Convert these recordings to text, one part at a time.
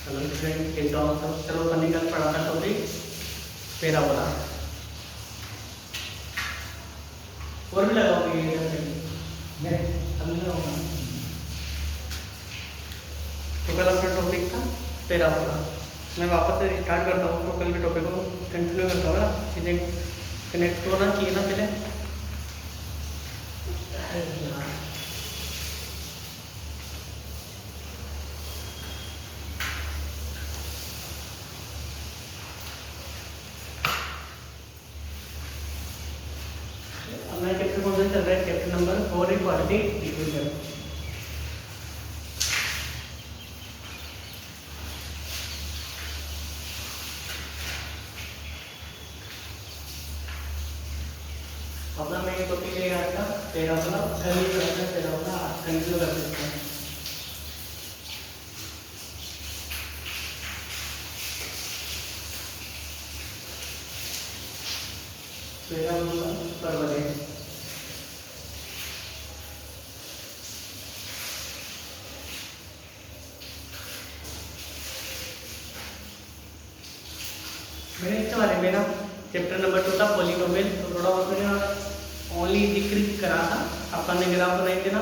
Hello student, कैसे हो आप सब। चलो अपन ने कल पढ़ा था टॉपिक पैराबोला। और भी लगाओगे ये अभी लगाऊंगा। तो कल अपना टॉपिक था पैराबोला। मैं वापस से स्टार्ट करता हूँ, तो कल के टॉपिक को कंटिन्यू करता हूँ ना, चीज़ें कनेक्ट होना चाहिए ना पहले। हमारा चैप्टर कौन सा चल रहा है? Chapter number 4 quadratic equation. अपना मैं टॉपिक ले आया था पैराबोला। कल ही करते हैं पैराबोला, कंटिन्यू कर सकते हैं। पैराबोला परवलय। मैंने इसके बारे में ना चैप्टर नंबर 2 था पॉलिनोमियल, तो थोड़ा बहुत मैंने ओनली जिक्र करा था। अपन ने ग्राफ बनाए थे ना।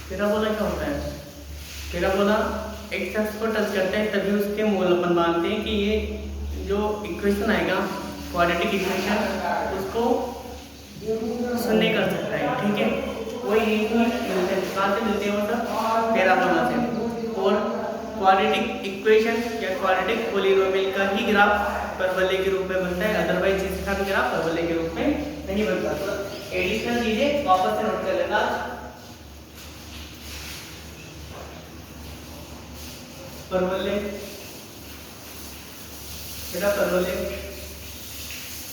पैराबोला क्या होता है? पैराबोला एक शख्स को टच करता है तभी उसके मूल अपन मानते हैं कि ये जो इक्वेशन आएगा क्वाड्रेटिक इक्वेशन, उसको सुनने कर सकता है। ठीक है, वही मिलते हैं। कहाँ से मिलते हैं? मतलब पैराबोला से। और क्वाड्रेटिक इक्वेशन या क्वाड्रेटिक पॉलिनोमियल का ही ग्राफ परवलय के रूप में बनता है, अदरवाइज इसका भी ग्राफ परवलय के रूप में नहीं बनता। तो एडिशनल चीजें वापस से नोट कर लेना। परवलय, बेटा परवलय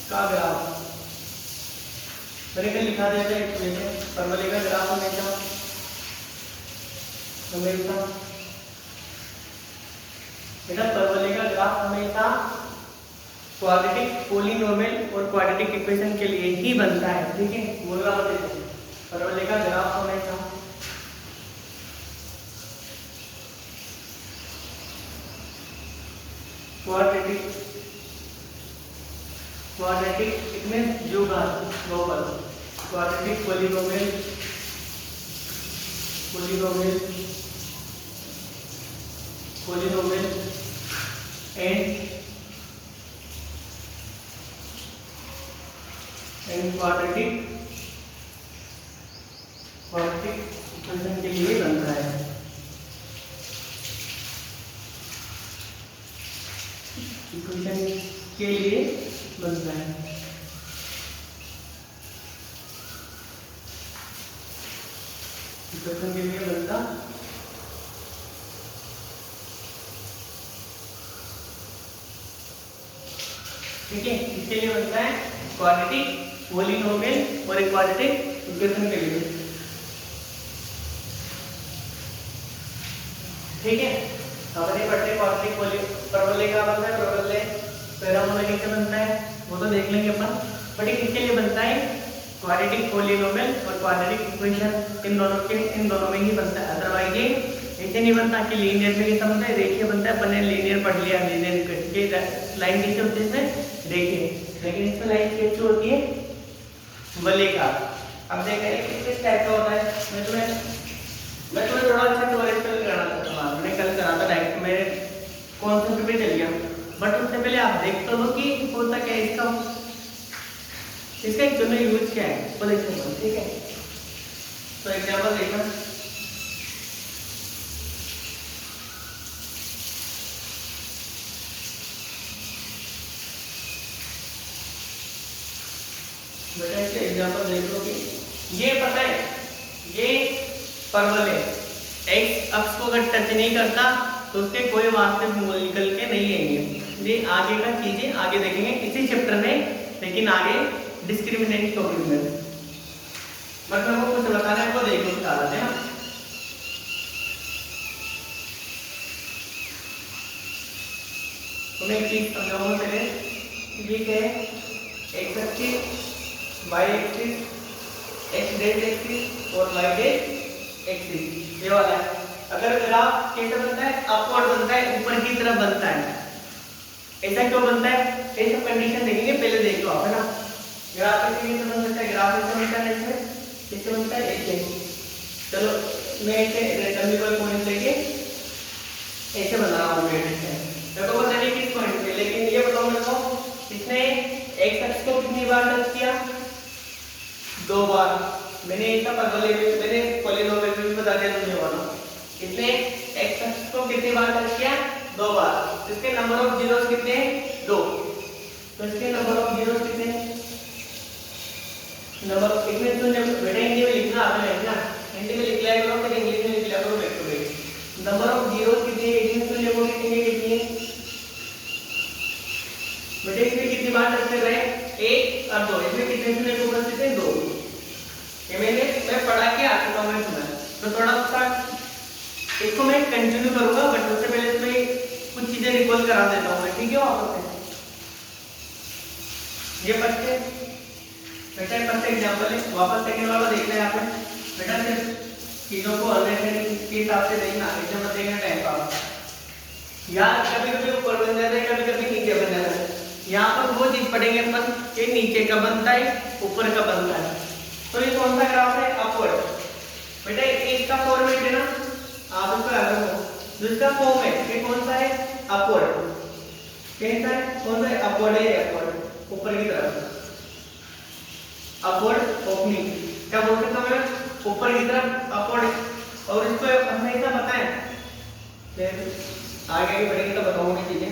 का ग्राफ मैंने कल लिखा दिया था एक में। परवलय का ग्राफ हमेशा बेटा परवलय का ग्राफ हमेशा क्वाड्रेटिक पॉलिनोमियल और क्वाड्रेटिक इक्वेशन के लिए ही बनता है। ठीक है, बोलना मत देखो। परवलय का ग्राफ हमेशा quadratic it means global quadratic polynomial and quadratic equation के लिए बनता है। इक्वेशन के लिए बनता है। इक्वेशन के लिए बनता ठीक है। इसके लिए बनता है क्वाड्रेटिक पॉलिनोमियल और क्वाड्रेटिक इक्वेशन के लिए। ठीक है, हमने पढ़ते क्वाड्रेटिक परवलय का बनता है, परवलय पैराबोला कैसे बनता है वो तो देख लेंगे अपन। बट इसके लिए बनता है क्वाड्रेटिक पॉलिनोमियल और क्वाड्रेटिक इक्वेशन। इन दोनों में ही बनता है, अदरवाइज ये ऐसे नहीं बनता कि लीनियर में कैसा बनता है, रेखीय बनता है। अपन ने लीनियर पढ़ लिया, लीनियर के लाइन कैसे होती है इसमें रेखीय, लेकिन इसमें लाइन कैसे होती है वलयाकार। अब देखें किस टाइप का होता है। मैं तुम्हें थोड़ा अच्छा नॉलेज कराना चाहता हूँ। मैंने कल करा था डायरेक्ट, मेरे कॉन्सेप्ट पे चल गया। बट उससे पहले आप देख तो लो कि होता क्या है इसका एक दोनों यूज क्या है वो देखते हैं। ठीक है, तो एग्जांपल देखना। बेटा इसके एग्जांपल देख लो कि ये पता है ये परवलय एक्स अक्ष को अगर टच नहीं करता तो उसके कोई वास्तविक मूल निकल के नहीं आएंगे। ये आगे का चीजें आगे देखेंगे इसी चैप्टर में, लेकिन आगे डिस्क्रिमिनेंट टॉपिक में। बट मैं वो कुछ बताना है वो देखो क्या है ना। तो मैं एक चीज समझाऊंगा पहले। ये क्या है? X axis, y axis, x dash axis और वाई डेट एक्सिस, ये वाला है। अगर ग्राफ कैसे बनता है, अपवर्ड बनता है, ऊपर की तरफ बनता है। ऐसा क्यों बनता है, ये सब कंडीशन देखेंगे, पहले देख लो आप, है ना। ग्राफ कैसे बन सकता है, ग्राफ ऐसे बनता है, कैसे बनता है, ऐसे। चलो मैं ऐसे रेक्टेंगुलर पॉइंट लेके ऐसे बना रहा हूँ, मेरे को पता नहीं किस पॉइंट पे, लेकिन ये बताओ मेरे को, इसने एक्स अक्ष को कितनी बार टच किया, 2 बार। मैंने इसका मैंने पॉलीनोमियल भी बता दिया तुमने वाला। इसने एक्स अक्ष को कितनी बार टच किया, 2 बार। तो इसके नंबर ऑफ जीरोस कितने हैं, 2। तो इसके नंबर ऑफ जीरोस कितने हैं, नंबर ऑफ, इसमें तुमने बेटा हिंदी में लिखना आता है ना, हिंदी में लिख लिया करो, फिर इंग्लिश में लिख लिया करो back to back. Number of zeros कितने हैं, इसमें तुम देखोगे कितनी है, बेटा इसमें कितनी बार टच कर रहे हैं, 1 और 2। इसमें कितने से लेकर उपस्थित है, 2। ये मैं पढ़ा के आ चुका हूं, मैं सुना। तो थोड़ा सा इसको मैं कंटिन्यू करूंगा, बट उससे पहले तुम्हें कुछ चीजें रिकॉल करा देता हूं मैं, ठीक है। वापस से ये बच्चे बेटा फर्स्ट एग्जांपल है, वापस सेकंड वाला देख लें आप बेटा। सिर्फ चीजों को अंडरस्टैंडिंग के हिसाब से देखना, ऐसे मत देखना टाइम पास। यार कभी-कभी ऊपर बन जाता है, कभी-कभी नीचे बन जाता है। यहाँ पर वो चीज पढ़ेंगे अपन कि नीचे का बनता है, ऊपर का बनता है। तो ये कौन सा ग्राफ है, अपवर्ड। बेटा इसका फॉर्मेट है ना, आप इसको याद रखो। जिसका फॉर्म है ये कौन सा है, अपवर्ड। कैसा है, कौन सा है, अपवर्ड है, अपवर्ड ऊपर की तरफ, अपवर्ड ओपनिंग। क्या बोल सकता हूं मैं, ऊपर की तरफ अपवर्ड। और इसको हमें ऐसा पता है, आगे बढ़ेंगे तो बताऊंगा चीजें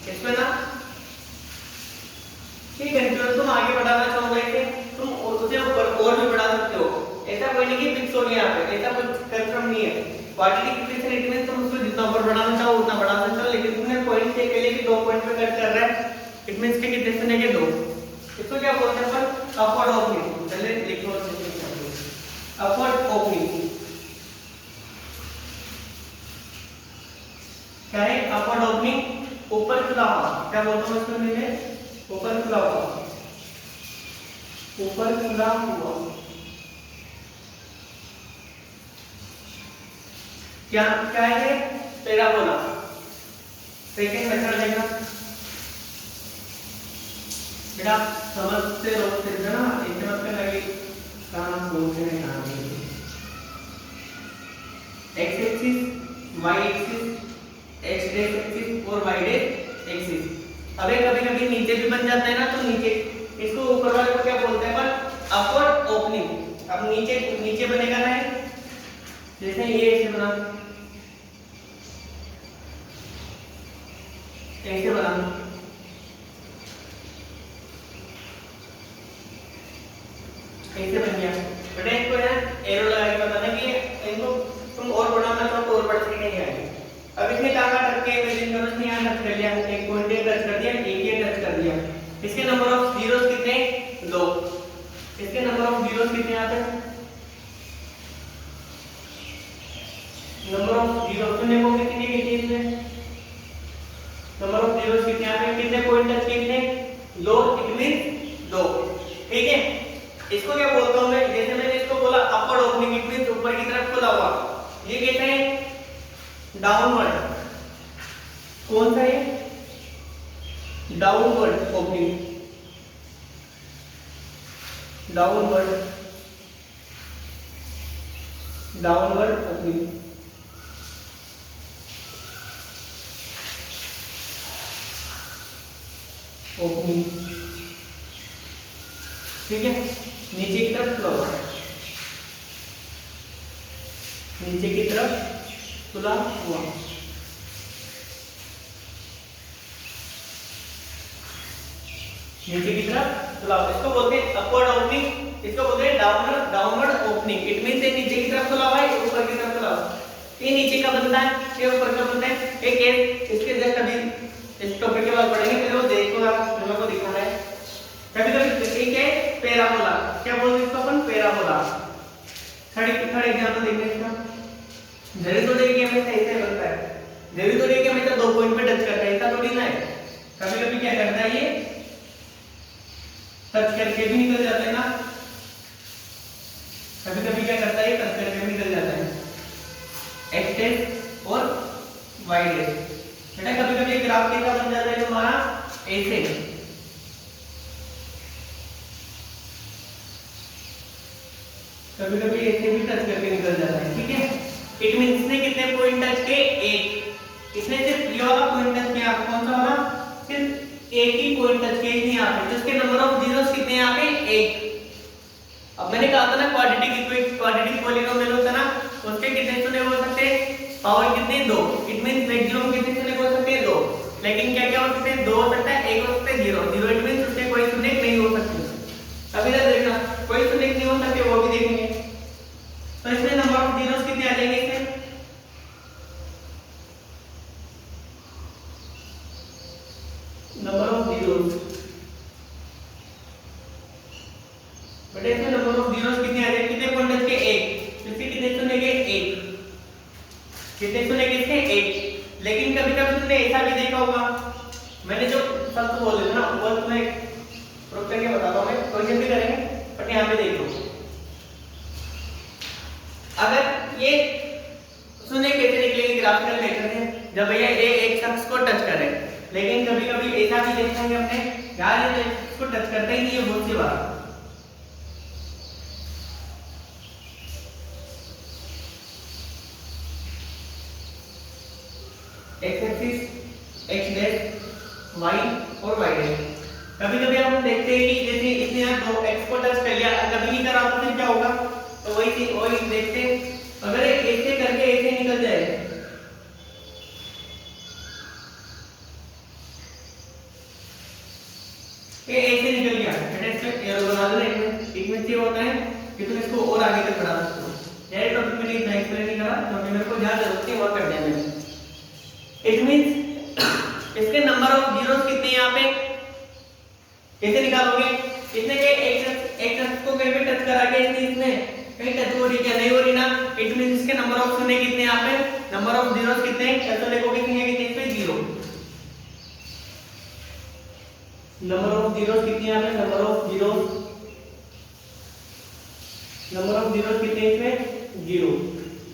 इसमें ना। ठीक है, जो तुम आगे बढ़ाना चाहोगे कि तुम उसे ऊपर और भी बढ़ा सकते हो, ऐसा कोई नहीं कि फिक्स हो गया यहाँ पे, ऐसा कुछ कंफर्म नहीं है। क्वाड्रेटिक इक्वेशन इट मींस तुम उसको जितना ऊपर बढ़ाना चाहो उतना बढ़ा सकते हो, लेकिन तुमने पॉइंट से के लिए कि 2 पॉइंट पे कट कर रहा है, इट मींस के कितने से लेके 2। इसको क्या बोलते हैं अपन, अपवर्ड ओपनिंग। चलिए लिख लो, अपवर्ड ओपनिंग क्या है, अपवर्ड ओपनिंग, ऊपर खुला हुआ। क्या बोलता हूँ इसको मैंने, ऊपर खुला हुआ, ऊपर खुला हुआ। क्या क्या है, पैराबोला। सेकंड मेथड देखना बेटा, समझते रहो फिर ना, इससे मत करना कि काम बोलते हैं काम नहीं। X axis, y axis, x dash axis और वाई डैश एक्सिस। अबे कभी-कभी नीचे भी बन जाता है ना, तो नीचे इसको ऊपर वाले को क्या बोलते हैं अपन, अपवर्ड ओपनिंग। अब नीचे बनेगा ना, जैसे ये ऐसे बना, ऐसे बना, ऐसे बन गया। बेटा इसको है एरो लगा के बताना कि इनको तुम और बढ़ाना चाहो तो और बढ़ के नहीं आएगी। अब इसने कहा टच के इमेजिन करो, इसने यहाँ टच कर लिया, एक पॉइंट पे टच कर दिया, एक ये टच कर दिया। इसके नंबर ऑफ जीरोस कितने, 2। इसके नंबर ऑफ जीरोस कितने आते हैं, नंबर ऑफ जीरोस तुमने वो कितनी कितनी इसमें, नंबर ऑफ जीरोस कितने आते हैं, कितने पॉइंट टच किए, 2, इट मींस 2। ठीक है, इसको क्या बोलता हूं मैं, जैसे मैंने इसको बोला अपवर्ड ओपनिंग, इट मींस ऊपर की तरफ खुला हुआ। ये कहते हैं डाउनवर्ड। कौन सा है, downward opening, downward, downward opening. Opening ठीक है, नीचे की तरफ खुला हुआ, नीचे की तरफ खुला हुआ। नीचे की तरफ खुला हुआ, इसको बोलते हैं अपवर्ड ओपनिंग, इसको बोलते हैं डाउनवर्ड ओपनिंग। इट मींस ये नीचे की तरफ खुला हुआ है, ऊपर की तरफ खुला हुआ है। ये नीचे का बनता है, ये ऊपर का बनता है। एक है इसके जस्ट अभी इस टॉपिक के बाद पढ़ेंगे, पहले वो देखो आप, मेरे को दिखाना है। कभी-कभी ठीक है पैराबोला, क्या बोलते हैं इसको अपन, पैराबोला। थर्ड एग्जांपल देखते हैं इसका। जरूरी तो देखिए हमें ऐसे बनता है, जरूरी तो देखिए हमें 2 पॉइंट पे टच करता है, ऐसा थोड़ी ना है। कभी-कभी क्या करता है, ये टच करके भी निकल जाता है ना, कभी-कभी क्या करता है, टच करके भी निकल जाता है। X dash y dash. बेटा कभी कभी ग्राफ कैसा बन जाता है हमारा ऐसे, कभी कभी ऐसे भी टच करके निकल जाता है, ठीक है। इट मींस इसने कितने पॉइंट टच किए, एक। इसने सिर्फ ये वाला पॉइंट टच किया, कौन सा वाला, सिर्फ एक ही पॉइंट टच किया इसने यहाँ पे, तो इसके नंबर ऑफ जीरोस कितने यहाँ पे, एक। अब मैंने कहा था ना क्वाड्रेटिक पॉलीनोमियल होता है ना, उसके कितने शून्य हो सकते हैं, पावर कितने, 2। इट मींस मैक्सिमम कितने शून्य हो सकते हैं, 2। लेकिन क्या क्या हो सकते हैं, 2 हो सकता है, 1 हो सकता है, 0। 0 इट मींस उसके कोई शून्य नहीं हो सकते। अभी तक देखना कोई शून्य नहीं हो सकते, वो भी देखेंगे। तो इसमें नंबर ऑफ जीरोस कितने आ जाएंगे, इसमें नंबर ऑफ जीरोस, बेटा इसमें नंबर ऑफ जीरोस कितने आ जाएंगे, कितने पॉइंट टच के, 1। इसके कितने शून्य के, 1। कितने शून्य के इसके, 1। लेकिन कभी कभी तुमने ऐसा भी देखा होगा, मैंने जो शब्द बोले थे ना वो तुम्हें प्रूफ करके बताता हूं मैं, कोई जल्दी करेंगे, बट यहाँ पे देख लो, अगर ये शून्य कैसे निकलेंगे ग्राफिकल मेथड से, जब भैया ये एक शख्स को टच करे। लेकिन कभी कभी ऐसा भी देखा है हमने, यार ये इसको टच करता ही नहीं है बहुत सी बार। X axis, x dash, y और वाई डैश। कभी कभी हम देखते हैं कि जैसे इसने यहाँ दो एक्स को टच कर लिया, कभी नहीं करा तो फिर क्या होगा, तो वही देखते, अगर ऐसे करके ऐसे निकल जाए, ये ऐसे निकल गया, इसमें एरो बना दो। इसमें ये होता है कि तुम इसको और आगे तक बढ़ा सकते हो। ये टॉपिक में इतना एक्सप्लेन नहीं करा, क्योंकि मेरे को जहाँ जरूरत है वहाँ कर दिया मैंने। इट मींस इसके नंबर ऑफ जीरोस कितने यहाँ पे, कैसे निकालोगे, इसने के एक शख्स को कहीं पे टच करा के इसमें कहीं टच हो रही क्या, नहीं हो रही ना। इट मींस इसके नंबर ऑफ शून्य कितने यहाँ पे, नंबर ऑफ जीरोस कितने, कैसे लिखोगे, कितने पे, 0। नंबर ऑफ जीरोस कितने यहाँ पे, नंबर ऑफ जीरोस कितने इसमें, 0।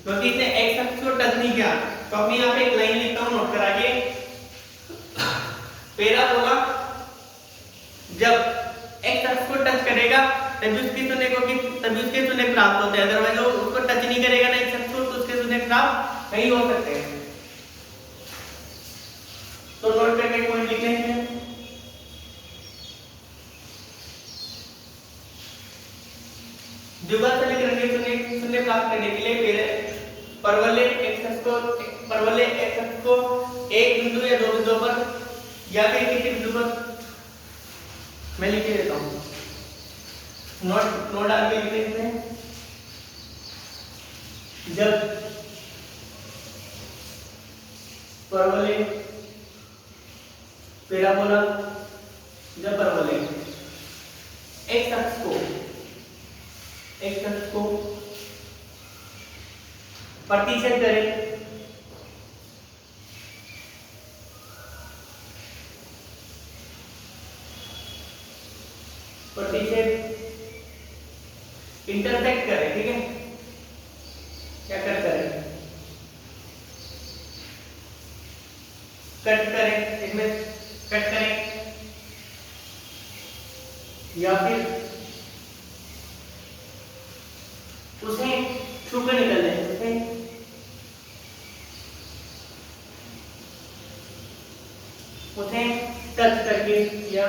क्योंकि इसने एक शख्स को टच नहीं किया, तो मैं यहाँ पे एक लाइन लिखता हूँ नोट करा के, पैराबोला जब एक शख्स को टच करेगा तभी उसके शून्य प्राप्त होते हैं, अदरवाइज वो उसको टच नहीं करेगा ना एक शख्स को, तो उसके शून्य प्राप्त नहीं हो सकते हैं। तो नोट करके पॉइंट लिखते हैं, द्विघात समीकरण के शून्य प्राप्त करने के लिए परवलय एक शख्स को एक बिंदु या दो बिंदुओं पर या फिर किसी बिंदु पर, मैं लिख के देता हूं, नोट डाल के लिखते हैं, जब परवलय पैराबोला, जब परवलय एक शख्स को प्रतिच्छेद करे, इंटरसेक्ट करे, ठीक है, क्या कट करे, इसमें कट करे, या फिर उसे छूकर निकल जाए, उसे टच करके या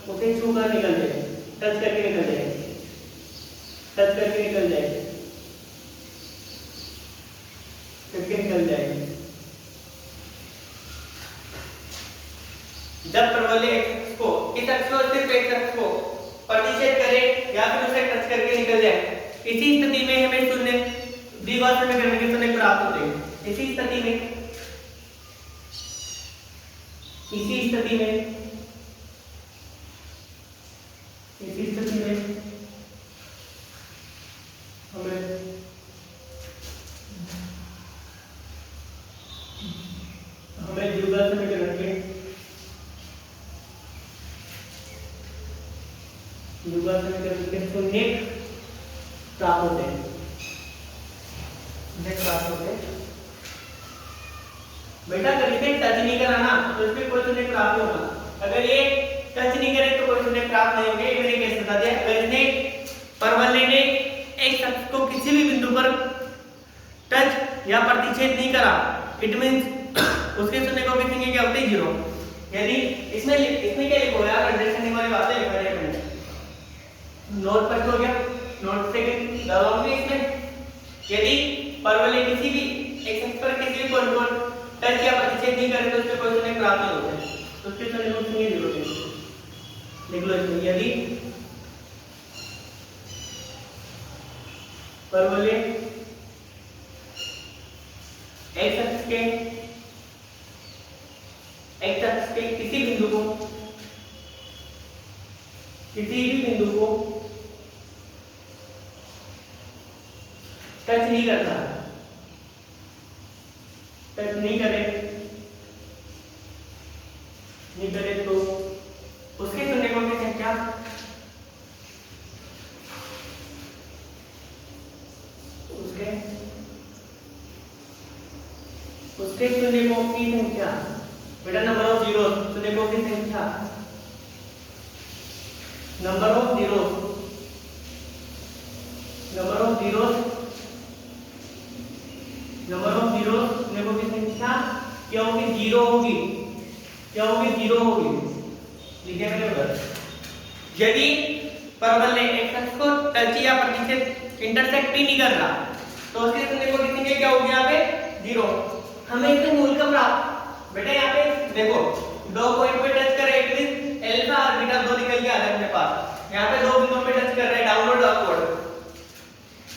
उसे छूकर निकल जाए, टच करके निकल जाए, करके निकल जाए। जब परवलय एक्स को सिर्फ एक शख्स को प्रतिच्छेद करे या फिर उसे टच करके निकल जाए, इसी स्थिति में हमें शून्य द्विघात समीकरण के शून्य प्राप्त होते हैं। इसी स्थिति में हमें द्विघात समीकरण के शून्य प्राप्त होते हैं। बेटा अगर इसने टच नहीं करा ना तो इसमें कोई शून्य प्राप्त नहीं होगा। अगर ये टच नहीं करे तो कोई शून्य प्राप्त नहीं होंगे। मैंने कैसे बता दिया, अगर इसने परवलय ने एक शख्स को किसी भी बिंदु पर टच या प्रतिच्छेद नहीं करा, इट मींस उसके शून्य कोएफिशिएंट क्या होते हैं 0। यानी इसमें क्या लिखो यार, अंडरस्टैंडिंग वाली बातें लिखा है मैंने। नोट फर्स्ट हो गया, नोट सेकंड दबाओगे इसमें, यदि परवलय किसी भी एक शख्स पर किसी भी पॉइंट पर टच या प्रतिच्छेद नहीं करे तो उसके कोई शून्य प्राप्त नहीं होते, तो उसके शून्य कोएफिशिएंट 0 है। लिख लो इसमें, यदि परवलय एक शख्स के किसी भी बिंदु को टच नहीं करता, टच नहीं करे तो उसके शून्य कोएफिशिएंट क्या, उसके शून्य कोएफिशिएंट क्या बेटा, नंबर ऑफ जीरोस, शून्य कोएफिशिएंट क्या, नंबर ऑफ जीरोस शून्य कोएफिशिएंट क्या होगी, 0 होगी। लिखिए मेरे उधर, यदि परवलय एक शख्स को टच या प्रतिच्छेद इंटरसेक्ट ही नहीं कर रहा तो उसके शून्य कोएफिशिएंट क्या होगी यहाँ पे 0। हमें इसके मूल का प्राप्त, बेटा यहाँ पे देखो दो पॉइंट पे टच कर रहे हैं, अल्फा और बीटा दो निकल गया अपने पास। यहाँ पे दो बिंदुओं पे टच कर रहे हैं, डाउनवर्ड अपवर्ड।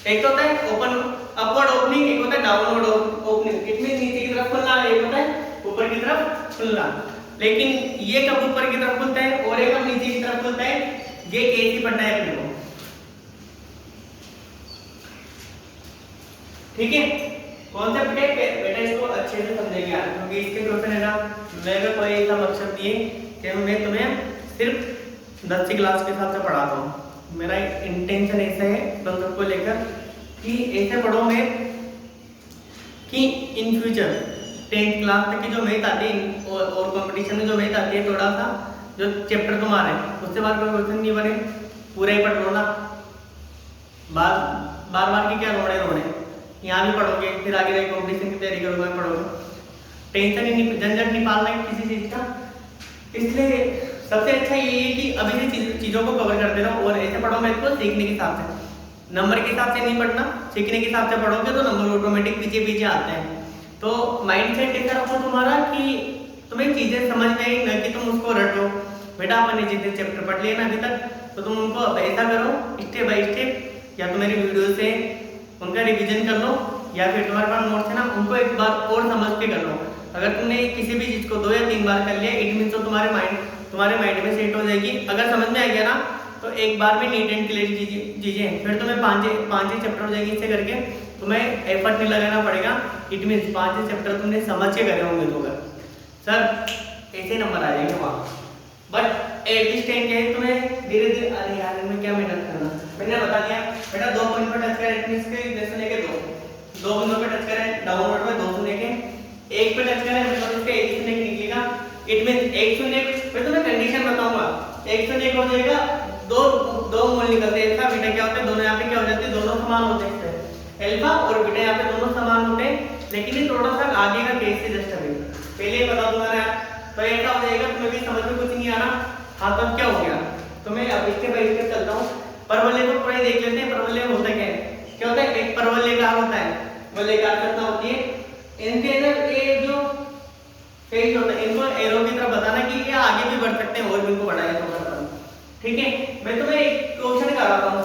एक तो होता है ओपन अपवर्ड ओपनिंग, एक होता है डाउनवर्ड ओपनिंग। इट मींस नीचे की तरफ खुलना, एक होता है ऊपर की तरफ खुलना। लेकिन ये कब ऊपर की तरफ खुलता है और ये कब नीचे की तरफ खुलता है, ये केस ही पढ़ना है अपने को, ठीक है। कॉन्सेप्ट है बेटा, इसको अच्छे से समझेंगे आप, क्योंकि इसके क्वेश्चन है ना, मैंने कोई ऐसा मकसद दिए कि मैं तुम्हें सिर्फ 10वीं क्लास के हिसाब से पढ़ाता हूँ। मेरा इंटेंशन ऐसा है कॉन्सेप्ट को लेकर कि ऐसे पढ़ोगे कि इन फ्यूचर 10th क्लास तक की जो मैथ आती है और कंपटीशन में जो मैथ आती है, थोड़ा सा जो चैप्टर तुम्हारे उससे बार कोई क्वेश्चन नहीं बने, पूरा ही पढ़ लो ना, बार की क्या रोने यहाँ भी पढ़ोगे, फिर आगे जाके कंपटीशन की तैयारी करोगे, पढ़ोगे, टेंशन ही नहीं, झंझट नहीं पालना है किसी चीज का। इसलिए सबसे अच्छा ये है कि अभी से चीजों को कवर करते रहो और ऐसे पढ़ो मैथ को सीखने के हिसाब से, नंबर के हिसाब से नहीं पढ़ना, सीखने के हिसाब से पढ़ोगे तो नंबर ऑटोमेटिक पीछे आते हैं। तो माइंडसेट ऐसा रखो तुम्हारा कि तुम्हें चीजें समझ में आई, न कि तुम उसको रटो। बेटा अपन ने जितने चैप्टर पढ़ लिए ना अभी तक, तो तुम उनको ऐसा करो स्टेप बाय स्टेप, या तो मेरी वीडियो से उनका रिवीजन कर लो, या फिर तुम्हारे पास नोट्स है ना उनको एक बार और समझ के कर लो। अगर तुमने किसी भी चीज को 2 या 3 बार कर लिया, इट मींस तो तुम्हारे माइंड में सेट हो जाएगी। अगर समझ में आ गया ना तो एक बार में नीट एंड क्लियर चीजें, फिर तुम्हें 5 चैप्टर हो जाएगी। इससे करके तुम्हें एफर्ट नहीं लगाना पड़ेगा, इट मींस 5 चैप्टर तुमने समझ के करे होंगे तो अगर सर ऐसे नंबर आ जाएंगे वहाँ। बट एट दिस टाइम क्या है, तुम्हें धीरे धीरे, अरे यार इनमें क्या मेहनत करना, मैंने बता दिया बेटा 2 पॉइंट पर टच करें, इट मींस के जैसे लेके 2 बिंदुओं पे टच करें, डाउनवर्ड में 2 शून्य के, एक पे टच करें मतलब उसके एक शून्य निकलेगा, इट मींस एक शून्य, मैं तुम्हें कंडीशन बताऊंगा, एक शून्य हो जाएगा, दो मूल निकलते हैं, अल्फा बीटा क्या होते हैं, दोनों यहाँ पे क्या हो जाते हैं, दोनों समान होते हैं, अल्फा और बीटा यहाँ पे दोनों समान होते हैं। लेकिन ये थोड़ा सा आगे का केस है, जस्ट अभी पहले ही बता दूंगा यार, तो ऐसा हो जाएगा तुम्हें भी समझ में कुछ नहीं आ रहा। हाँ तो क्या हो गया, तो मैं अब स्टेप बाय स्टेप चलता हूँ। परवलय को पूरा देख लेते हैं, परवलय होता क्या होता है, एक परवलयकार होता है, वलयकार करना होती है, इनके अंदर ये जो फेज होता है, इनको एरो की तरफ बताना कि ये आगे भी बढ़ सकते हैं और भी इनको बढ़ाया तो करता हूं, ठीक है। मैं तुम्हें एक क्वेश्चन कराता हूं,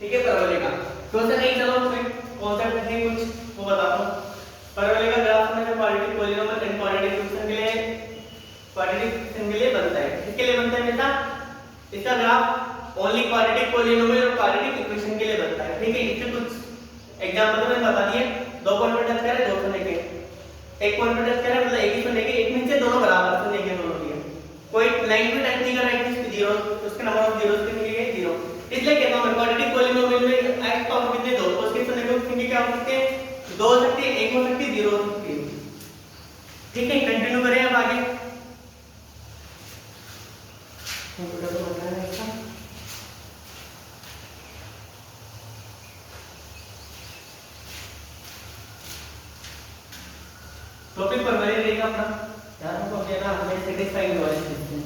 ठीक है, परवलय का क्वेश्चन नहीं, चलो तुम्हें कॉन्सेप्ट है कुछ वो बताता हूं। परवलय का ग्राफ में जो quadratic polynomial and quadratic function के लिए बनता है, किसके लिए बनता है बेटा, इसका ग्राफ ओनली क्वाड्रेटिक पॉलीनोमियल और क्वाड्रेटिक इक्वेशन के लिए बनता है, ठीक है। इसके कुछ एग्जांपल मैंने बता दिए, 2 पॉइंट पर टच करें 2 शून्य के, एक पॉइंट पर टच करें मतलब एक ही शून्य के, एक मींस से दोनों बराबर शून्य के दोनों के, कोई लाइन पे टच नहीं कर रहा है, इट 0, उसके नंबर ऑफ जीरोस कितने हैं 0। इसलिए कहता हूं मैं क्वाड्रेटिक पॉलीनोमियल में x पावर कितने 2, तो उसके शून्य को कितने क्या हो सकते हैं, 2 हो सकते हैं, 1 हो सकती है, 0 हो सकती है, टॉपिक पर वही रहेगा अपना। यार हमको क्या ना हमें सेटिस्फाइंग नॉलेज देते हैं,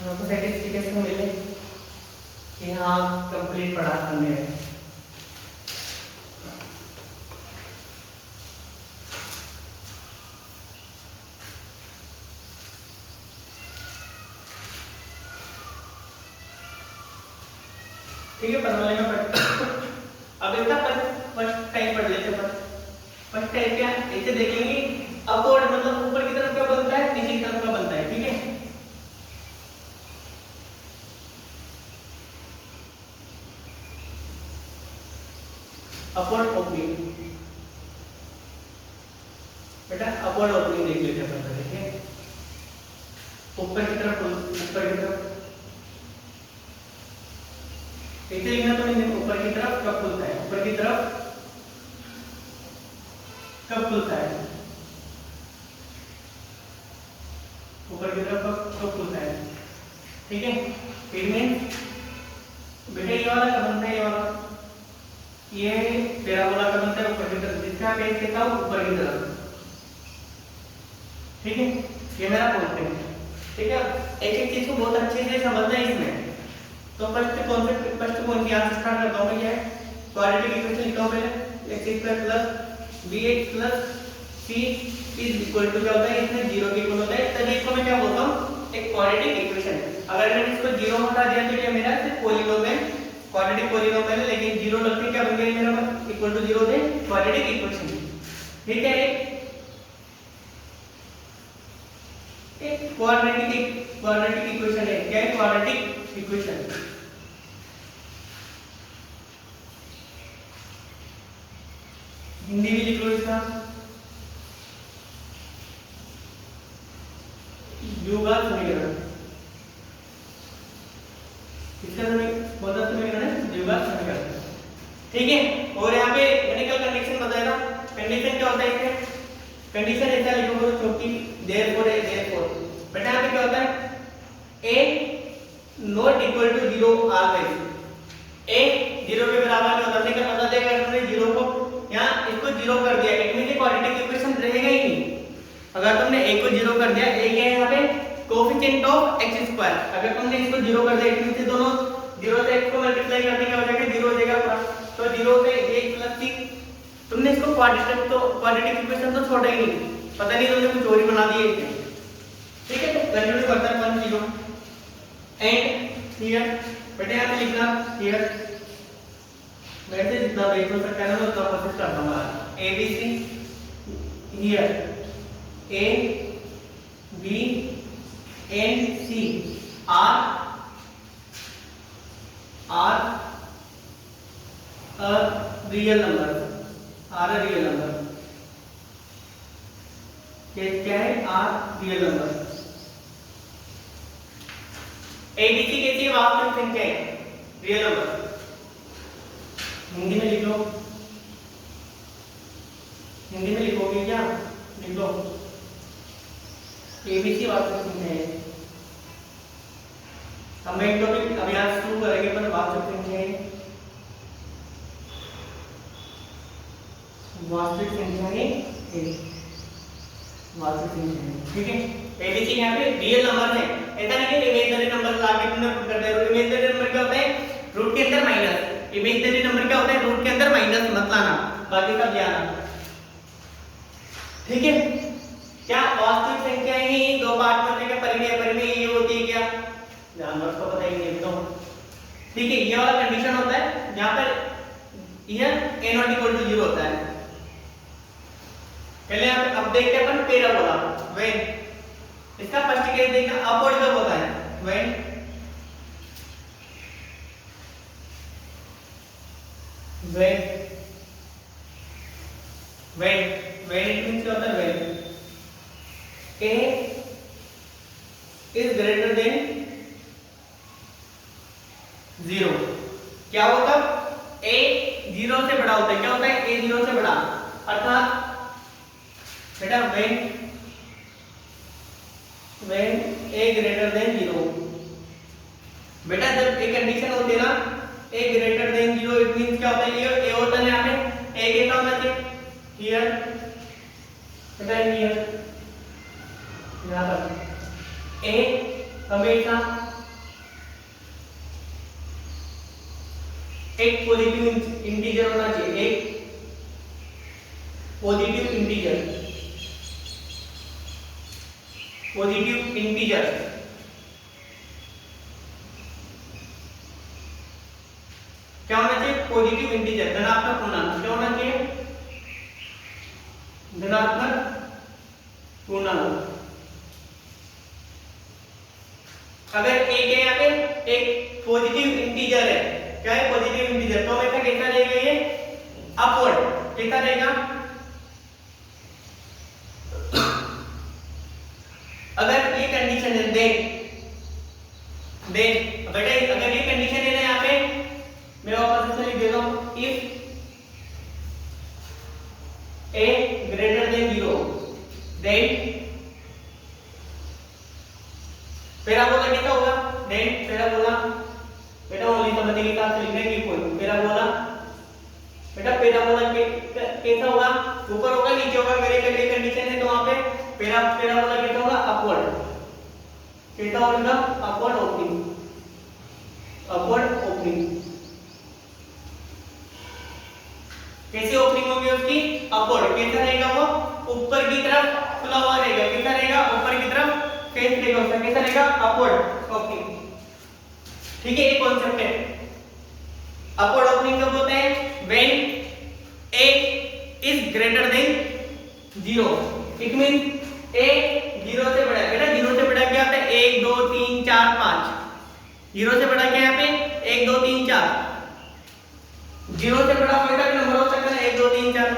हमको सर्टिफिकेशन मिले कि हाँ कंप्लीट पढ़ा हमने। ठीक है, पढ़ने में पढ़ अब इसका फर्स्ट टाइम पढ़ लेते हैं। फर्स्ट टाइम क्या ऐसे देखेंगे, अपवर्ड मतलब ऊपर की तरफ क्या बनता है, नीचे की तरफ क्या बनता है। ठीक है, अपवर्ड ओपनिंग, बेटा अपवर्ड ओपनिंग देख लेते हैं पहले। ठीक है, ऊपर की तरफ, ऊपर की तरफ ऐसे लिखना तो नहीं, ऊपर की तरफ कब खुलता है, ऊपर की तरफ कब खुलता है, ऊपर की तरफ कब खुलता है। ठीक है, फिर में बेटा ये वाला कब बनता है, ये वाला ये पैराबोला कब बनता है, ऊपर की तरफ, जिसका बेस कहता हूं ऊपर की तरफ। ठीक है, ये मेरा पॉइंट है। ठीक है, एक एक चीज को बहुत अच्छे से समझना है इसमें। तो फर्स्ट कॉन्सेप्ट, फर्स्ट पॉइंट यहां से स्टार्ट करता हूं। क्या है, क्वाड्रेटिक इक्वेशन लिखता हूं पहले, x² plus bx plus c is equal to क्या होता है, इसमें 0 के इक्वल होता है, तभी इसको मैं क्या बोलता हूं, एक क्वाड्रेटिक इक्वेशन। अगर मैंने इसको 0 हटा दिया तो क्या मेरा सिर्फ पॉलीनोमियल, क्वाड्रेटिक पॉलीनोमियल है, लेकिन 0 लगते क्या बन गया मेरा इक्वल टू 0 से क्वाड्रेटिक इक्वेशन। ठीक है, एक क्वाड्रेटिक इक्वेशन है। क्या है, क्वाड्रेटिक इक्वेशन। हिंदी भी लिख लो इसका, द्विघात समीकरण। इसका कौन सा समीकरण है, द्विघात समीकरण। ठीक है, और यहाँ पे मैंने कल कंडीशन बताया था। कंडीशन क्या होता है इसमें, कंडीशन ऐसा लिखोगे क्योंकि देयरफॉर है, देयरफॉर बेटा यहाँ पे क्या होता है, a not equal to 0 always, a 0 के बराबर नहीं होता। देखो बता देगा तुमने 0 को यहाँ इसको 0 कर दिया, इट मींस क्वाड्रेटिक इक्वेशन रहेगा ही नहीं। अगर तुमने a को 0 कर दिया, a क्या है यहाँ पे कोएफिशिएंट ऑफ x², अगर तुमने इसको 0 कर दिया, इट मींस दोनों 0 से x को मल्टीप्लाई करने क्या हो जाएगा, 0 हो जाएगा पूरा। तो 0 से 1 प्लस c, तुमने इसको क्वाड्रेटिक इक्वेशन तो छोड़ा ही नहीं, पता नहीं तुमने कुछ और ही बना दिया इसे। ठीक है, तो कंटिन्यू करता है 1 0 एंड हियर बेटा यहाँ पे लिखना हियर, वैसे जितना बेस हो सकता है ना उतना कोशिश करता हूँ। a b c here a b and c are a real number, are a real number। क्या है, आर रियल नंबर। एबीसी कैसी है, वास्तविक संख्या है, रियल नंबर। हिंदी में लिख लो, हिंदी में लिखोगे क्या, लिख लो एबीसी वास्तविक संख्या है। हम एक टॉपिक अभ्यास शुरू करेंगे पर वास्तविक संख्या है, वास्तविक संख्या है, वास्तविक संख्या है। ठीक है, एबीसी यहाँ पे रियल नंबर है, ऐसा नहीं कि इमेजिनरी नंबर लाके तुमने पुट कर दिया। इमेजिनरी नंबर क्या होता है, रूट के अंदर माइनस। इमेजिनरी नंबर क्या होता है, रूट के अंदर माइनस मत लाना, बाकी सब ले आना। ठीक है, क्या वास्तविक संख्या ही दो पार्ट में होती है, परिमेय, परिमेय ये होती है क्या, जानवर को पता ही नहीं तो। ठीक है, ये वाला कंडीशन होता है जहां पर यह a नॉट इक्वल टू 0 होता है। पहले अब देखते हैं अपन पैराबोला, व्हेन इसका फर्स्ट केस देखना, अपवर्ड कब होता है, व्हेन इट मींस क्या होता है, when a is greater than 0। क्या होता है, a 0 से बड़ा होता है। क्या होता है, a 0 से बड़ा, अर्थात बेटा when a greater than 0, बेटा जब एक कंडीशन होती है ना a greater than 0, it means क्या होता है, ये a होता है यहाँ पे, a क्या होना चाहिए हियर, बेटा यहाँ पर ए हमेशा एक पॉजिटिव इंटीजर होना चाहिए, एक पॉजिटिव इंटीजर, पॉजिटिव इंटीजर क्या होना चाहिए, पॉजिटिव इंटीजर, धनात्मक पूर्णांक क्या होना चाहिए, धनात्मक पूर्णांक। अगर एक है यहाँ पे एक पॉजिटिव इंटीजर है, क्या है पॉजिटिव इंटीजर, तो हमेशा कैसा रहेगा ये, अपवर्ड, कैसा रहेगा, अगर ये कंडीशन है देन बेटा अगर ये कंडीशन है ना यहाँ पे मैं वापस से लिख देता हूं, if a greater than 0 then parabola कैसा होगा, then पैराबोला बेटा ओनली समझने के हिसाब से लिखना है कि कोई पैराबोला, बेटा पैराबोला कैसा होगा, ऊपर होगा नीचे होगा, अगर एक कंडीशन है तो वहां पे पैराबोला कैसा होगा, अपवर्ड, कैसा होगा, अपवर्ड ओपनिंग, अपवर्ड ओपनिंग, कैसे ओपनिंग होगी उसकी, अपवर्ड, कैसा रहेगा वो, ऊपर की तरफ खुला हुआ रहेगा, कैसा रहेगा, ऊपर की तरफ फेस रहेगा उसका, कैसा रहेगा, अपवर्ड ओपनिंग। ठीक है, ये कॉन्सेप्ट है। अपवर्ड ओपनिंग कब होता है, when a is greater than 0, it mean a 0 से बड़ा है, बेटा 0 से बड़ा क्या होता है, 1 2 3 4 5, 0 से बड़ा क्या है यहाँ पे, 1 2 3 4, 0 से बड़ा कोई सा भी नंबर हो सकता है, 1 2 3 4,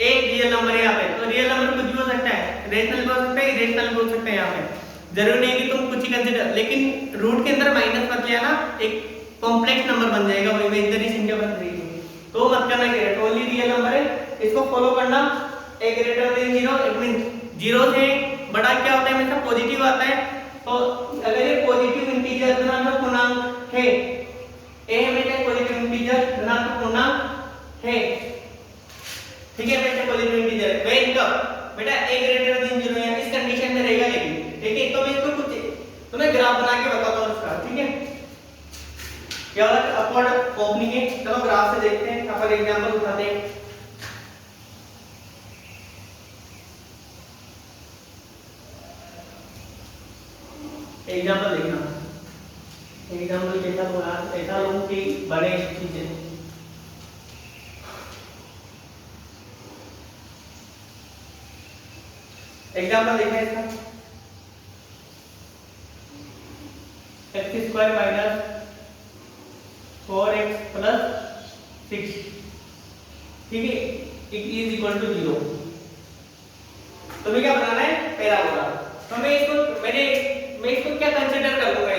एक रियल नंबर है यहाँ पे, तो रियल नंबर कुछ भी हो सकता है, रेशनल भी हो सकता है, इरेशनल भी हो सकता है, यहाँ पे जरूरी नहीं कि तुम कुछ ही कंसीडर, लेकिन रूट के अंदर माइनस मत लेना, एक कॉम्प्लेक्स नंबर बन जाएगा, वो इमेजिनरी संख्या बन जाएगी, तो मत करना ग्रेट, ओनली रियल नंबर है, इसको फॉलो करना, ए ग्रेटर देन 0, इट मीन 0 से बड़ा क्या होता है, हमेशा पॉजिटिव आता है, तो अगर ये पॉजिटिव इंटीजर धनात्मक पूर्णांक है, ए हमेशा पॉजिटिव इंटीजर धनात्मक पूर्णांक है, ठीक है, हमेशा पॉजिटिव इंटीजर, व्हेन कब, बेटा ए ग्रेटर देन 0 है, इस कंडीशन में रहेगा, लेकिन ठीक है, तो मैं इसको कुछ तुम्हें ग्राफ बना के बताता हूं इसका, ठीक है, क्या होगा, अपवर्ड ओपनिंग है, चलो ग्राफ से देखते हैं, अपन एग्जांपल उठाते हैं, एग्जांपल देखना, एग्जांपल कैसा होगा, ऐसा लोगों की बड़े चीजें, एग्जांपल देखना इसका, x square minus 4x plus 6, ठीक है, इट इज इक्वल टू 0, तो मैं क्या बनाना है, पैराबोला, तो मैं इसको क्या कंसीडर कर लूंगा,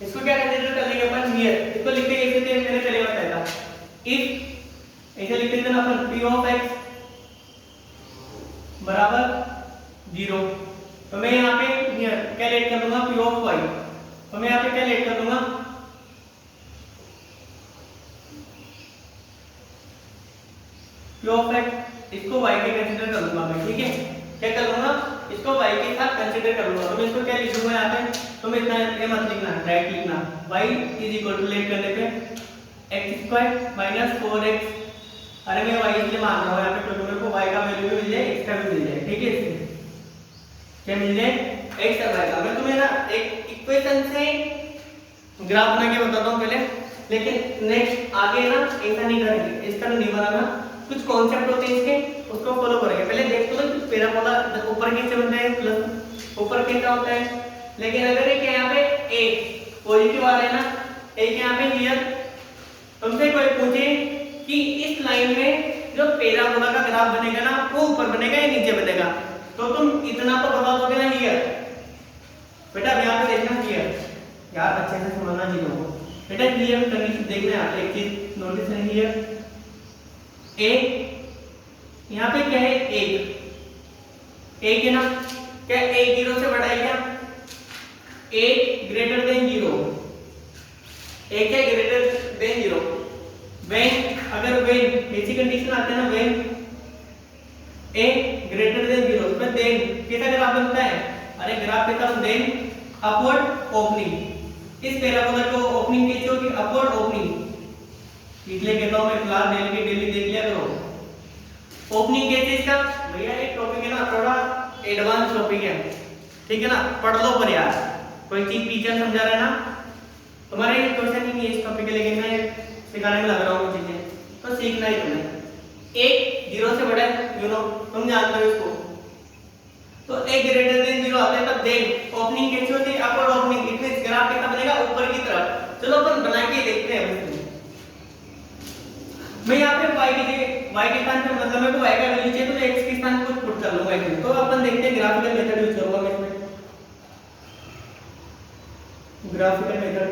इसको क्या कंसीडर कर लेंगे अपन, हियर, इसको लिखते कैसे थे, मैंने पहले बताया था, इफ ऐसे लिखते थे ना अपन, p ऑफ x बराबर 0, तो मैं यहाँ पे क्या लेट कर लूंगा, p ऑफ y, तो मैं यहाँ पे क्या लेट कर लूंगा, p ऑफ x, इसको y के कंसीडर कर लूंगा मैं, ठीक है, क्या कर लूंगा, इसको y के साथ कंसीडर कर लूंगा, तो मैं इसको क्या लिख दूंगा यहाँ पे, तो मैं इतना ये मत लिखना, डायरेक्ट लिखना, y is equal to let करने पे x स्क्वायर माइनस 4x, अरे मैं y इसलिए मान रहा हूँ यहाँ पे, तो मेरे को y का वैल्यू भी मिल जाए, x का भी मिल जाए, ठीक है, इसलिए क्या मिल जाए, x और y का, मैं तुम्हें ना एक इक्वेशन से ग्राफ बना के बताता हूँ पहले, लेकिन नेक्स्ट आगे ना ऐसा नहीं करेंगे, इसका नहीं बनाना, कुछ कॉन्सेप्ट होते हैं इसके, उसको फॉलो करेंगे, पहले देख तो लो पैराबोला ऊपर कैसे बनता है, प्लस ऊपर कैसा होता है, लेकिन अगर एक यहाँ पे a पॉजिटिव आ रहा है ना, एक यहाँ पे हियर, तुमसे कोई पूछे कि इस लाइन में जो पैराबोला का ग्राफ बनेगा ना, वो ऊपर बनेगा या नीचे बनेगा, तो तुम इतना तो बता दोगे ना, हियर, बेटा यहाँ पे देखना, हियर, यार अच्छे से समझना चीजों को, बेटा हियर कंडीशन देखना है, एक चीज नोटिस है, हियर a, यहाँ पे क्या है, एक है ना, क्या a 0 से बड़ा है क्या, a ग्रेटर देन 0, a क्या ग्रेटर देन 0, व्हेन, अगर व्हेन ऐसी कंडीशन आते हैं ना, व्हेन ए ग्रेटर देन 0 तो देन कैसा ग्राफ बनता है, अरे ग्राफ कैसा बनता है, अपवर्ड ओपनिंग। इस पैराबोला को ओपनिंग कैसी होगी, अपवर्ड ओपनिंग। इसलिए कहता हूं मैं क्लास डेली देख लिया करो। ओपनिंग कैसे इसका, भैया एक टॉपिक है ना थोड़ा एडवांस टॉपिक है, ठीक है ना, पढ़ लो पर यार, कोई चीज टीचर समझा रहा है ना, तुम्हारे ये क्वेश्चन ही नहीं है इस टॉपिक के, लेकिन मैं सिखाने में लग रहा हूँ चीजें, तो सीखना ही तुम्हें। एक 0 से बड़ा है, यू नो, तुम जानते हो इसको, तो ए ग्रेटर देन 0 आता है, तब देन ओपनिंग कैसी होती है, upward opening. It means graph कैसा बनेगा, ऊपर की तरफ। चलो अपन बना के देखते हैं। मैं यहाँ पे y के स्थान पे, मतलब मेरे को y का वैल्यू चाहिए, तो मैं x के स्थान पे कुछ पुट कर लूंगा इसमें। तो अपन देखते हैं ग्राफिकल मेथड यूज करूंगा मैं इसमें, ग्राफिकल मेथड।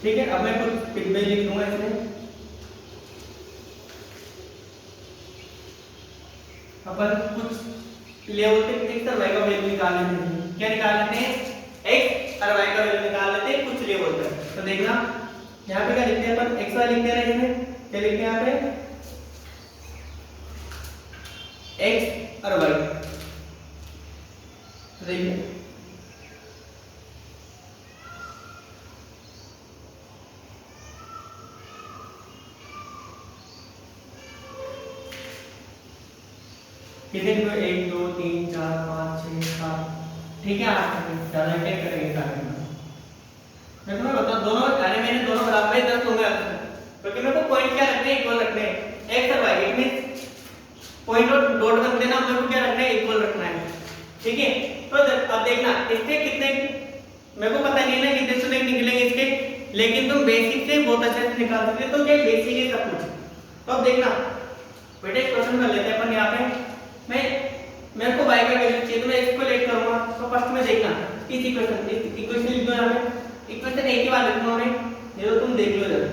ठीक है, अब मैं कुछ टिप्पणी लिख दूंगा इसमें। अपन कुछ लेवल पे x और y का वैल्यू निकाल लेते हैं। क्या निकाल लेते हैं, x और y का वैल्यू निकाल लेते हैं कुछ लेवल पे। तो देखना यहाँ पे क्या लिखते हैं अपन, x y लिखते हैं इसमें, क्या लिखते हैं यहाँ पे, x और y। तो देखिए कितने, 1 2 3 4 5 6 7, ठीक है, 8 तक ज्यादा टेक करेंगे सारे में। मैं तुम्हें बताऊं दोनों, अरे मैंने दोनों बराबर ही 10 होंगे, क्योंकि मेरे को पॉइंट क्या रखने हैं, इक्वल रखने हैं। x और y, इट मींस पॉइंट और डॉट बन देना, मेरे को क्या रखना है, इक्वल रखना है, ठीक है। तो अब देखना इसके कितने, मेरे को पता नहीं है ना कितने से निकलेंगे इसके, लेकिन तुम बेसिक से बहुत अच्छे से निकाल सकते हो। तो क्या बेसिक है सब कुछ। तो अब देखना बेटे क्वेश्चन कर लेते हैं अपन। यहाँ पे मेरे को y का वैल्यू चाहिए, तो मैं इसको लेट करूंगा। तो फर्स्ट में देखना इस इक्वेशन लिख दो। यहाँ पे इक्वेशन एक ही बार लिखूंगा मैं, ये तो तुम देख लो इधर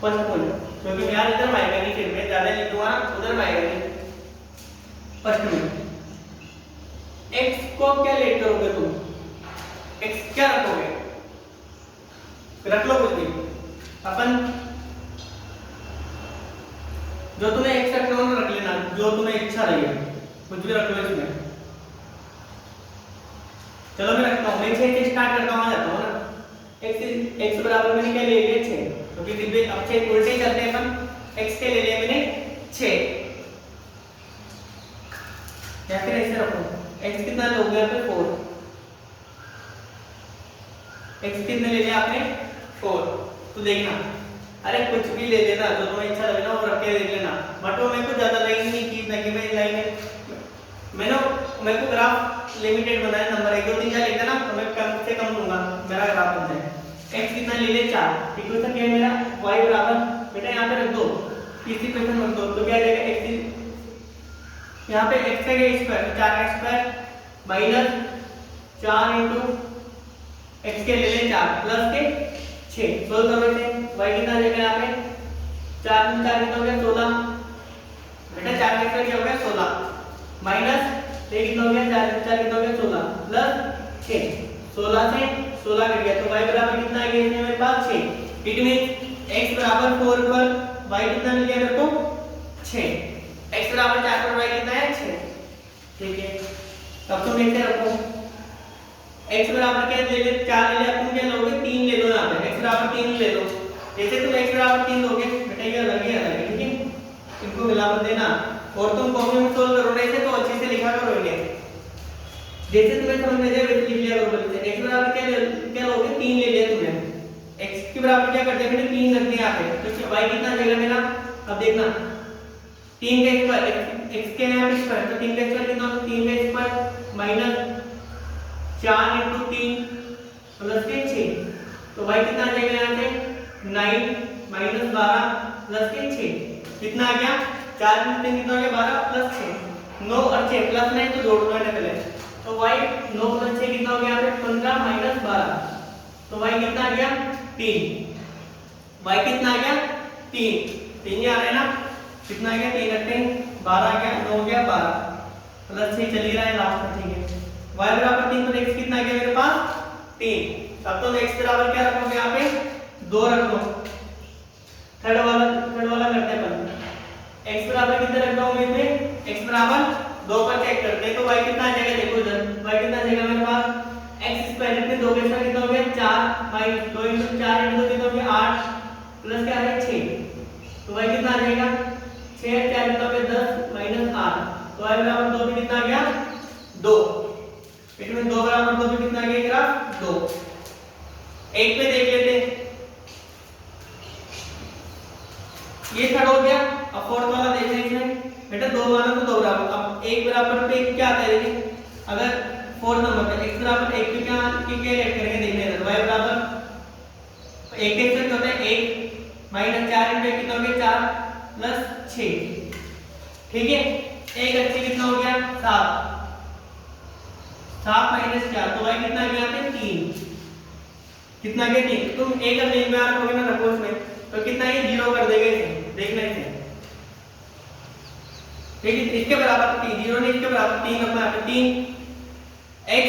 फर्स्ट पॉइंट, क्योंकि यार इधर आएगा नहीं, फिर मैं ज्यादा लिख दूंगा उधर आएगा नहीं। फर्स्ट में x को क्या लेट करोगे तुम, x क्या रखोगे, रख लो कुछ भी। अपन जो तुम्हें x रखना हो रख लेना, जो तुम्हें इच्छा लगे कुछ भी रख लो इसमें। चलो मैं रखता हूँ, मैं 6 से स्टार्ट करता हूँ, आ जाता हूँ ना। x बराबर मैंने क्या ले लिया 6, क्योंकि सीधे अब 6 उल्टे चलते हैं अपन। x के ले लिया मैंने 6, या फिर ऐसे रखो, x कितना लोगे यहाँ पे 4, x कितने ले लिया आपने 4। तो देखना, अरे कुछ भी ले लेना जो तुम्हें इच्छा लगे ना, वो रख के देख लेना। बट वो मेरे को ज्यादा लाइन नहीं की, कि मैं लाइन मेरे को ग्राफ लिमिटेड बनाया, नंबर 1 2 3 4 लिखा ना, तो मैं कम से कम लूंगा, मेरा ग्राफ बन जाए। x कितना ले ले 4, इक्वेशन क्या है मेरा, y बराबर, बेटा यहाँ पे रख दो, इस इक्वेशन रख दो, तो क्या आ जाएगा x, यहाँ पे x का square 4x² minus 4 into x के ले ले 4 प्लस के 6। सोल्व करो इसे, y कितना आ जाएगा यहाँ पे, 4 में 4 कितना हो गया 16, बेटा 4 का क्या हो गया 16, माइनस ये कितना हो गया 4 में 4 कितना हो गया 16 प्लस 6, 16 से 16 कट गया, तो y बराबर कितना आ गया इसमें मेरे पास 6। इट मींस x बराबर 4 पर y कितना मिल गया मेरे को 6, x बराबर 4 पर y कितना है 6, ठीक है। तब तुम ऐसे रखो, x बराबर क्या ले ले 4 ले ले, तुम क्या लोगे 3 ले लो, यहाँ पे x बराबर 3 ले लो। जैसे तुम x बराबर 3 लोगे बेटा ये अलग ही अलग है, ठीक है, इनको मिला मत देना। और तुम कॉपी में सोल्व करो ऐसे, तो अच्छे से लिखा करो इन्हें, जैसे तुम्हें समझ में जाए वैसे लिख लिया करो। बोलते x बराबर क्या लोगे 3 ले लिया तुमने, x के बराबर क्या कर दिया मैंने 3 रख दिया यहाँ पे, तो y कितना आ जाएगा मेरा, अब देखना 3 का स्क्वायर, x के यहाँ पे स्क्वायर, तो 3 का स्क्वायर कितना होगा 3 का स्क्वायर माइनस 4 इंटू 3 प्लस के 6, तो y कितना आ जाएगा यहाँ से 9 माइनस 12 प्लस के 6, कितना आ गया 4 में 3 कितना हो गया 12 प्लस 6, 9 और 6 प्लस 9 तो जोड़ दो पहले, तो y 9 प्लस 6 कितना हो गया यहाँ पे 15 माइनस 12, तो y कितना आ गया 3, y कितना आ गया 3, 3 आ रहा है ना, कितना आ गया 3 रखते हैं 12 आ गया, 9 हो गया 12 प्लस 6 चल ही रहा है लास्ट में, ठीक है। y बराबर 3 तो x कितना आ गया मेरे पास 3, अब तुम x बराबर क्या रखोगे यहाँ पे 2 रख दो। थर्ड वाला करते हैं अपन। x बराबर कितने रख दूंगा इसमें, x बराबर 2 पर चेक करते हैं तो y कितना आ जाएगा, देखो इधर y कितना आ जाएगा मेरे पास x स्क्वायर में 2 के साथ कितना हो गया 4 माइनस 2 × 4 × 2 कितना हो गया 8 प्लस क्या है 6, तो y कितना आ जाएगा 6 4 कितना हो गया 10 माइनस 8, तो y बराबर 2 पे कितना आ गया 2। इसमें 2 बराबर 2 पे कितना आ गया ग्राफ 2। एक पे देख लेते हैं, ये थर्ड हो गया। अब फोर्थ वाला देख रहे हैं बेटा, 2 माना तो 2 बराबर। अब 1 बराबर पे क्या आता है देखिए, अगर फोर्थ नंबर पे x बराबर 1 पे क्या ऐड करेंगे देखने इधर y बराबर 1 के साथ होता है 1 माइनस 4 × कितना हो गया 4 प्लस 6, ठीक है। 1 अच्छे कितना हो गया 7, 7 माइनस 4 तो y कितना आ गया यहाँ पे 3, कितना गया 3। तुम एक अब नहीं में रखोगे ना रखो इसमें तो कितना ये 0 कर देगा इसे, देखना इसे, ठीक है। इसके बराबर 3 0 नहीं, इसके बराबर 3 अपना यहाँ पे 3 x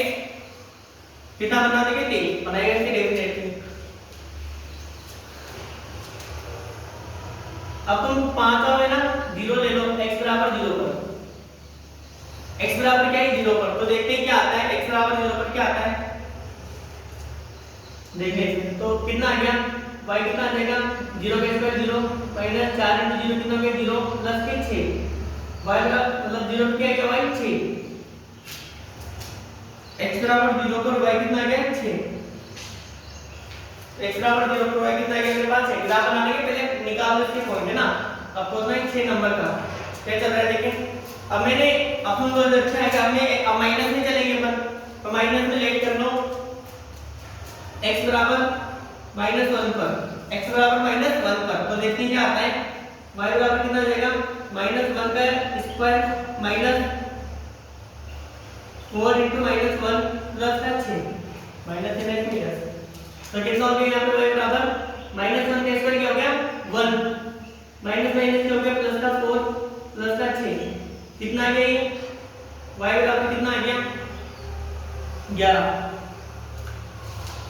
कितना बना देंगे 3 बनाएगा इसके डेरिवेटिव। अब तुम 5वां में ना 0 ले लो, x बराबर 0 पर, x बराबर क्या है 0 पर, तो देखते हैं क्या आता है x बराबर 0 पर क्या आता है देखिए। तो कितना आ गया y कितना आ जाएगा 0 के स्क्वायर 0 माइनस 4 × 0 कितना हो गया 0 प्लस के 6, y बराबर मतलब 0 क्या है y 6, x बराबर 0 पर y कितना आ गया 6, x बराबर 0 पर y कितना आ गया मेरे पास 6। ग्राफ बनाने के पहले निकाल लो इसके पॉइंट है ना। अब तो ना 6 नंबर का क्या चल रहा है देखिए। अब मैंने अपन को अच्छा है कि हमने अब माइनस में चलेंगे अपन, तो माइनस में लेट कर लो x बराबर -1 पर, x बराबर -1 पर, तो देखते हैं क्या आता है y बराबर कितना आ जाएगा -1 का स्क्वायर माइनस 4 × -1 प्लस का 6 माइनस है ना, तो कितना हो गया यहाँ पे y बराबर -1 का स्क्वायर क्या हो गया 1 माइनस माइनस क्या हो गया प्लस का 4 प्लस का 6, कितना आ गया ये y बराबर कितना आ गया 11,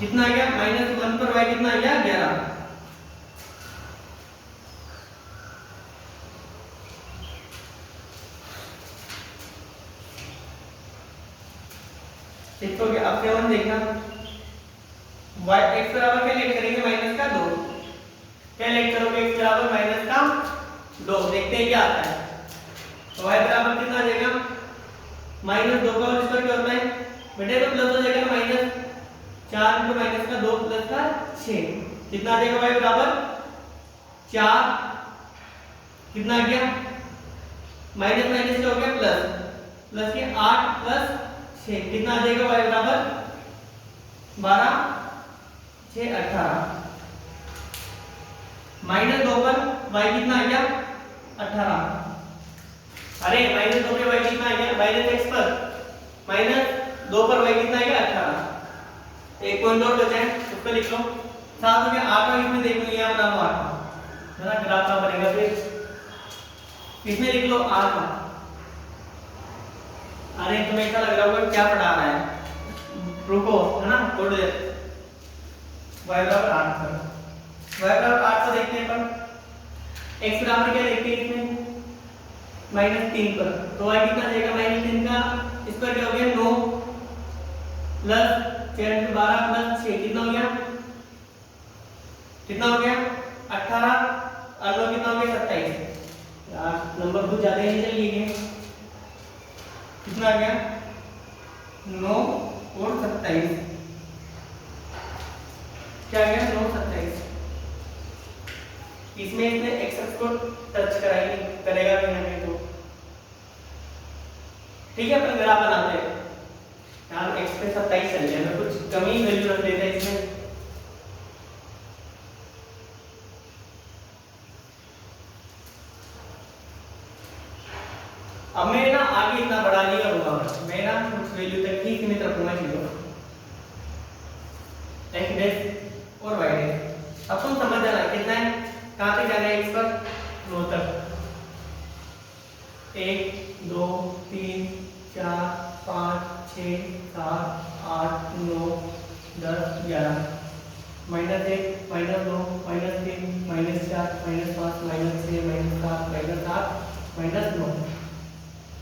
कितना आ गया -1 पर y कितना आ गया 11। ठीक हो गया। अब क्या हम देखना y x बराबर क्या लेट करेंगे माइनस का 2, क्या लेट करोगे x बराबर माइनस का 2, देखते हैं क्या आता है। तो y बराबर कितना आ जाएगा -2 का होल स्क्वायर क्या होता है बेटे, तो प्लस हो जाएगा माइनस 4 × माइनस का 2 प्लस का 6, कितना आ जाएगा y बराबर 4, कितना आ गया माइनस माइनस क्या हो गया प्लस, प्लस के 8 प्लस 6, कितना आ जाएगा y बराबर 12 6 18, -2 पर y कितना आ गया 18, अरे -2 पे y कितना आ गया -x पर -2 पर y कितना आ गया 18, एक पॉइंट और बचा है उसको लिख लो। 7 हो गया 8 और इसमें देख लो यहाँ बना लो 8 है ना, ग्राफ का बनेगा फिर इसमें लिख लो 8। अरे तुम्हें ऐसा लग रहा होगा क्या पढ़ा रहा है, रुको है ना, छोड़ दे। y बराबर 8 पर, y बराबर 8 पर देखते हैं अपन, x बराबर क्या देखते हैं इसमें -3 पर, तो y कितना आ जाएगा -3 का स्क्वायर क्या हो गया 9 प्लस 4 × 12 प्लस 6, कितना हो गया 18 और 9 कितना हो गया 27। यार नंबर कुछ ज्यादा ही चल गए, कितना आ गया 9 और 27, क्या आ गया 9 27। इसमें इसने एक्सेस को टच करेगा भी नहीं, तो ठीक है अपन ग्राफ बनाते हैं यार। x पे 27 चल गया, मैं कुछ कम ही वैल्यू रख देता इसमें। अब मैं ना आगे इतना बढ़ा नहीं करूंगा, मैं ना कुछ वैल्यू तक ही सीमित रखूंगा चीजों x डैश और y डैश। अब तुम समझ जाना कितना है, कहां तक जाना है x पर 9 तक, 1 2 3 4 5 6 7 8 9 10 11 -1 -2 -3 -4 -5 -6 -7 -8 -9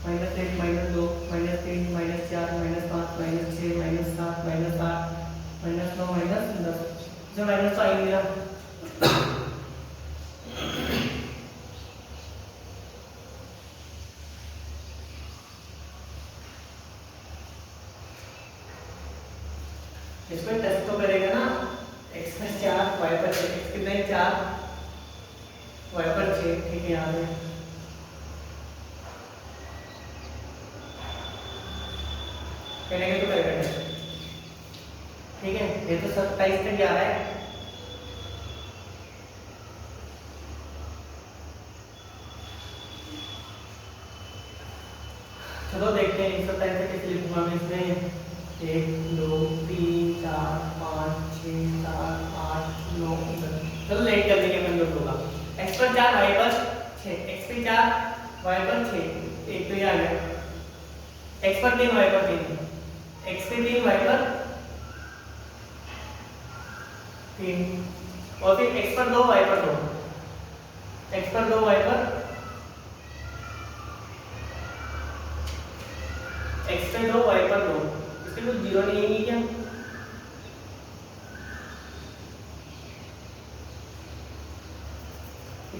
-1 -2 -3 -4 -5 -6 -7 -8 -9 -10 जो माइनस तो आएंगे ना। इसमें टेस्ट तो करेगा ना, x पर 4 y पर 6, x कितना है 4 y पर 6, ठीक है यहाँ पे करेंगे तो करेगा टेस्ट, ठीक है। ये तो 27 तक जा रहा है। चलो देखते हैं 27 तक कैसे लिखूंगा मैं इसमें। 1 2 3 4 5 6 7 8 9 10। चलो लेट कर देंगे अपन लोग होगा। x पर 4 y पर 6, x पर 4 y पर 6, एक तो ये आ गया। x पर 3 y पर 3, x पे 3 y पर 3 और फिर x पर 2 y पर 2, x पर 2 y पर x पे 2 y पर 2, इसके कुछ जीरो नहीं है क्या?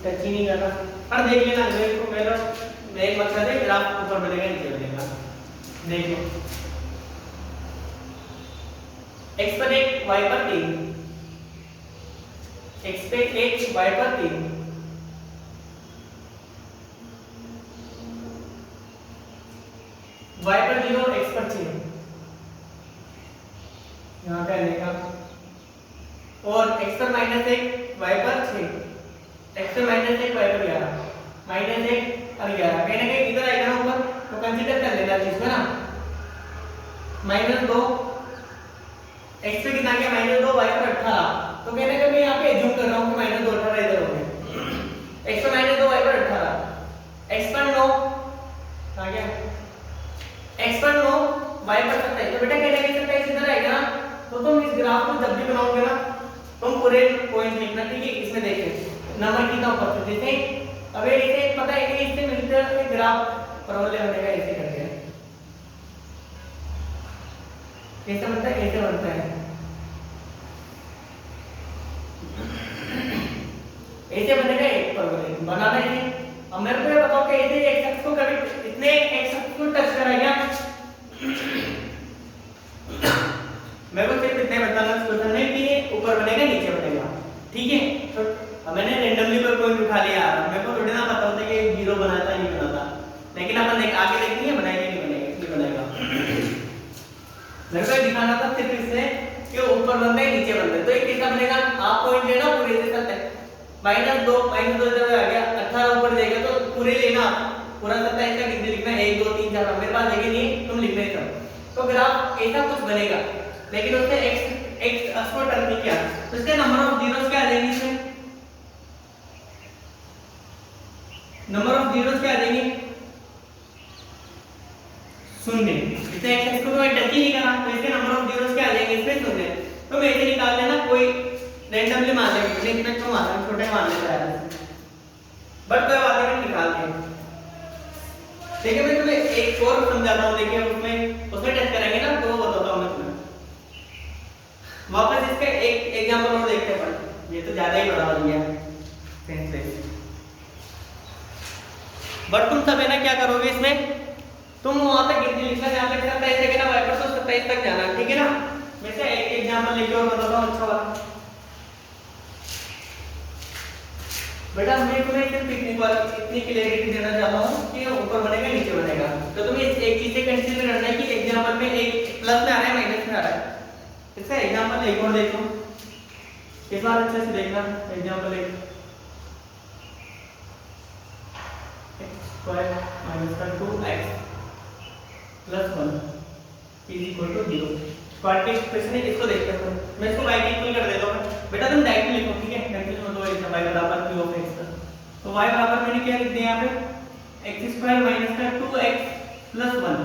टच ही नहीं कर रहा। पर देख लेना इसको, मेरा एक मकसद है ग्राफ ऊपर बढ़ेगा नीचे बढ़ेगा। देखो x पर 1 y पर 3, x पे 1 y पर 3, y पर 0 x पर 6, यहाँ पे आने का। और x पर -1 y पर 6, x पर -1 y पर 11, -1 और 11 कहीं ना कहीं इधर आएगा ना ऊपर, तो कंसीडर कर लेना चीज में ना। -2 x पे कितना गया -2 y पर 18, तो कहने का मैं यहाँ पे एज्यूम कर रहा हूँ कि -2 18 इधर हो गए। x पर -2 y पर 18, x पर 9 आ गया, x पर 9 y पर 27, तो बेटा कहने का 27 इधर आएगा ना। तो तुम इस ग्राफ को जब भी बनाओगे ना तुम पूरे पॉइंट लिखना, ठीक है। इसमें देखिए नंबर कितना ऊपर से, जैसे अब इसे पता है कि इससे मिलते हुए ग्राफ परवलय बनेगा, ऐसे करके कैसे बनता है, ऐसे बनता है, ऐसे बनेगा एक परवलय बनाना है। अब मेरे को ये बताओ कि ऐसे एक शख्स को कभी इतने एक शख्स को टच कराएगा, मेरे को सिर्फ इतने बताना क्वेश्चन है कि ऊपर बनेगा नीचे बनेगा, ठीक है। तो अब मैंने रैंडमली कोई पॉइंट उठा लिया, मेरे को थोड़ी ना पता होता कि जीरो बनाता नहीं बनाता, लेकिन अपन देख आगे देखेंगे बनाएगा नहीं बनेगा, नहीं बनेगा। मेरे को दिखाना था सिर्फ इससे कि ऊपर बनता है नीचे बनता है। तो एक कितना बनेगा, आप पॉइंट लेना पूरे से सकते हैं, -2 जब आ गया 18 ऊपर जाएगा तो पूरे लेना, पूरा 27 का कितने लिखना है 1 2 3 4, मेरे पास जगह नहीं तुम लिख रहे सब। तो ग्राफ ऐसा कुछ बनेगा, लेकिन उससे x अक्ष को टच नहीं किया, तो इसके नंबर ऑफ जीरोस क्या आ जाएंगे, इसमें नंबर ऑफ जीरोस क्या आ जाएंगे, 0। इसे x अक्ष को तो टच ही नहीं करा, तो इसके नंबर ऑफ जीरोस क्या आ जाएंगे, इसमें 0। तो मैं इसे निकाल लेना, कोई रैंडमली मान लेंगे, मैंने इतना क्यों माना, छोटे मान लेता है, बट कोई बात नहीं निकाल देंगे। देखिए मैं तुम्हें एक और समझाता हूँ, देखिए उसमें टेस्ट करेंगे ना, तो वो बताता हूँ मैं तुम्हें। वापस इसका एक एग्जांपल और देखते हैं, ये तो ज्यादा ही बड़ा हो गया सेंसलेस। बट तुम सब है ना क्या करोगे इसमें, तुम वहां तक गिनती लिखना जहां तक 27 है ना, y पर तो 27 तक जाना, ठीक है ना। मैं से एक एग्जांपल लेके और बताता हूँ अच्छा वाला। बेटा मैं तुम्हें सिर्फ इतनी क्लियरिटी देना चाहता हूँ कि ऊपर बनेगा नीचे बनेगा, तो तुम्हें एक चीज से कंसीडर करना है कि एग्जांपल में एक प्लस में आ रहा है माइनस में आ रहा है। इसका एग्जांपल एक और देखो, इस बार अच्छे से देखना। एग्जांपल एक square minus 2x plus 1 is equal to 0। Quadratic equation है, इसको देखते हैं। मैं इसको y इक्वल कर देता हूं। बेटा तुम डायरेक्टली लिखो, ठीक है। डायरेक्टली मत लो, y बराबर q ऑफ x। तो y बराबर मैंने क्या लिख दिया यहां पे, x square minus 2x plus 1,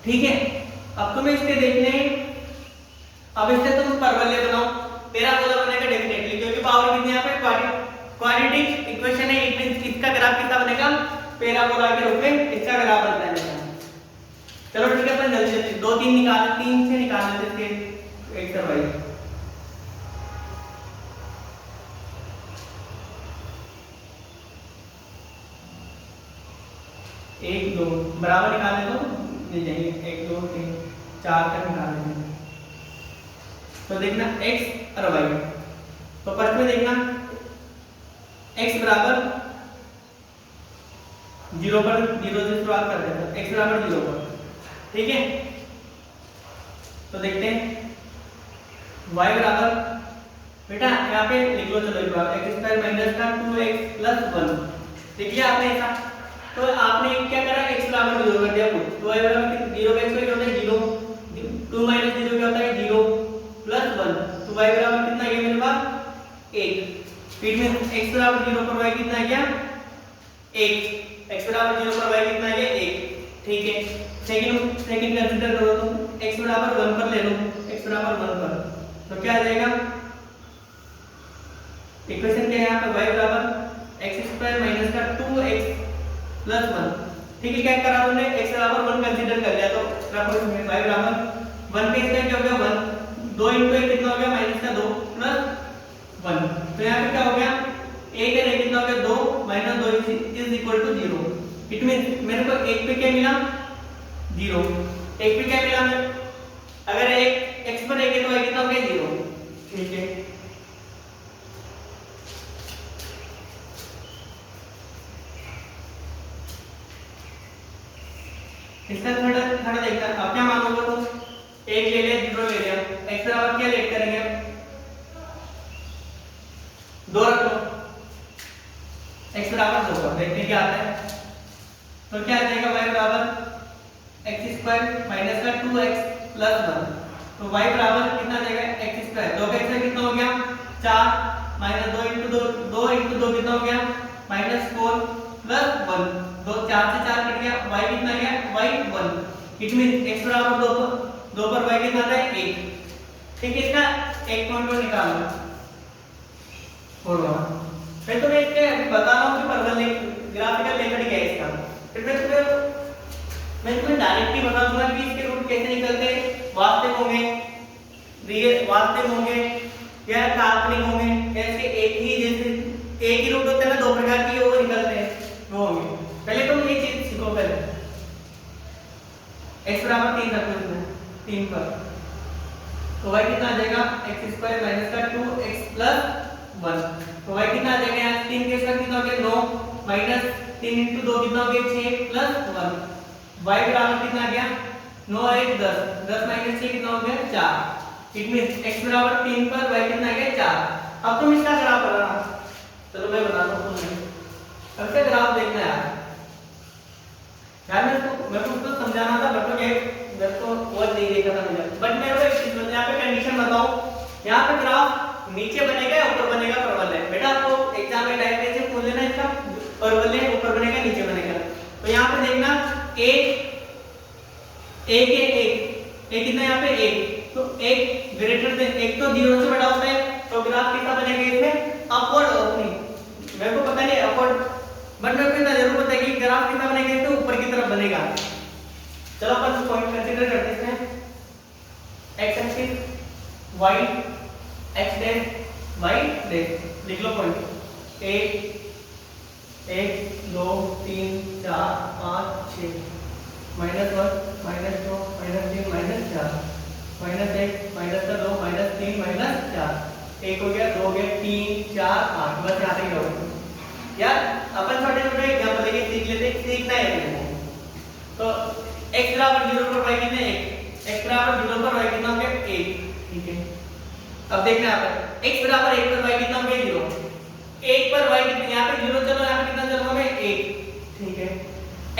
ठीक है। अब तुम्हें इसके देखने अब इससे तुम परवलय बनाओ, पैराबोला बनेगा डेफिनेटली, क्योंकि पावर कितनी यहाँ पे क्वाड्रेटिक इक्वेशन है, इट मींस इसका ग्राफ कितना बनेगा, पैराबोला के रूप में इसका ग्राफ बनता है। चलो ठीक है, अपन जल्दी जल्दी दो तीन निकाल, तीन से निकाल लेते हैं एक करवाइए। एक दो बराबर निकालने दो, मिल जाएंगे, एक दो तीन चार तक निकाल लेंगे। तो देखना x और y, तो फर्स्ट में देखना x बराबर 0 पर, 0 से शुरुआत कर रहे हैं, x बराबर 0 पर, ठीक है। तो देखते हैं y बराबर, बेटा यहाँ पे लिख लो, चलो एक बार x स्क्वायर माइनस का 2x प्लस 1, देख लिया आपने ऐसा। तो आपने क्या करा, x बराबर 0 कर दिया, तो y बराबर 0 का x क्या होता है 0, 2 माइनस 0 क्या होता है 0 प्लस 1, तो y बराबर कितना गया मेरे पास 1, फिर में x बराबर 0 पर y कितना गया 1, x बराबर 0 पर y कितना गया 1, ठीक है। सेकंड कंसीडर करो, तो x बराबर 1 पर ले लो, x बराबर 1 पर, तो क्या आ जाएगा, इक्वेशन क्या है यहाँ पे, y बराबर x स्क्वायर माइनस का 2x प्लस 1, ठीक है। क्या करा हमने, x बराबर 1 कंसीडर कर लिया, तो y बराबर 1 पे इसका क्या हो गया 1, 2 into 1 कितना हो गया माइनस का 2 प्लस 1, तो यहाँ पे क्या हो गया 1 है, कितना हो गया 2 minus 2 is equal to 0, it means मेरे को 1 पे क्या मिला 0, 1 पे क्या मिला, अगर 1 x पर 1 है तो y कितना हो गया 0, ठीक है। इसका थोड़ा देखता है, अब क्या मानोगे तुम, 1 ले लिया 0 ले लिया, x बराबर क्या लेट करेंगे 2 रख लो, x बराबर 2 पर देखते क्या आता है, तो क्या आ जाएगा y बराबर x स्क्वायर माइनस का 2x प्लस 1, तो y बराबर कितना आ जाएगा x स्क्वायर, 2 का x कितना हो गया 4 माइनस 2 into 2 कितना हो गया -4 प्लस 1, 2 4 से 4 कट गया, y कितना गया y 1, इट मींस x बराबर 2 पर y कितना आता है 1, ठीक है। इसका एक पॉइंट को निकालना होगा, मैं तुम्हें इसके बता रहा हूँ कि परवलय ग्राफिकल मेथड क्या है इसका, फिर मैं तुम्हें डायरेक्टली बता दूंगा कि इसके रूट कैसे निकलते हैं, वास्तविक होंगे, रियल वास्तविक होंगे या काल्पनिक होंगे, या इसके एक ही रूट होते हैं ना, 2 प्रकार के वो निकलते हैं, वो होंगे। पहले तुम ये चीज सीखो, पहले x बराबर 3 रखो, इसमें 3 पर, तो y कितना आ जाएगा x स्क्वायर माइनस का 2x प्लस 1, तो y कितना आ जाएगा, यहाँ 3 के साथ कितना हो गया 9 माइनस 3 into 2 कितना हो गया 6 प्लस 1, y बराबर कितना आ गया 9 1 10, 10 माइनस 6 कितना हो गया 4, इट मींस x बराबर 3 पर y कितना आ गया 4। अब तुम इसका ग्राफ बनाना, चलो मैं बनाता हूँ तुम्हें, अब इसका ग्राफ देखना है यार, मैं उसको समझाना था, बट मेरे को वो नहीं देखा था मुझे, बट मेरे को एक चीज बताओ, यहाँ पे कंडीशन बताओ, यहाँ पे ग्राफ नीचे बनेगा या ऊपर बनेगा परवलय, बेटा आपको एग्जाम में टाइप से पूछ लेना, इसका परवलय ऊपर बनेगा नीचे बनेगा, तो यहाँ पे देखना एक कितना यहाँ पे 1, तो 1 ग्रेटर देन 1 तो 0 से बड़ा होता है, तो ग्राफ कितना बनेगा इसमें अपवर्ड ओपनिंग, मेरे को पता नहीं अपवर्ड, बट मेरे को इतना जरूर पता है कि ग्राफ कितना बनेगा इसमें ऊपर की तरफ बनेगा। चलो अपन पॉइंट कंसीडर करते हैं इसमें, x axis y x dash y dash, लिख लो पॉइंट 1 2 3 4 5 6 -1 -2 -3 -4 -1 -2 -3 -4, 1 हो गया 2 हो गया 3 4 5, बस यहाँ तक रहो यार। अपन छोटे छोटे एग्जांपल लेके सीख लेते, सीखना है अपने को। तो x बराबर 0 पर y कितना 1, x बराबर 0 पर y कितना हो गया 1, ठीक है। अब देखना यहाँ पर x बराबर 1 पर y कितना हो गया 0, 1 पर y कितना, यहाँ पे 0 चलो, यहाँ पे कितना चलो मैं 1, ठीक है।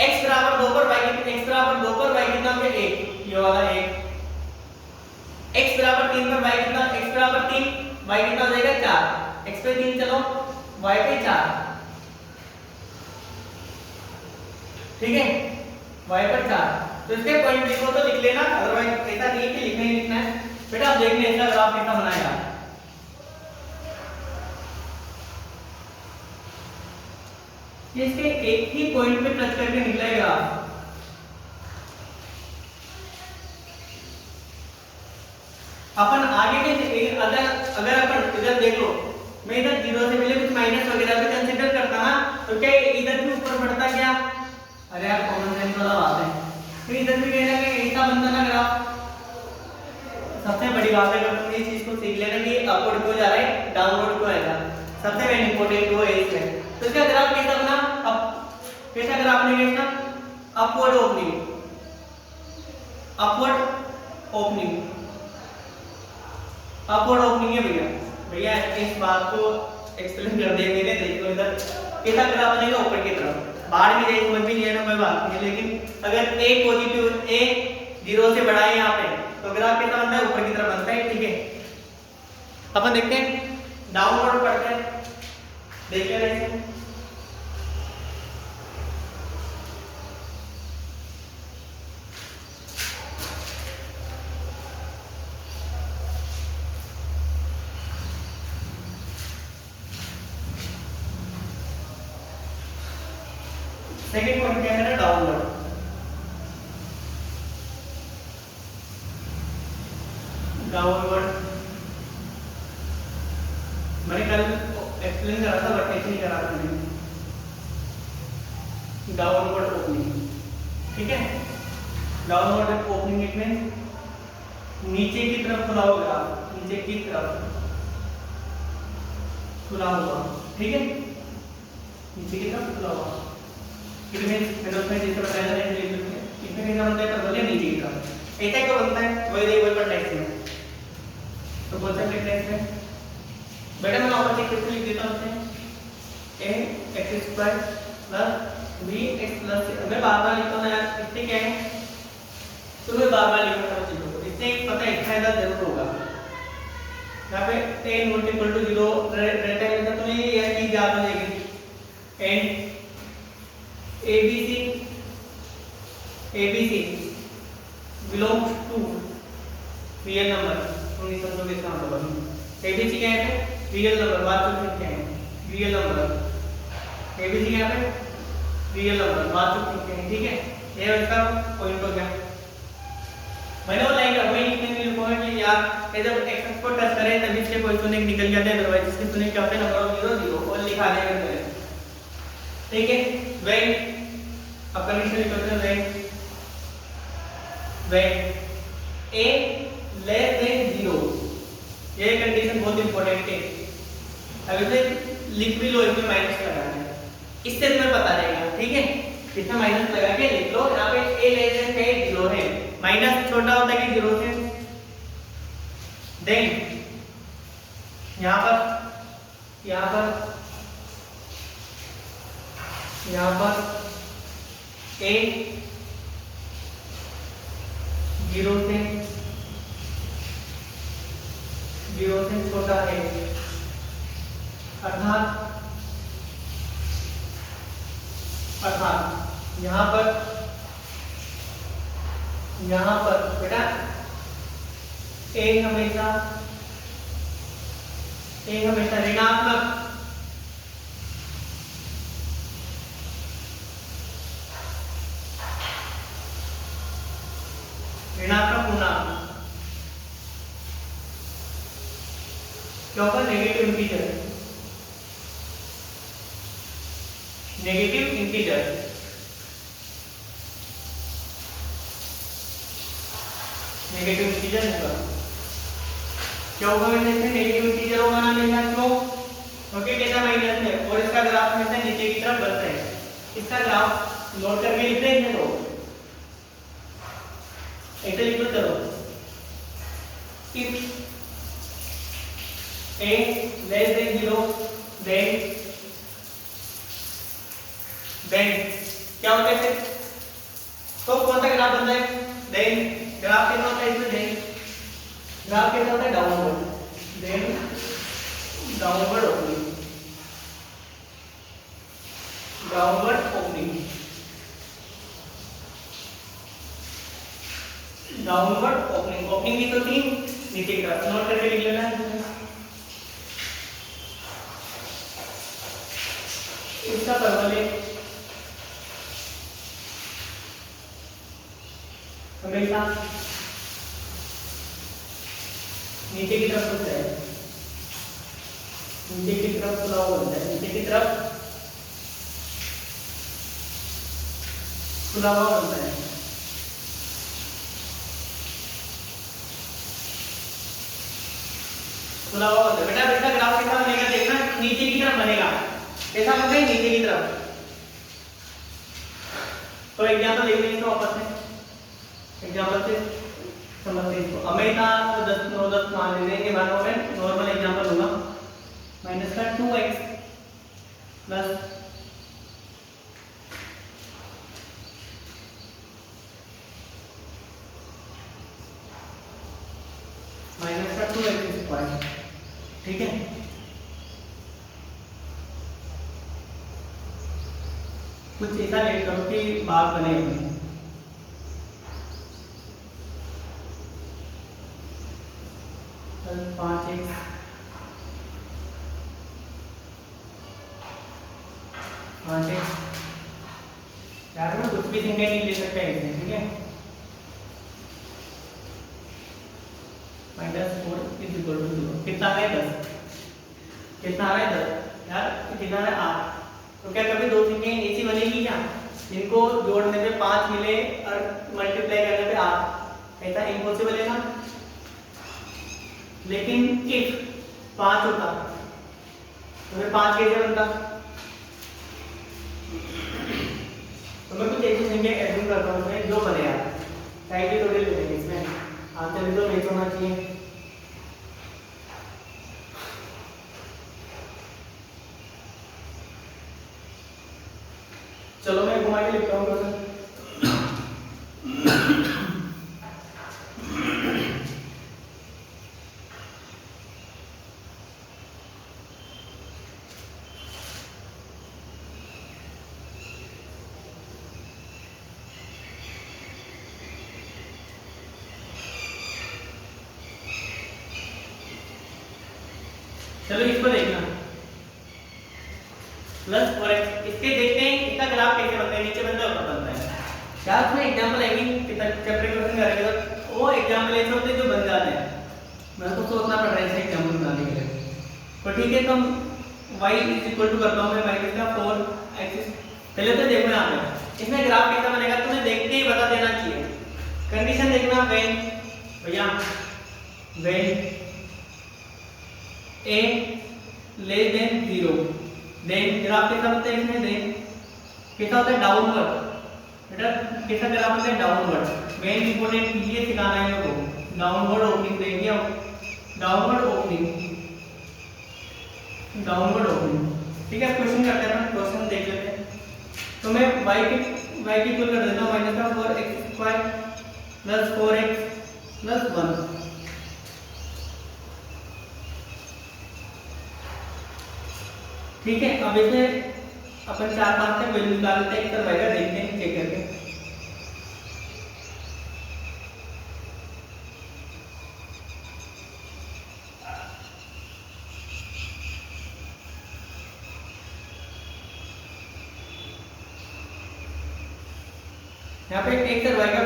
x बराबर 2 पर y कितना, x बराबर 2 पर y कितना हो गया 1, ये वाला 1, x बराबर 3 पर y कितना, x बराबर 3 y कितना हो जाएगा 4, x पे 3 चलो y पे 4, ठीक है, y पर 4, तो इसके पॉइंट लिखो तो लिख लेना, अदरवाइज ऐसा नहीं है कि लिखना ही लिखना है, बेटा आप देखने इसका ग्राफ कैसा बनाया, ये इसके एक ही पॉइंट पे टच करके निकलेगा। अपन आगे के अगर अपन इधर देख लो, मैं इधर 0 से पहले कुछ माइनस वगैरह भी कंसीडर करता ना, तो क्या इधर भी ऊपर बढ़ता क्या? अरे यार कॉमन सेंस वाला बात है, तो इधर भी कहना कि ऐसा बनता ना ग्राफ। सबसे बड़ी बात है अगर तुम इस चीज को सीख लेना कि अपवर्ड क्यों जा रहा है, डाउनवर्ड क्यों आएगा, सबसे मेन इंपॉर्टेंट वो है इसमें। तो इसका ग्राफ कैसा बना, अब कैसा ग्राफ बनेगा इसका, upward opening, upward opening, upward opening है भैया। भैया इस बात को एक्सप्लेन कर दिया मैंने, देखो इधर कैसा ग्राफ बनेगा ऊपर की तरफ, बाहर में जाए समझ भी नहीं है ना, कोई बात नहीं, लेकिन अगर ए पॉजिटिव, ए 0 से बड़ा है यहाँ पे, तो ग्राफ कैसा बनता है, ऊपर की तरफ बनता है। ठीक है, अपन देखते हैं डाउनवर्ड पढ़ते हैं, देख लेना इसे। सेकंड पॉइंट क्या है ना, डाउनवर्ड। डाउनवर्ड मैंने कल एक्सप्लेन करा था बट ऐसे नहीं करा था मैंने, डाउनवर्ड ओपनिंग। ठीक है, डाउनवर्ड ओपनिंग इट मींस नीचे की तरफ खुला होगा, नीचे की तरफ खुला होगा। ठीक है, नीचे की तरफ खुला होगा, इट मींस में जैसे बताया था इसमें कैसा बनता है, पर बोले नीचे की तरफ ऐसा क्यों बनता है, वही देखो पर टेक्स्ट में। तो कौन सा टेक्स्ट है बेटा, मैं ऊपर एक क्वेश्चन लिख देता हूं, a x square plus b x plus c। मैं बार-बार लिखता हूं यार, इससे क्या है, तो मैं बार-बार लिखता हूं चीजों को, इससे पता है फायदा जरूर होगा। यहाँ पे n इक्वल टू 0 रहता है, तो तुम्हें ये चीज याद हो जाएगी, n abc belongs to real number, तुम समझोगे इसका मतलब। एबीसी क्या है, रियल नंबर, वास्तविक संख्या है, रियल नंबर। एबीसी क्या है, रियल नंबर, वास्तविक संख्या है। ठीक है, ये इसका पॉइंट हो गया। मैंने वो लाइन वही लिखने के लिए लिखा कि यार जब एक्स को टच करें तभी इसके क्वेश्चन एक निकल जाते हैं, अदरवाइज इसके सुने क्या होता है, नंबर ऑफ 0 0 और लिखा देंगे। ठीक है, व्हेन अब कंडीशन लिखते हैं, व्हेन a लेस देन 0, ये कंडीशन बहुत इंपॉर्टेंट है। अब इसे लिख भी लो, इसमें माइनस लगा के, इससे तुम्हें पता रहेगा। ठीक है, इसमें माइनस लगा के लिख लो, यहाँ पे a लेस देन 0 है, माइनस छोटा होता है कि 0 से, देन यहाँ पर a 0 से छोटा है, अर्थात यहाँ पर बेटा a हमेशा ऋणात्मक, पूर्णांक, क्योंकि नेगेटिव इंटीजर, नेगेटिव इंटीजर होगा। क्या होगा, वैसे नेगेटिव इंटीजर होगा ना, लेना क्यों, क्योंकि डेटा माइनस है और इसका ग्राफ में से नीचे की तरफ बढ़ता है। इसका ग्राफ नोट करके लिख देंगे, तो ऐसे लिख लो, चलो if a less than 0 then क्या होता है, तो कौन सा ग्राफ बनता है, then ग्राफ कैसा होता है, इसमें then ग्राफ कैसा होता है, downward, then downward opening, downward opening, downward opening, opening की तो थी नीचे की तरफ नोट करके लिख लेना है। इसका परवलय हमेशा नीचे की तरफ होता है, नीचे की तरफ खुला हुआ होता है, नीचे की तरफ खुला हुआ होता है। खुला हुआ होता है बेटा। बेटा ग्राफ कैसा बनेगा देखना, नीचे की तरफ बनेगा। कैसा बनता है? नीचे की तरफ। तो एग्जांपल देख लेंगे तो आपस में एग्जांपल से समझते हैं इसको। हमेशा 10 9 10 मान लेते हैं कि मानो में नॉर्मल एग्जांपल होगा माइनस का 2x प्लस माइनस का 2x स्क्वायर। ठीक है, कुछ ऐसा लेट करो कि भाग बने हुए 5x यार मैं कुछ भी संख्या नहीं ले सकता इसमें। ठीक है, -4 इज इक्वल टू 0। कितना है? 10। कितना है? 10 यार। कितना है? 8। तो क्या कभी दो संख्याएं ऐसी बनेगी क्या जिनको जोड़ने पे 5 मिले और मल्टीप्लाई करने पे 8? ऐसा इम्पॉसिबल है ना। लेकिन इफ 5 होता तो फिर 5 कैसे बनता? तो मैं कुछ ऐसी संख्या एज्यूम करता हूँ उसमें जो बने यार, टाइप भी थोड़ी ले लेंगे इसमें, आंसर भी तो मैच होना चाहिए। चलो मैं घुमा के लिखता हूँ क्वेश्चन। चलो इसको देखना प्लस और इसके देखते हैं इसका ग्राफ कैसे बनता है, नीचे बनता है ऊपर बनता है। क्या उसमें एग्जांपल आएगी चैप्टर के क्वेश्चन करेंगे तो वो एग्जांपल ऐसे होते हैं जो बन जाते हैं। मेरे को सोचना पड़ रहा है ऐसे एग्जांपल बनाने के लिए। तो ठीक है, तो हम y इज इक्वल टू करता हूं मैं y कितना 4x। पहले तो देखो यहां पे इसमें ग्राफ कैसा बनेगा तुम्हें देखते ही बता देना चाहिए। कंडीशन देखना व्हेन भैया when a less than 0 then graph कैसा बनता है इसमें देन कैसा होता है डाउनवर्ड। बेटा कैसा ग्राफ होता है डाउनवर्ड। मेन इंपॉर्टेंट ये सिखाना है लोगों को, डाउनवर्ड ओपनिंग देंगे हम, डाउनवर्ड ओपनिंग डाउनवर्ड ओपनिंग। ठीक है, क्वेश्चन करते हैं, क्वेश्चन देख लेते हैं। तो मैं y की इक्वल कर देता हूं माइनस का 4x square plus 4x plus 1। ठीक है, अब इसे अपन 4-5 तक वैल्यू निकाल लेते हैं, करवाएगा देखते हैं चेक करके। यहाँ पे एक करवाएगा,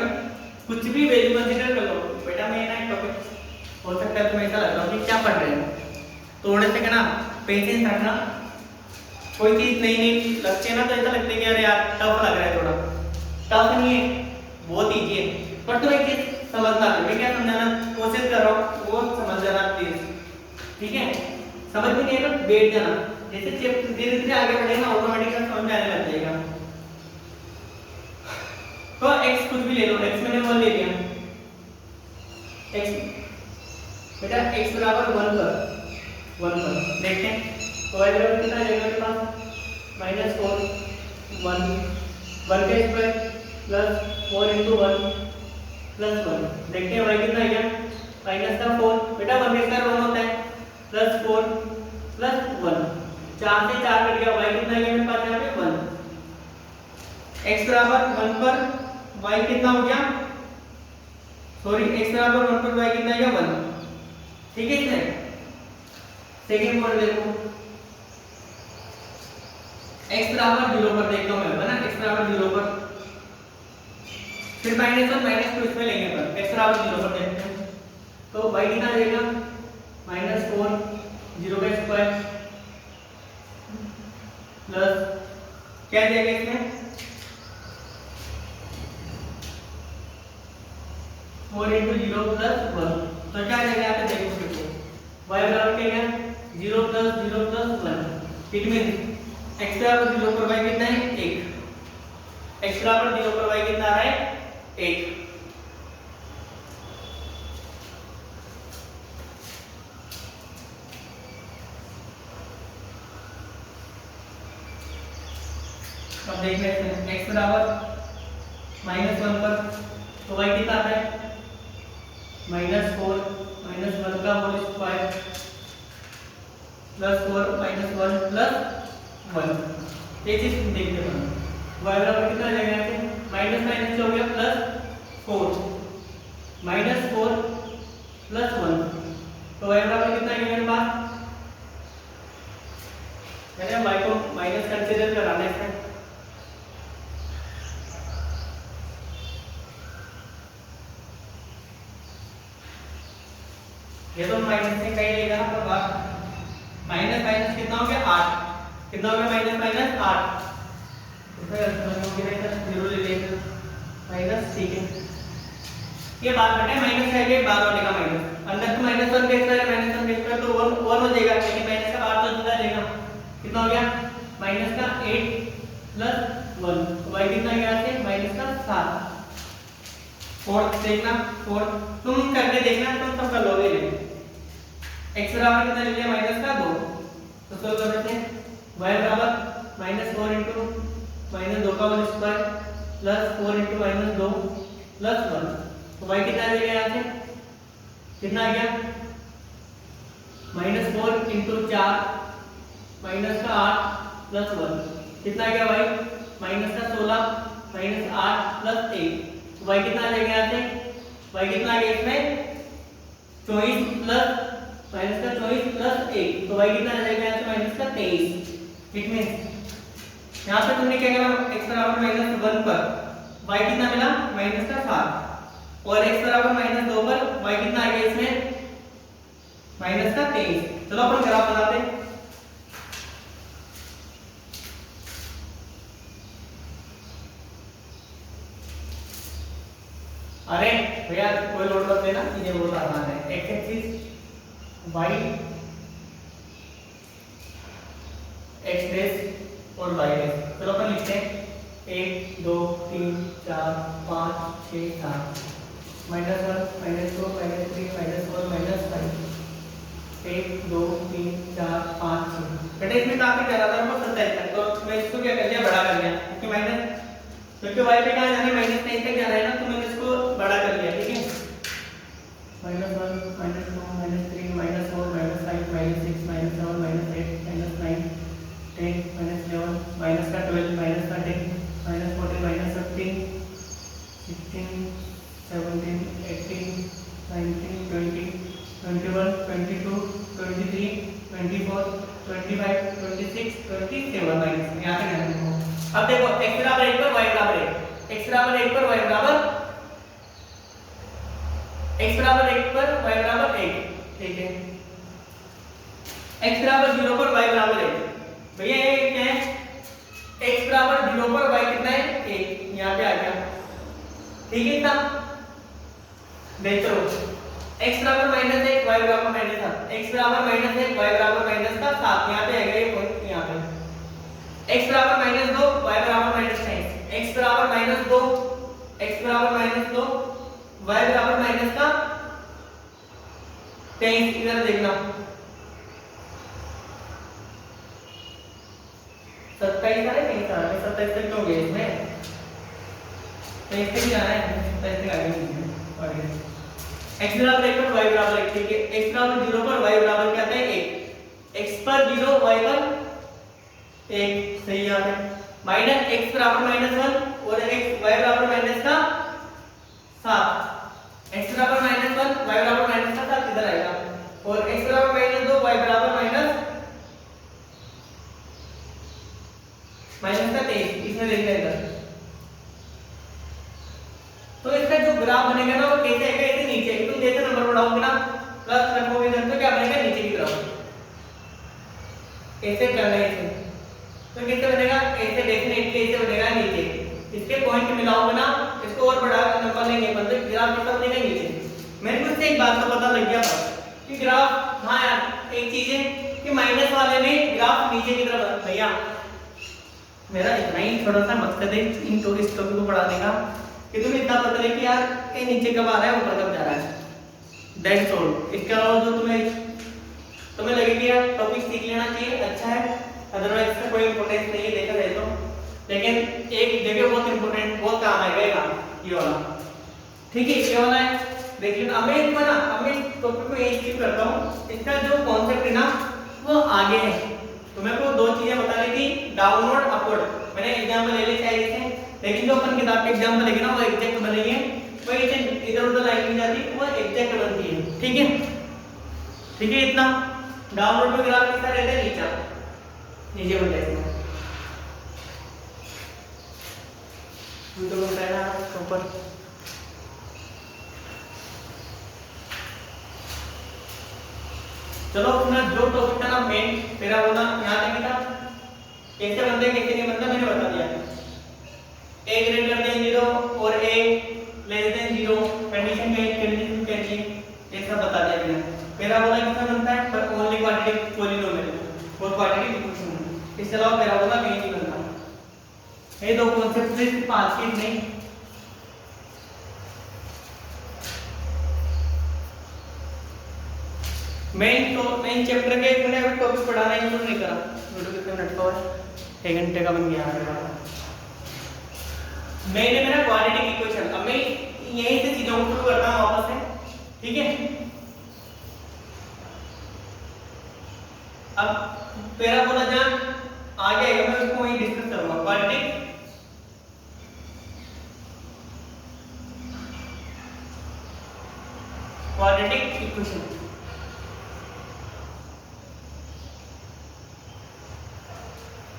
कुछ भी वैल्यू कंसीडर कर लो बेटा। मैं ना टॉपिक हो सकता है तुम्हें ऐसा लग रहा हो कि क्या पढ़ रहे हो, थोड़े से क्या ना पेशेंस रखना। कोई चीज नई नई लगती है ना तो ऐसा लगता है कि अरे यार टफ लग रहा है, थोड़ा टफ नहीं है, बहुत इजी है। पर तो एक चीज समझना है, मैं क्या समझाना कोशिश कर रहा हूँ वो समझ जाना प्लीज। ठीक है, समझ में नहीं है तो बैठ जाना, जैसे धीरे धीरे आगे बढ़ेगा ऑटोमेटिकली समझ में आने लग जाएगा। तो x कुछ भी ले लो, x मैंने 1 ले लिया, x बेटा x बराबर 1 पर देखते हैं तो y बराबर कितना है मेरे पास -4 1 का स्क्वायर प्लस 4 into 1 प्लस 1। देखते हैं y कितना है, माइनस का 4 बेटा 1 का स्क्वायर 1 होता है प्लस 4 प्लस 1, 4 से 4 कट गया, y कितना है मेरे पास यहाँ पे 1। x बराबर 1 पर y कितना हो गया, सॉरी x बराबर 1 पर y कितना है 1। ठीक है इसमें सेकंड पॉइंट देखो x बराबर 0 पर देखता हूं मैं है ना x बराबर 0 पर फिर -1 -2 इसमें लेंगे पर x बराबर 0 पर देखते हैं तो y कितना आ जाएगा -4 0 का स्क्वायर प्लस क्या देगा इसमें 4 × 0 + 1 तो क्या आ जाएगा यहाँ पे देखो फिर y बराबर क्या है 0 + 0 + 1 इट मींस x बराबर 0 पर y कितना है 1 x बराबर 0 पर y कितना आ रहा है 1 अब देख लेते हैं x बराबर -1 पर तो y कितना आता है -4 -1 का होल स्क्वायर +4 -1 + 1 ये चीज देखते हैं y बराबर कितना आ जाएगा यहाँ पे माइनस माइनस हो गया +4 -4 + 1 तो y बराबर कितना है मेरे पास मैंने y को माइनस कंसीडर कराना है इसमें ये तो माइनस से कहीं लेगा तो बात माइनस माइनस कितना हो गया 8 कितना हो गया -8 तो फिर जीरो ले लेंगे माइनस ठीक है ये बात बेटा माइनस है ये बार बनेगा माइनस अंदर तो -1 देखता है -1 देखता है तो 1 हो जाएगा लेकिन माइनस का 8 तो जुदा लेगा कितना हो गया माइनस का 8 + 1 तो y कितना गया से माइनस का 7 फोर्थ देखना फोर्थ तुम करके देखना तुम सब कर लोगे x बराबर कितना ले लिया माइनस का 2 तो सोल्व करते हैं y बराबर -4 × -2 का होल स्क्वायर +4 × -2 + 1 तो y कितना आ जाएगा यहाँ से कितना आ गया -4 × 4 -8 + 1 कितना आ गया y -16 -8 + 1 y कितना आ जाएगा यहाँ से y कितना आ गया इसमें 24 प्लस -24 + 1 तो y कितना आ जाएगा यहाँ से -23 इट मींस यहाँ पे तुमने क्या करा x बराबर -1 पर y कितना मिला -7 और x बराबर -2 पर y कितना आ गया इसमें -23 चलो अपन ग्राफ बनाते हैं अरे भैया कोई लोड मत लेना ये बहुत आसान है x axis y x dash और y डेश चलो अपन लिखते हैं 1 2 3 4 5 6 7 -1 -2 -3 -4 -5 1 2 3 4 5 6 बेटा इसमें काफी ज्यादा था हमको 27 तक तो मैं इसको क्या कर लिया बड़ा कर लिया क्योंकि माइनस क्योंकि y पे कहां जाना है -23 तक जाना है ना तो मैंने इसको बड़ा कर लिया ठीक है -1 -2 -3 -4 -5 -6 -7 -8 -9 10 -11 -12 -13 -14 -15 16 17 18 19 20 21 22 23 24 25 26 27 यहाँ तक जाना है अब देखो x बराबर 1 पर y बराबर 1 x बराबर 1 पर y बराबर x बराबर 1 पर y बराबर 1 ठीक है x बराबर 0 पर y बराबर 1 भैया ये क्या है x बराबर 0 पर y कितना है 1 यहाँ पे आ गया ठीक है ना देखो x बराबर -1 y बराबर -7 x बराबर -1 y बराबर -7 यहाँ पे आ गया ये पॉइंट यहाँ पे x बराबर -2 y बराबर -23 x बराबर -2 x बराबर -2 y बराबर -23 इधर देखना 27 आ रहा है 27 तक क्यों गए इसमें 23 तक जाना है 27 तक आगे बढ़िए x बराबर 1 पर y बराबर 1 ठीक है x बराबर 0 पर y बराबर क्या आता है 1 x पर 0 y पर 1 सही यहाँ पे माइनस x बराबर -1 और x y बराबर -7 x बराबर -1 y बराबर -7 इधर आएगा ग्राफ बनेगा ना वो कैसे आएगा, ऐसे नीचे तुम जैसे नंबर बढ़ाओगे ना प्लस रखोगे इधर तो क्या बनेगा नीचे की तरफ, ऐसे करना है इसे तो कैसे बनेगा, ऐसे डेफिनेटली ऐसे बनेगा नीचे, इसके पॉइंट मिलाओगे ना इसको और बड़ा नंबर लेंगे मतलब ग्राफ कैसा बनेगा नीचे। मेरे को इससे एक बात तो पता लग गया कि ग्राफ, हाँ यार एक चीज है कि माइनस वाले में ग्राफ नीचे की तरफ, भैया मेरा इतना ही थोड़ा सा मकसद है इन तो इस टॉपिक को पढ़ाने का कि तुम्हें इतना पता है कि यार ये नीचे कब आ रहा है ऊपर कब जा रहा है, दैट्स ऑल। इसके अलावा जो तुम्हें लगे कि यार टॉपिक सीख लेना चाहिए अच्छा है, अदरवाइज इसका कोई इंपॉर्टेंस नहीं है देखा जाए तो, लेकिन एक जगह बहुत इंपॉर्टेंट बहुत काम आएगा ये वाला, ठीक है ये वाला है देख लो। अब मैं टॉपिक को एक चीज करता हूँ, इसका जो कॉन्सेप्ट है ना वो आगे है, तो मेरे को दो चीजें बतानी थी डाउनवर्ड अपवर्ड, मैंने एग्जांपल ले लिया चाहिए थे, लेकिन जो अपन किताब के एग्जांपल लेंगे ना वो एग्जैक्ट बनेंगे, कोई इधर उधर लाइन नहीं जाती वो एग्जैक्ट बनती है, ठीक है इतना। डाउनवर्ड में ग्राफ कितना रहता है नीचे बन जाएगा तो बताया ऊपर। चलो अपना जो टॉपिक था ना मेन मेरा वो ना यहाँ तक था, कैसे बनते हैं कैसे नहीं बनता मैंने बता दिया, a ग्रेटर देन 0 और a लेस देन 0 कंडीशन कैसी ये सब बता दिया मैंने। पैराबोला कितना बनता है पर ओनली क्वाड्रेटिक पॉलिनोमियल और क्वाड्रेटिक इक्वेशन, इसके अलावा पैराबोला कहीं नहीं बनता। ये दो कॉन्सेप्ट से पांच की नहीं, मेन चैप्टर के मैंने अभी टॉपिक पढ़ाना है नहीं करा, वीडियो कितने मिनट का है 1 घंटे का बन गया हमारा। मैंने मेरा क्वाड्रेटिक इक्वेशन, अब मैं यहीं से चीजों को शुरू करता हूँ वापस से, ठीक है। अब पैराबोला जहाँ आगे आएगा मैं उसको वहीं डिस्कस करूंगा, क्वाड्रेटिक इक्वेशन,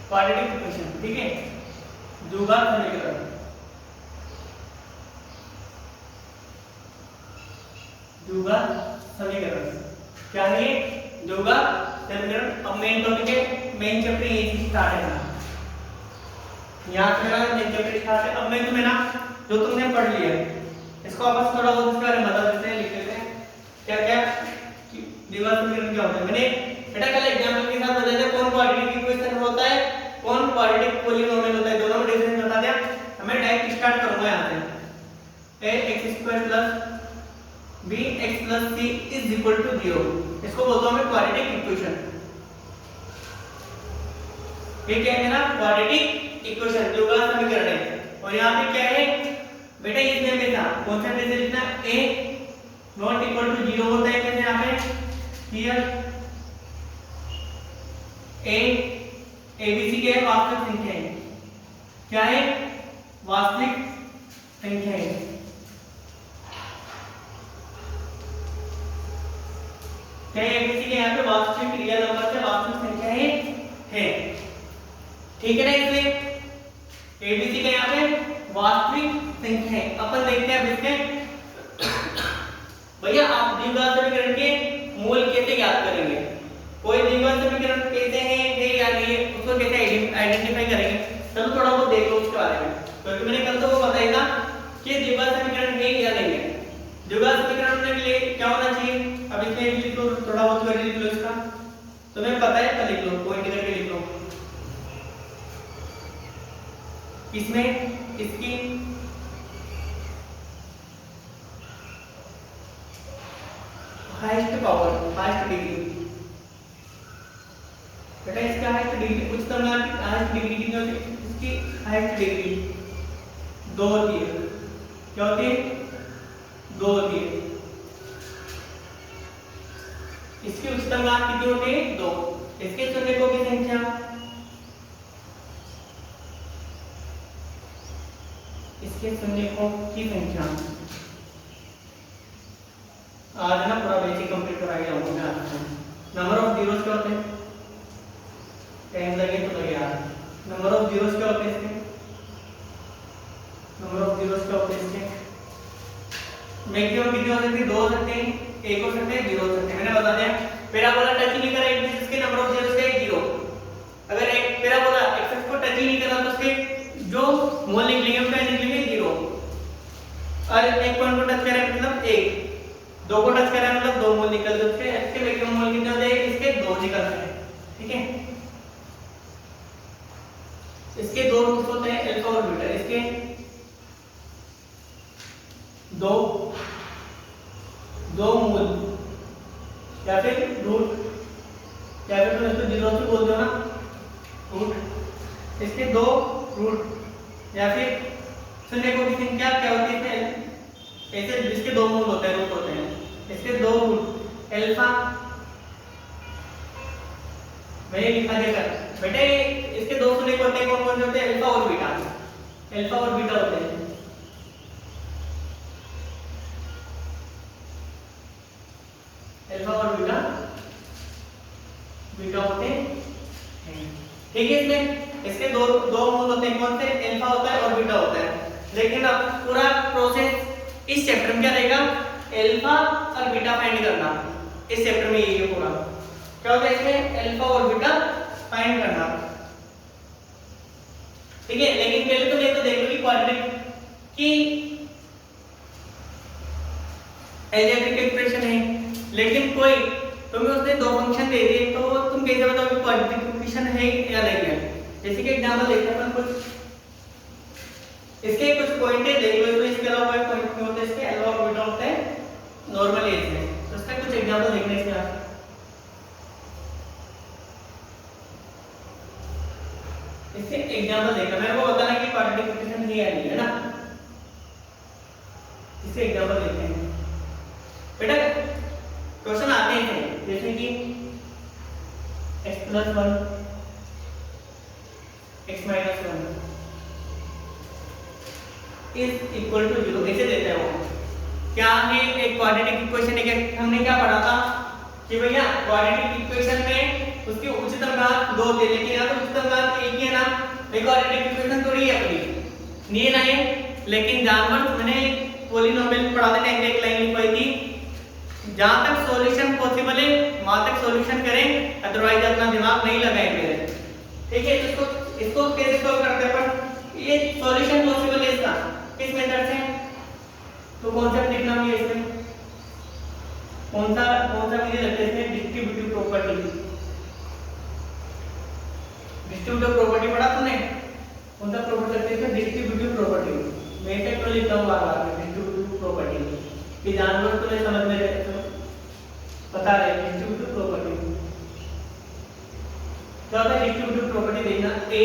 क्वाड्रेटिक इक्वेशन, ठीक है द्विघात समीकरण, क्या है द्विघात समीकरण। अब मेन टॉपिक है, मेन चैप्टर यही स्टार्ट है, यहाँ से मेरा मेन चैप्टर स्टार्ट है। अब मैं तुम्हें ना जो तुमने पढ़ लिया इसको वापस थोड़ा बहुत इसके बारे में बता देते हैं, लिख लेते हैं क्या क्या द्विघात समीकरण क्या होता है। मैंने बेटा कल एग्जांपल के साथ बताया था कौन क्वाड्रेटिक इक्वेशन होता है कौन क्वाड्रेटिक पॉलिनोमियल होता है, दोनों में डिफरेंस बता दिया। मैं डायरेक्ट स्टार्ट करूंगा यहाँ से, ax² + bx + c = 0, इसको बोलता हूं मैं क्वाड्रेटिक इक्वेशन। ये क्या है ना क्वाड्रेटिक इक्वेशन द्विघात समीकरण है। और यहाँ पे क्या है बेटा इसमें में था कॉन्सेप्ट ऐसे लिखना a ≠ 0 होता है, कैसे यहाँ पे हियर a abc क्या है वास्तविक संख्या है, क्या है वास्तविक संख्या है, क्या abc के यहाँ पे वास्तविक रियल नंबर से वास्तविक संख्या है ठीक है ना। इसलिए abc का यहाँ पे वास्तविक संख्या है। अपन देखते हैं अब इसके भैया आप द्विघात समीकरण के मूल कैसे ज्ञात करेंगे, कोई द्विघात समीकरण कैसे है या नहीं है उसको कैसे आइडेंटिफाई करेंगे। चलो थोड़ा बहुत देख लो उसके बारे में, क्योंकि मैंने कल तो वो बताया था कि द्विघात समीकरण है या नहीं है। द्विघात समीकरण के लिए क्या होना चाहिए, अब इसमें लिख लो थोड़ा बहुत वैल्यू लिख लो इसका, तुम्हें पता है तो लिख लो पॉइंट करके लिख लो। इसमें इसकी हाईएस्ट पावर हाईएस्ट डिग्री, बेटा इसका हाईएस्ट डिग्री उच्चतम मान की हाईएस्ट डिग्री कितनी होती है, इसकी हाईएस्ट डिग्री 2 होती है, क्या होती है 2 होती है। इसकी उच्चतम मान कितनी होती है 2। इसके शून्यकों की संख्या आज ना पूरा बेसिक कंप्लीट करा गया हूं मैं आपको। नंबर ऑफ जीरोस क्या होते हैं, टाइम लगे तो लगे यार। नंबर ऑफ जीरोस क्या होते हैं इसके, नंबर ऑफ जीरोस क्या होते हैं इसके मैक्सिमम कितने हो सकते हैं? 2 हो सकते हैं, 1 हो सकते हैं, 0 हो सकते हैं। मैंने बता दिया। पैराबोला टच ही नहीं करा एक इसके नंबर ऑफ जेरोस का 0। अगर एक पैराबोला एक्सिस को टच ही नहीं करा तो उसके जो मोल निकलेंगे वो क्या निकलेंगे? 0। और एक पॉइंट को टच करें मतलब 1, 2 को टच करें मतलब 2 मोल निकल सकते हैं। इसके मैक्सिमम मोल कितने होते हैं? इसके 2 निकल सकते हैं। ठीक है, इसके 2 रूट्स होते हैं अल्फा और बीटा। इसके 2 मूल या फिर रूट या फिर तुम इसको 0 से बोल दो ना, रूट। इसके 2 रूट या फिर शून्य को की संख्या क्या होती है? ऐसे जिसके 2 मूल होते हैं, रूट होते हैं। इसके 2 रूट अल्फा, मैंने लिखा देगा बेटे। इसके 2 शून्य होते हैं, कौन कौन से होते हैं? अल्फा और बीटा। अल्फा और बीटा होते हैं। अल्फा और बीटा होते हैं। ठीक है, इसमें इसके दो मूल होते हैं, कौन से? अल्फा होता है और बीटा होता है। लेकिन अब पूरा प्रोसेस इस चैप्टर में क्या रहेगा? अल्फा और बीटा फाइंड करना। इस चैप्टर में यही है पूरा। क्या होता है इसमें? अल्फा और बीटा फाइंड करना। ठीक है, लेकिन पहले तो ये तो देख लो कि क्वाड्रेटिक की अलजेब्रिक एक्सप्रेशन है, लेकिन कोई तुम्हें उसने 2 फंक्शन दे दिए तो तुम कैसे बताओ कि क्वाड्रेटिक इक्वेशन है या नहीं है? जैसे कि एग्जांपल देखते हैं अपन कुछ, इसके कुछ पॉइंट है देख लो। इसमें इसके अलावा कोई पॉइंट नहीं होते, इसके अल्फा और बीटा होते हैं नॉर्मल एज में। तो इसका कुछ एग्जांपल देखने इसके आप। इसके एग्जांपल देखना, मेरे को बताना कि क्वाड्रेटिक इक्वेशन है या नहीं है ना। इसके एग्जांपल देखते हैं बेटा। क्वेश्चन आते हैं जैसे कि x + 1 x - 1 is equal to 0 ऐसे देते हैं वो। क्या है एक क्वाड्रेटिक इक्वेशन है? क्या हमने क्या पढ़ा था कि भैया क्वाड्रेटिक इक्वेशन में उसकी उच्चतम घात 2 होती है, लेकिन यहाँ तो उच्चतम घात 1 ही है ना। क्वाड्रेटिक इक्वेशन थोड़ी है अपनी, नहीं है ना ये। लेकिन जानवर मैंने पॉलिनोमियल पढ़ा था, एक लाइन लिखवाई थी, जहां तक सॉल्यूशन पॉसिबल है वहां तक सॉल्यूशन करें, अदरवाइज अपना दिमाग नहीं लगाएंगे। ठीक है, इसको कैसे सॉल्व करते हैं अपन? ये सॉल्यूशन पॉसिबल है इसका किस मेथड से? तो कॉन्सेप्ट लिखना भी है इसमें। कौन सा विधि लगते हैं? Distributive property. डिस्ट्रीब्यूटिव प्रॉपर्टी पढ़ा तूने? कौन सा प्रॉपर्टी लगते हैं? Distributive property. मैं इसे तो लिखता हूं बार-बार डिस्ट्रीब्यूटिव प्रॉपर्टी कि जानवर को नहीं समझ में बता रहे हैं। डिस्ट्रीब्यूटिव प्रॉपर्टी क्या होता है? डिस्ट्रीब्यूटिव प्रॉपर्टी देखना, a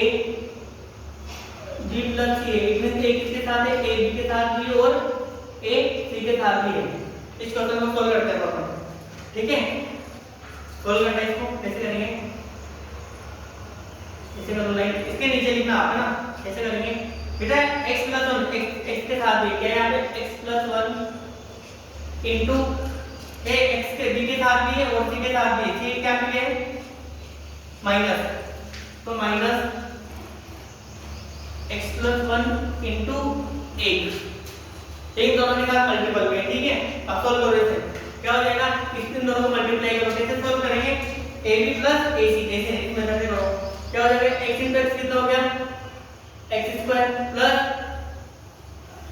g + c, it means a किसके साथ है? a b के साथ भी और a c के साथ भी है। इस क्वेश्चन को सॉल्व करते हैं अपन। ठीक है, सॉल्व करना है। इसको कैसे करेंगे? इसे करो लाइन, इसके नीचे लिखना आप है ना। कैसे करेंगे बेटा? x + 1 x के साथ भी क्या है? यहाँ पे x + 1 इनटू x के b के साथ भी है और c के साथ भी है। c क्या मिले? माइनस, तो माइनस x + 1 इनटू 1 दोनों के साथ मल्टीपल में। ठीक है, अब सॉल्व करो इसे। क्या हो जाएगा? इस तीन दोनों को मल्टीप्लाई करो। कैसे सॉल्व करेंगे? ab + ac ऐसे इस मेथड से करो। क्या हो जाएगा? x * x कितना हो गया? x²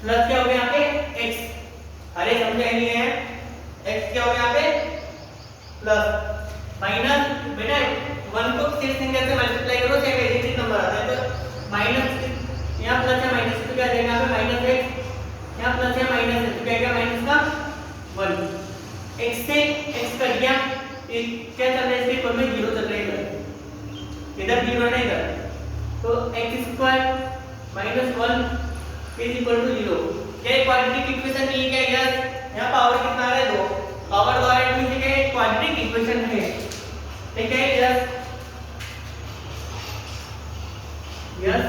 प्लस क्या हो गया यहाँ पे? x। अरे समझे नहीं है? x क्या हो गया यहाँ पे? प्लस माइनस बेटा 1 को किस संख्या से मल्टीप्लाई करो चाहे पॉजिटिव नंबर आता है तो माइनस, यहाँ प्लस या माइनस तो क्या देगा? यहाँ पे -x, यहाँ प्लस या माइनस है तो क्या क्या माइनस का 1। x से x कट गया, क्या चल रहा है? इसके इक्वल में 0 चल रहा है, इधर 0 है इधर, तो x² - 1 इज इक्वल टू 0। क्या क्वाड्रेटिक इक्वेशन नहीं है क्या? यस। यहाँ पावर कितना है? 2। पावर 2 है मींस ये क्वाड्रेटिक इक्वेशन है। ठीक है, यस यस,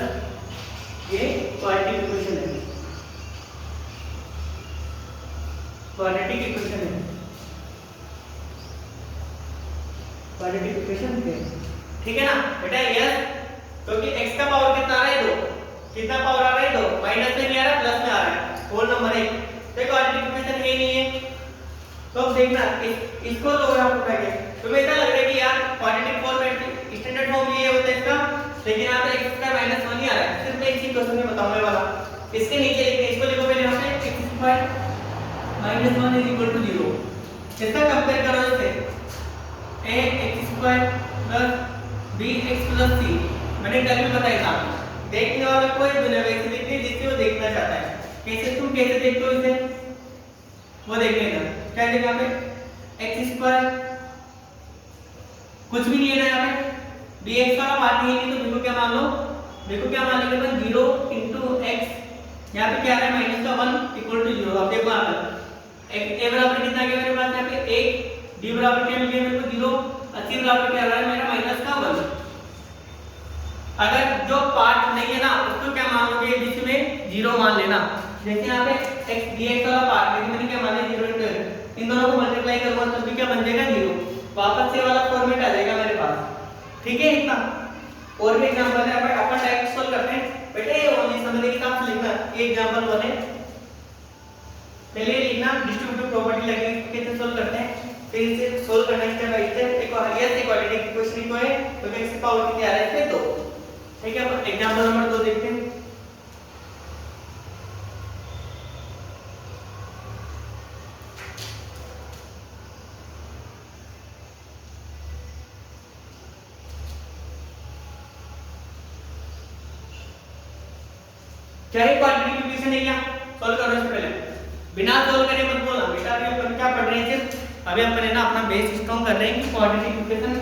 ये क्वाड्रेटिक इक्वेशन है, क्वाड्रेटिक इक्वेशन है, क्वाड्रेटिक इक्वेशन है। ठीक है ना बेटा? यस, क्योंकि x का पावर कितना आ रहा है? 2। कितना पावर आ रहा है? 2। माइनस में नहीं आ रहा, प्लस में आ रहा है, होल नंबर है। तो क्वाड्रेटिक इक्वेशन है नहीं तो अब देखना इसको तो आप उठाएंगे तो मुझे ऐसा लग रहा है कि यार क्वाड्रेटिक फॉर्म में स्टैंडर्ड फॉर्म ये होता है इसका, लेकिन यहाँ पे x स्क्वायर माइनस 1 ही आ रहा है। सिर्फ मैं एक चीज क्वेश्चन में बताऊंगा वाला, इसके नीचे लिखते इसको लिखो पहले यहाँ पे x square minus 1 is equal to 0। इसका कंपेयर करो इससे ax square plus bx plus c, मैंने कल भी बताया था। देखने वाला कोई दुनिया में ऐसे देखते जिससे वो देखना चाहता है, कैसे तुम कैसे देखते हो इसे वो देखने का क्या है यहाँ पे x स्क्वायर कुछ भी नहीं है ना यहाँ पे dx वाला पार्ट नहीं है, तो b को क्या मान लो, b को क्या मान लेंगे अपन 0 x, यहाँ पे क्या आ रहा है माइनस का 1 इक्वल टू 0। अब देखो यहाँ पर a बराबर कितना आ गया मेरे पास यहाँ पे 1, d बराबर क्या मिल गया मेरे को 0, और c बराबर क्या आ रहा है मेरा माइनस का 1। अगर जो पार्ट नहीं है ना उसको क्या मान लोगे, जिसमें 0 मान लेना। जैसे यहाँ पे x dx वाला पार्ट है, मैंने क्या मान लिया 0 इन दोनों को मल्टीप्लाई करूंगा तब भी क्या बन जाएगा 0, वापस से वाला फॉर्मेट आ जाएगा मेरे पास। ठीक है इतना। और भी एग्जांपल है अपन डायरेक्ट सॉल्व करते हैं बेटे, ओनली समझने के हिसाब से लिखना। ये एग्जांपल 1 है, पहले लिखना डिस्ट्रीब्यूटिव प्रॉपर्टी लगेगी कैसे सॉल्व करते हैं, फिर इसे सॉल्व करना स्टेप बाय स्टेप। एक हाईएस्ट क्वाड्रेटिक इक्वेशन को है तो x की पावर कितनी आ रहा है इसमें 2। ठीक है, अब एग्जांपल नंबर 2 देखते हैं। क्या है क्वाड्रेटिक इक्वेशन है क्या, सॉल्व करो इससे पहले, बिना सॉल्व करे मत बोलना बेटा। अभी अपन क्या पढ़ रहे हैं, सिर्फ अभी अपन है ना अपना बेस स्ट्रॉन्ग कर रहे हैं कि क्वाड्रेटिक इक्वेशन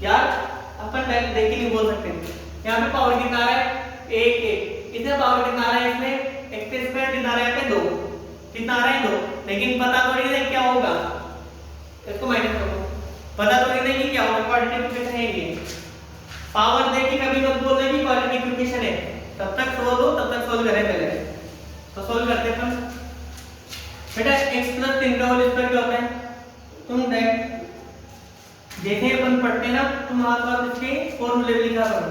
यार अपन डायरेक्ट देख के नहीं बोल सकते। यहाँ पे पावर कितना आ रहा है 1 इधर पावर कितना आ रहा है इसमें x स्क्वायर कितना आ रहा है यहाँ पे 2, कितना आ रहा है 2, लेकिन पता थोड़ी है क्या होगा, इसको माइनस करो, पता थोड़ी नहीं कि क्या होगा। क्वाड्रेटिक इक्वेशन है ये, पावर देख के कभी मत बोलना कि क्वाड्रेटिक इक्वेशन है, तब तक सोल्व हो तब तक सोल्व करें पहले। तो सोल्व करते हैं अपन बेटा x प्लस 3 का होल स्क्वायर क्या होता है, तुम डायरेक्ट जैसे अपन पढ़ते हैं ना तुम हाथ इसके फॉर्मूले भी लिखा करो।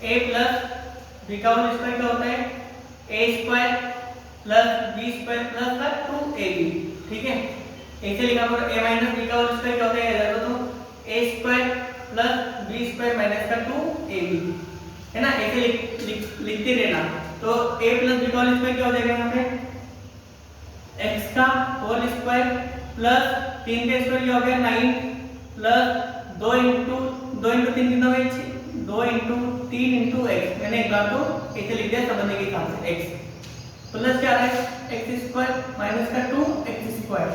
a प्लस b का होल स्क्वायर क्या होता है a square plus b square plus का 2ab। ठीक है, ऐसे लिखा करो a माइनस b का होल स्क्वायर क्या होता है, इधर तो a square plus b square minus का 2ab है ना, ऐसे लिखते रहना। तो a प्लस b का होल स्क्वायर क्या हो जाएगा यहाँ पे x का होल स्क्वायर प्लस 3 का स्क्वायर क्या हो गया 9 प्लस 2 इंटू 3 कितना हो गया 2 इंटू 3 इंटू x, मैंने एक बार तो ऐसे लिख दिया समझने के हिसाब से x प्लस क्या है x स्क्वायर माइनस का 2x स्क्वायर।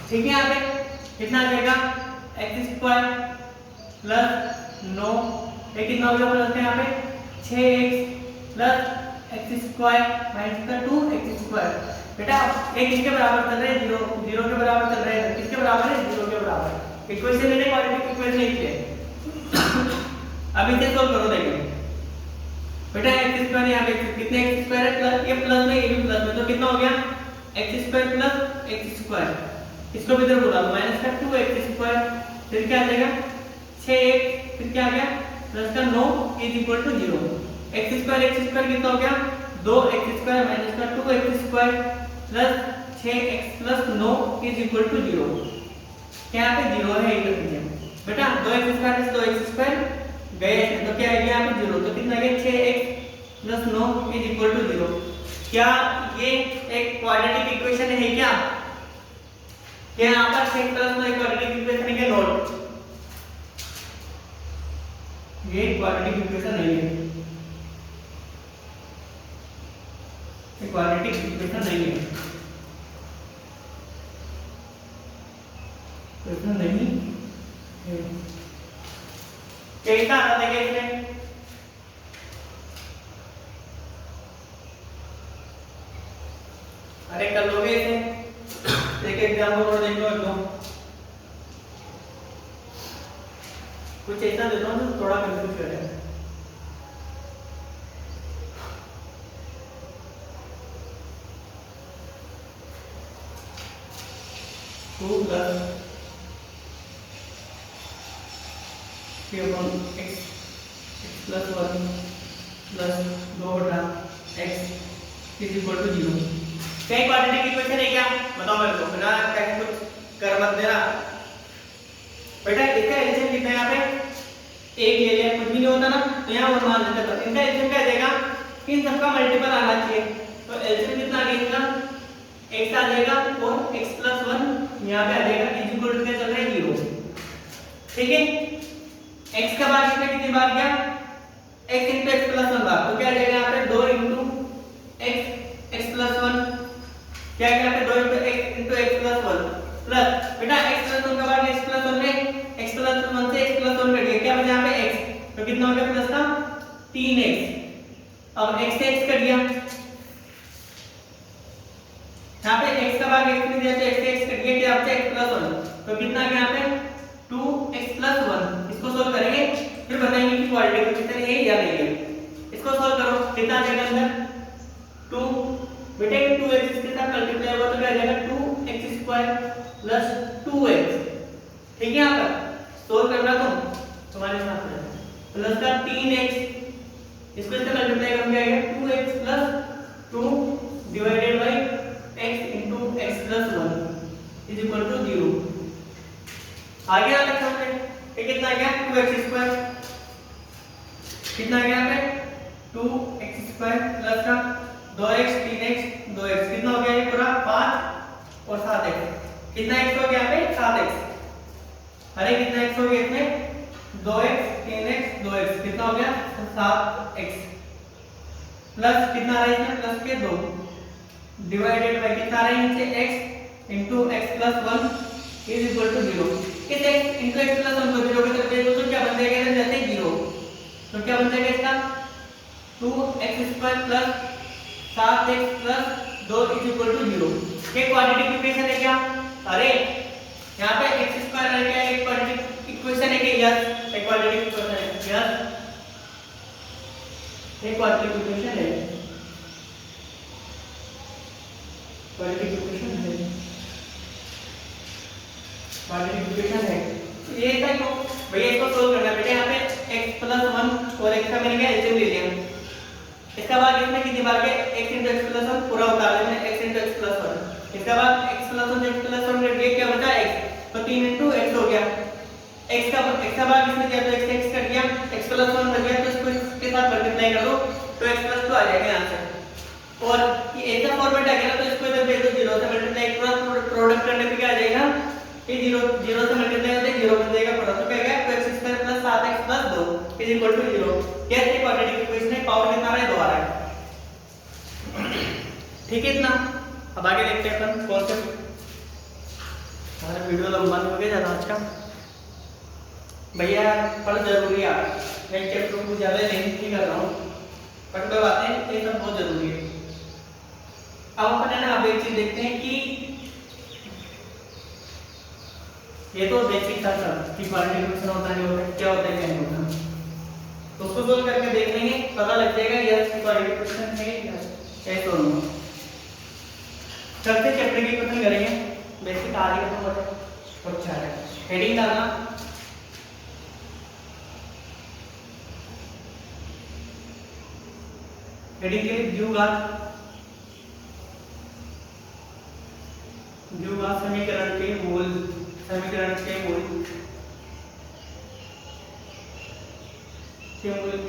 ठीक है, यहाँ पे कितना आ जाएगा x स्क्वायर प्लस 9 ये कितना हो गया प्लस यहाँ पे 6x plus x square minus का 2x स्क्वायर। बेटा ये किसके बराबर चल रहा है 0 के बराबर चल रहा है, किसके बराबर है 0 के बराबर। इक्वेशन मैंने क्वाड्रेटिक इक्वेशन लिखी है, अब इसे सॉल्व करो। देखो बेटा x स्क्वायर यहाँ पे कितने x स्क्वायर है प्लस ये प्लस में ये भी प्लस में, तो कितना हो गया x square plus x square, इसको भी इधर बुला लो माइनस का 2x स्क्वायर, फिर क्या आ जाएगा 6x, फिर क्या आ गया प्लस का 9 is equal to 0। x square कितना हो गया 2x स्क्वायर माइनस का 2x square plus 6x plus 9 is equal to 0। क्या यहाँ पे 0 है इधर नीचे बेटा, 2x square plus 2x square गए तो क्या है यहाँ पे 0, तो कितना गया 6x plus 9 is equal to 0। क्या ये एक क्वाड्रेटिक इक्वेशन है क्या, यहाँ पर 6 प्लस 9 क्वाड्रेटिक इक्वेशन है क्या नोट, ये क्वाड्रेटिक इक्वेशन नहीं है, ये क्वाड्रेटिक इक्वेशन नहीं है, इक्वेशन नहीं है। कैसा आता है इसमें अरे कर लोगे इसे, एक एग्जांपल और देख लो एकदम कुछ ऐसा देता हूँ तो थोड़ा कंफ्यूज करें। 2 प्लस x प्लस 1 प्लस 2 बटा x इज इक्वल टू 0। क्या क्वाड्रेटिक इक्वेशन है क्या, बताओ मेरे को बिना कहे कुछ कर मत देना बेटा। इसका एलसीएम कितना है यहाँ पे एक ले लिया, कुछ भी नहीं होता ना तो यहाँ और मान देते हैं। इनका एलसीएम क्या आ जाएगा, इन सबका मल्टीपल आना चाहिए। तो एलसीएम कितना आ गया इनका x आ जाएगा और x प्लस 1 यहाँ पे आ जाएगा इज इक्वल टू क्या चल रहा है 0। ठीक है, x का भाग इसमें कितनी बार गया x into x प्लस 1 बार, तो क्या आ जाएगा यहाँ पे 2 into x प्लस 1 क्या है यहाँ पे 2 into x प्लस 1 प्लस बेटा x प्लस 1 का भाग x प्लस 1 में x प्लस 1 से x प्लस 1 कट गया, क्या बचा यहाँ पे x, तो कितना हो गया प्लस का 3x। अब x से x कट गया, यहाँ पे x का भाग x में दिया तो x से x कट गया, क्या बचा x प्लस 1, तो कितना गया यहाँ पे 2x प्लस 1। इसको सोल्व करेंगे फिर बताएंगे कि क्वाड्रेटिक इक्वेशन है या नहीं है। इसको सोल्व करो, कितना आ जाएगा अंदर 2 बेटा 2x इसके साथ मल्टीप्लाई होगा तो क्या आ जाएगा 2x² प्लस 2x। ठीक है, यहाँ पर सोल्व करना तुम्हारे साथ है प्लस का 3x, इसको इससे मल्टीप्लाई करके आएगा 2x plus 2 divided by x into x plus 1 is equal to 0। आ गया अलग समझ में, ये कितना आ गया 2x² कितना आ गया यहाँ पे 2x² प्लस का 2x 3x 2x कितना हो गया ये पूरा 5 और 7x, कितना x हो गया यहाँ पे 7x। अरे कितना x हो गया इसमें 2x 3x 2x कितना हो गया 7x प्लस कितना आ रहा है इसमें प्लस के 2 डिवाइडेड बाय कितना आ रहा है नीचे x into x plus 1 is equal to 0। इस x into x plus 1 को 0 की तरफ ले तो क्या बन जाएगा इधर जैसे 0, तो क्या बन जाएगा इसका 2x² plus 7x plus 2 is equal to 0। ये क्वाड्रेटिक इक्वेशन है क्या, अरे यहाँ पे x² है क्या, एक क्वाड्रेटिक इक्वेशन है क्या, यस एक क्वाड्रेटिक इक्वेशन है, यस एक क्वाड्रेटिक इक्वेशन है, क्वाड्रेटिक इक्वेशन है, क्वाड्रेटिक इक्वेशन है। ये था क्यों भैया, इसको सोल्व करना बेटा। यहाँ पे x प्लस 1 और x का मैंने क्या एलसीएम ले लिया, इसका बाद इसमें कितनी बार के x into x प्लस 1 पूरा उतार लिया मैंने x into x प्लस 1, इसका बाद x plus 1 x plus 1 cut गया, क्या बचा x, तो 3 into x हो गया, x का भाग इसमें दिया तो x कट गया, x प्लस 1 बच गया तो इसको इसके साथ मल्टीप्लाई कर दो तो x प्लस 2 आ जाएगा यहाँ से। और ये ऐसा फॉर्मेट आ गया तो इसको इधर भेज दो 0 से मल्टीप्लाई पूरा प्रोडक्ट करने पे क्या आ जाएगा ये 0 से मल्टीप्लाई होते 0 बन जाएगा पूरा, तो क्या आएगा 2x² plus 7x plus 2 is equal to 0। कैसे क्वाड्रेटिक इक्वेशन है, पावर कितना आ रहा है 2 आ रहा है। ठीक है इतना, अब आगे देखते हैं अपन कौन से, हमारा वीडियो लंबा हो गया ज्यादा आज का भैया, पढ़ जरूरी है, मैं चैप्टर को ज्यादा लेंथ नहीं कर रहा हूँ, पर कोई बात नहीं ये सब बहुत जरूरी है। अब अपन है ना अब एक चीज देखते हैं कि ये तो बेसिक था सर कि क्वाड्रेटिक इक्वेशन होता नहीं होता, क्या होता है क्या नहीं होता, तो उसको सोल्व करके देख लेंगे, पता लग जाएगा यस क्वाड्रेटिक इक्वेशन है क्या है। तो चलते चैप्टर की क्वेश्चन करेंगे, बेसिक आज का तो बहुत अच्छा है। हेडिंग डालना हेडिंग के लिए द्विघात समीकरण के मूल, समीकरण के मूल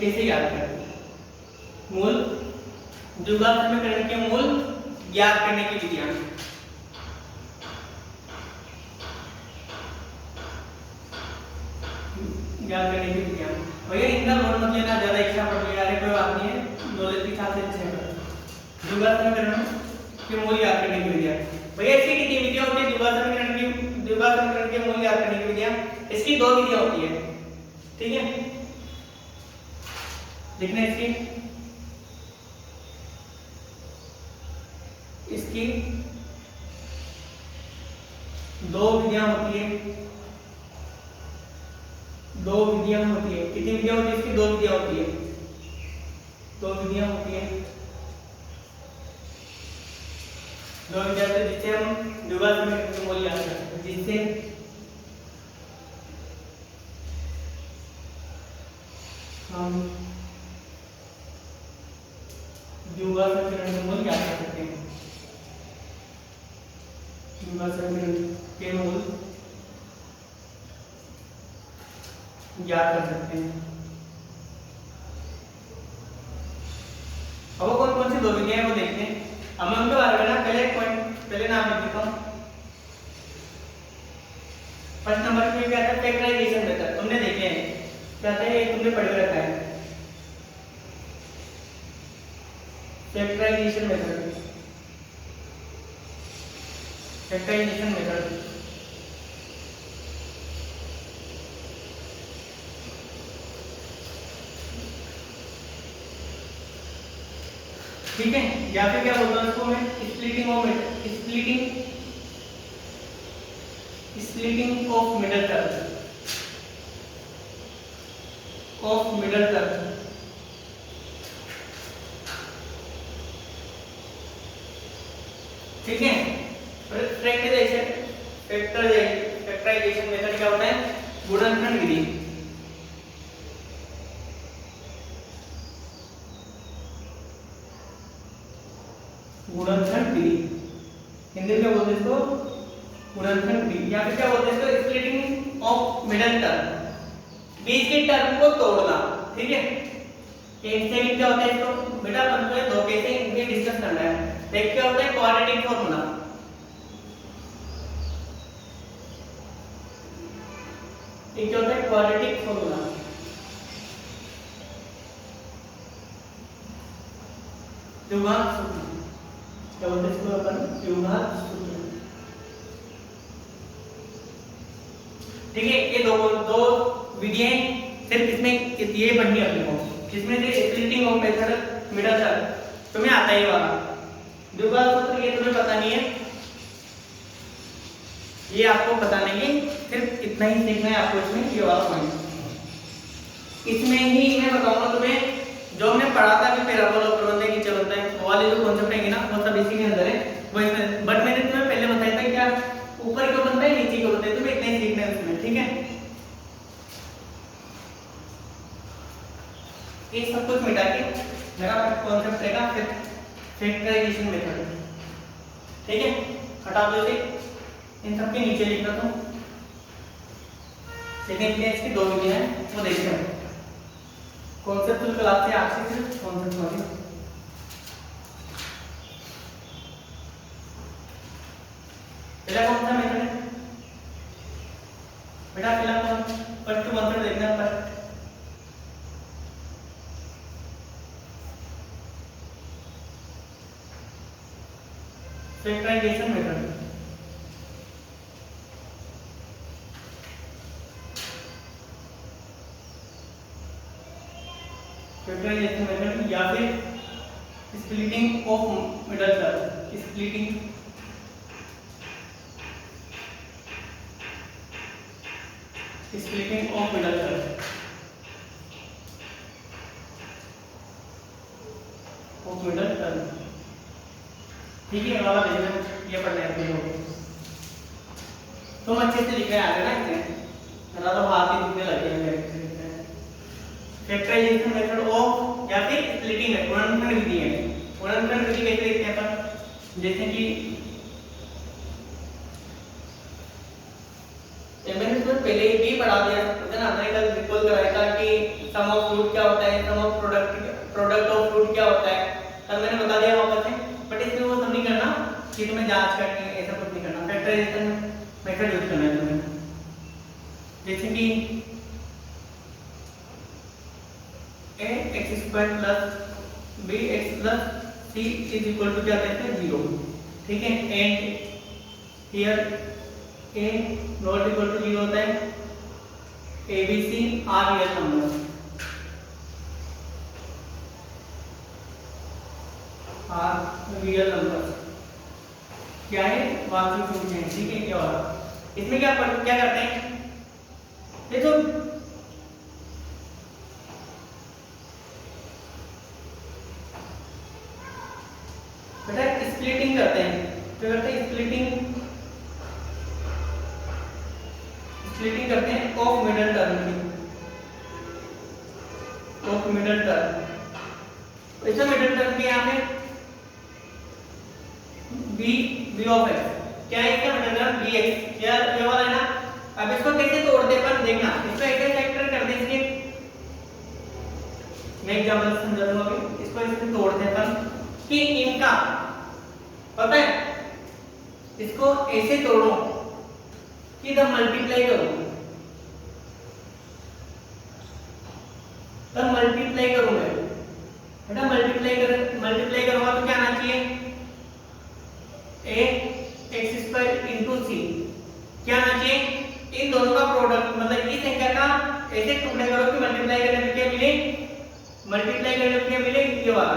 कैसे याद करें, मूल द्विघात समीकरण के मूल ज्ञात करने की विधियां, ज्ञात करने की विधियां भैया इनका लोड मत लेना, ज्यादा इच्छा पड़ गई यार कोई बात नहीं है, नॉलेज के हिसाब से अच्छे है। द्विघात समीकरण के मूल ज्ञात करने की विधियां भैया, इसकी कितनी विधियां होती है द्विघात समीकरण के मूल ज्ञात करने की विधियां, इसकी 2 विधियां होती है। ठीक है, लिखना इसकी 2 विधियां होती है, 2 विधियां होती है। कितनी विधियां होती है इसकी, 2 विधियां होती है, 2 विधियां होती है, 2 विधियां जिससे हम द्विघात समीकरण के मूल ज्ञात कर सकते हैं, जिससे हम द्विघात समीकरण के मूल ज्ञात कर सकते हैं। द्विघात समीकरण के मूल ज्ञात कर सकते हैं। अब वो कौन कौन सी दो विधियां हैं वो देखते हैं। अब मैं उनके बारे में ना पहले नाम लिख देता हूँ। फर्स्ट नंबर पे क्या था, फैक्टराइजेशन मेथड। तुमने देखे हैं क्या था, ये तुमने पढ़ के रखा है, फैक्टराइजेशन मेथड। फैक्टराइजेशन मेथड ठीक है, या फिर क्या बोलता हूँ इसको मैं, splitting of middle term, of middle term. ठीक है, फैक्टराइजेशन मेथड क्या होता है, गुणनखंड विधि। गुणनखंड विधि हिंदी में बोलते हैं इसको गुणनखंड विधि, या फिर क्या बोलते हैं इसको, स्प्लिटिंग ऑफ मिडल टर्म, बीच के टर्म को तोड़ना। ठीक है, इससे क्या होता है, इसको बेटा अपन को दो केस है, इनके डिस्कस करना है। एक क्या होता है, क्वाड्रेटिक फॉर्मूला, एक क्या होता है, क्वाड्रेटिक फॉर्मूला। द्विघात सूत्र, क्या बोलते हैं इसको अपन, द्विघात सूत्र। ठीक है, ये दो विधियां सिर्फ इसमें ये पढ़नी है अपने को, जिसमें से splitting of method middle term तुम्हें आता ही वाला, द्विघात सूत्र ये तुम्हें पता नहीं है, ये आपको पता नहीं है, सिर्फ इतना ही सीखना है आपको इसमें, ये वाला पॉइंट। इसमें ही मैं बताऊंगा तुम्हें, जो हमने पढ़ा था कि पैराबोला और प्रबंध नीचे बनता है, वो वाले जो कॉन्सेप्ट है ना, वो सब इसी के अंदर है, वो इसमें, बट मैंने तुम्हें पहले बताया था क्या ऊपर क्यों बनता है, नीचे क्यों बनता है, तुम्हें इतना ही सीखना है उसमें। ठीक है, ये सब कुछ मिटा के मेरा कॉन्सेप्ट रहेगा फैक्टराइजेशन मेथड। ठीक है, हटा दो इसे, इन सब के नीचे लिखना तुम। सेकंड क्लास की दो विधियां हैं वो देखते हैं, कॉन्सेप्चुअल क्लास से आपसे सिर्फ कॉन्सेप्ट वाली। पहला कौन सा मेथड है बेटा, पहला कौन, फर्स्ट कॉन्सेप्ट देखना है, first factorisation method. Factorisation method या फिर splitting of middle term, splitting of middle term, of middle term. ठीक है, वाला देखना, ये पढ़ना है अपने को, तुम अच्छे से लिख रहे आगे ना, इसमें मेरा तो हाथ ही दुखने लगे हैं। फैक्टराइजेशन मेथड ऑफ या फिर स्प्लिटिंग है, गुणनखंड विधि है। गुणनखंड विधि कैसे लिखते हैं अपन, जैसे कि मैंने तुम्हें पहले भी पढ़ा दिया ना, मैंने कल रिकॉल कराया था कि सम ऑफ फ्रूट क्या होता है, सम ऑफ प्रोडक्ट ऑफ फ्रूट क्या होता है, तब मैंने बता दिया वापस है, बट इसमें वो सब नहीं करना कि तुम्हें जांच करनी है, ऐसा कुछ नहीं करना। फैक्टराइजेशन मेथड यूज करना है तुम्हें, जैसे कि x² + bx + c = क्या कहते हैं, 0। ठीक है, and here a not equal to 0 होता है, abc are real number, are real number क्या है, वास्तविक संख्या। ठीक है, क्या होगा इसमें, क्या करते हैं, ये तो बेटा स्प्लिटिंग करते हैं, क्या करते हैं, स्प्लिटिंग करते हैं ऑफ मिडल टर्म की, ऑफ मिडल टर्म। ऐसा मिडल टर्म के यहाँ पे बी ऑफ एक्स, क्या है इसका मल्टीपल bx, ये वाला है ना। अब इसको कैसे तोड़ते अपन देखना, इसको ऐसे फैक्टर कर दे इसके, मैं एग्जांपल समझा दूंगा अभी। इसको ऐसे तोड़ते हैं अपन कि इनका पता है, इसको ऐसे तोड़ो कि इधर मल्टीप्लाई करो, तब मल्टीप्लाई करूंगा बेटा, मल्टीप्लाई करूंगा तो क्या आना चाहिए, a x स्क्वायर इंटू सी, क्या आना चाहिए, इन दोनों का प्रोडक्ट, मतलब इस संख्या का ऐसे टुकड़े करो कि मल्टीप्लाई करने पे क्या मिले, मल्टीप्लाई करने पे क्या मिले, ये वाला,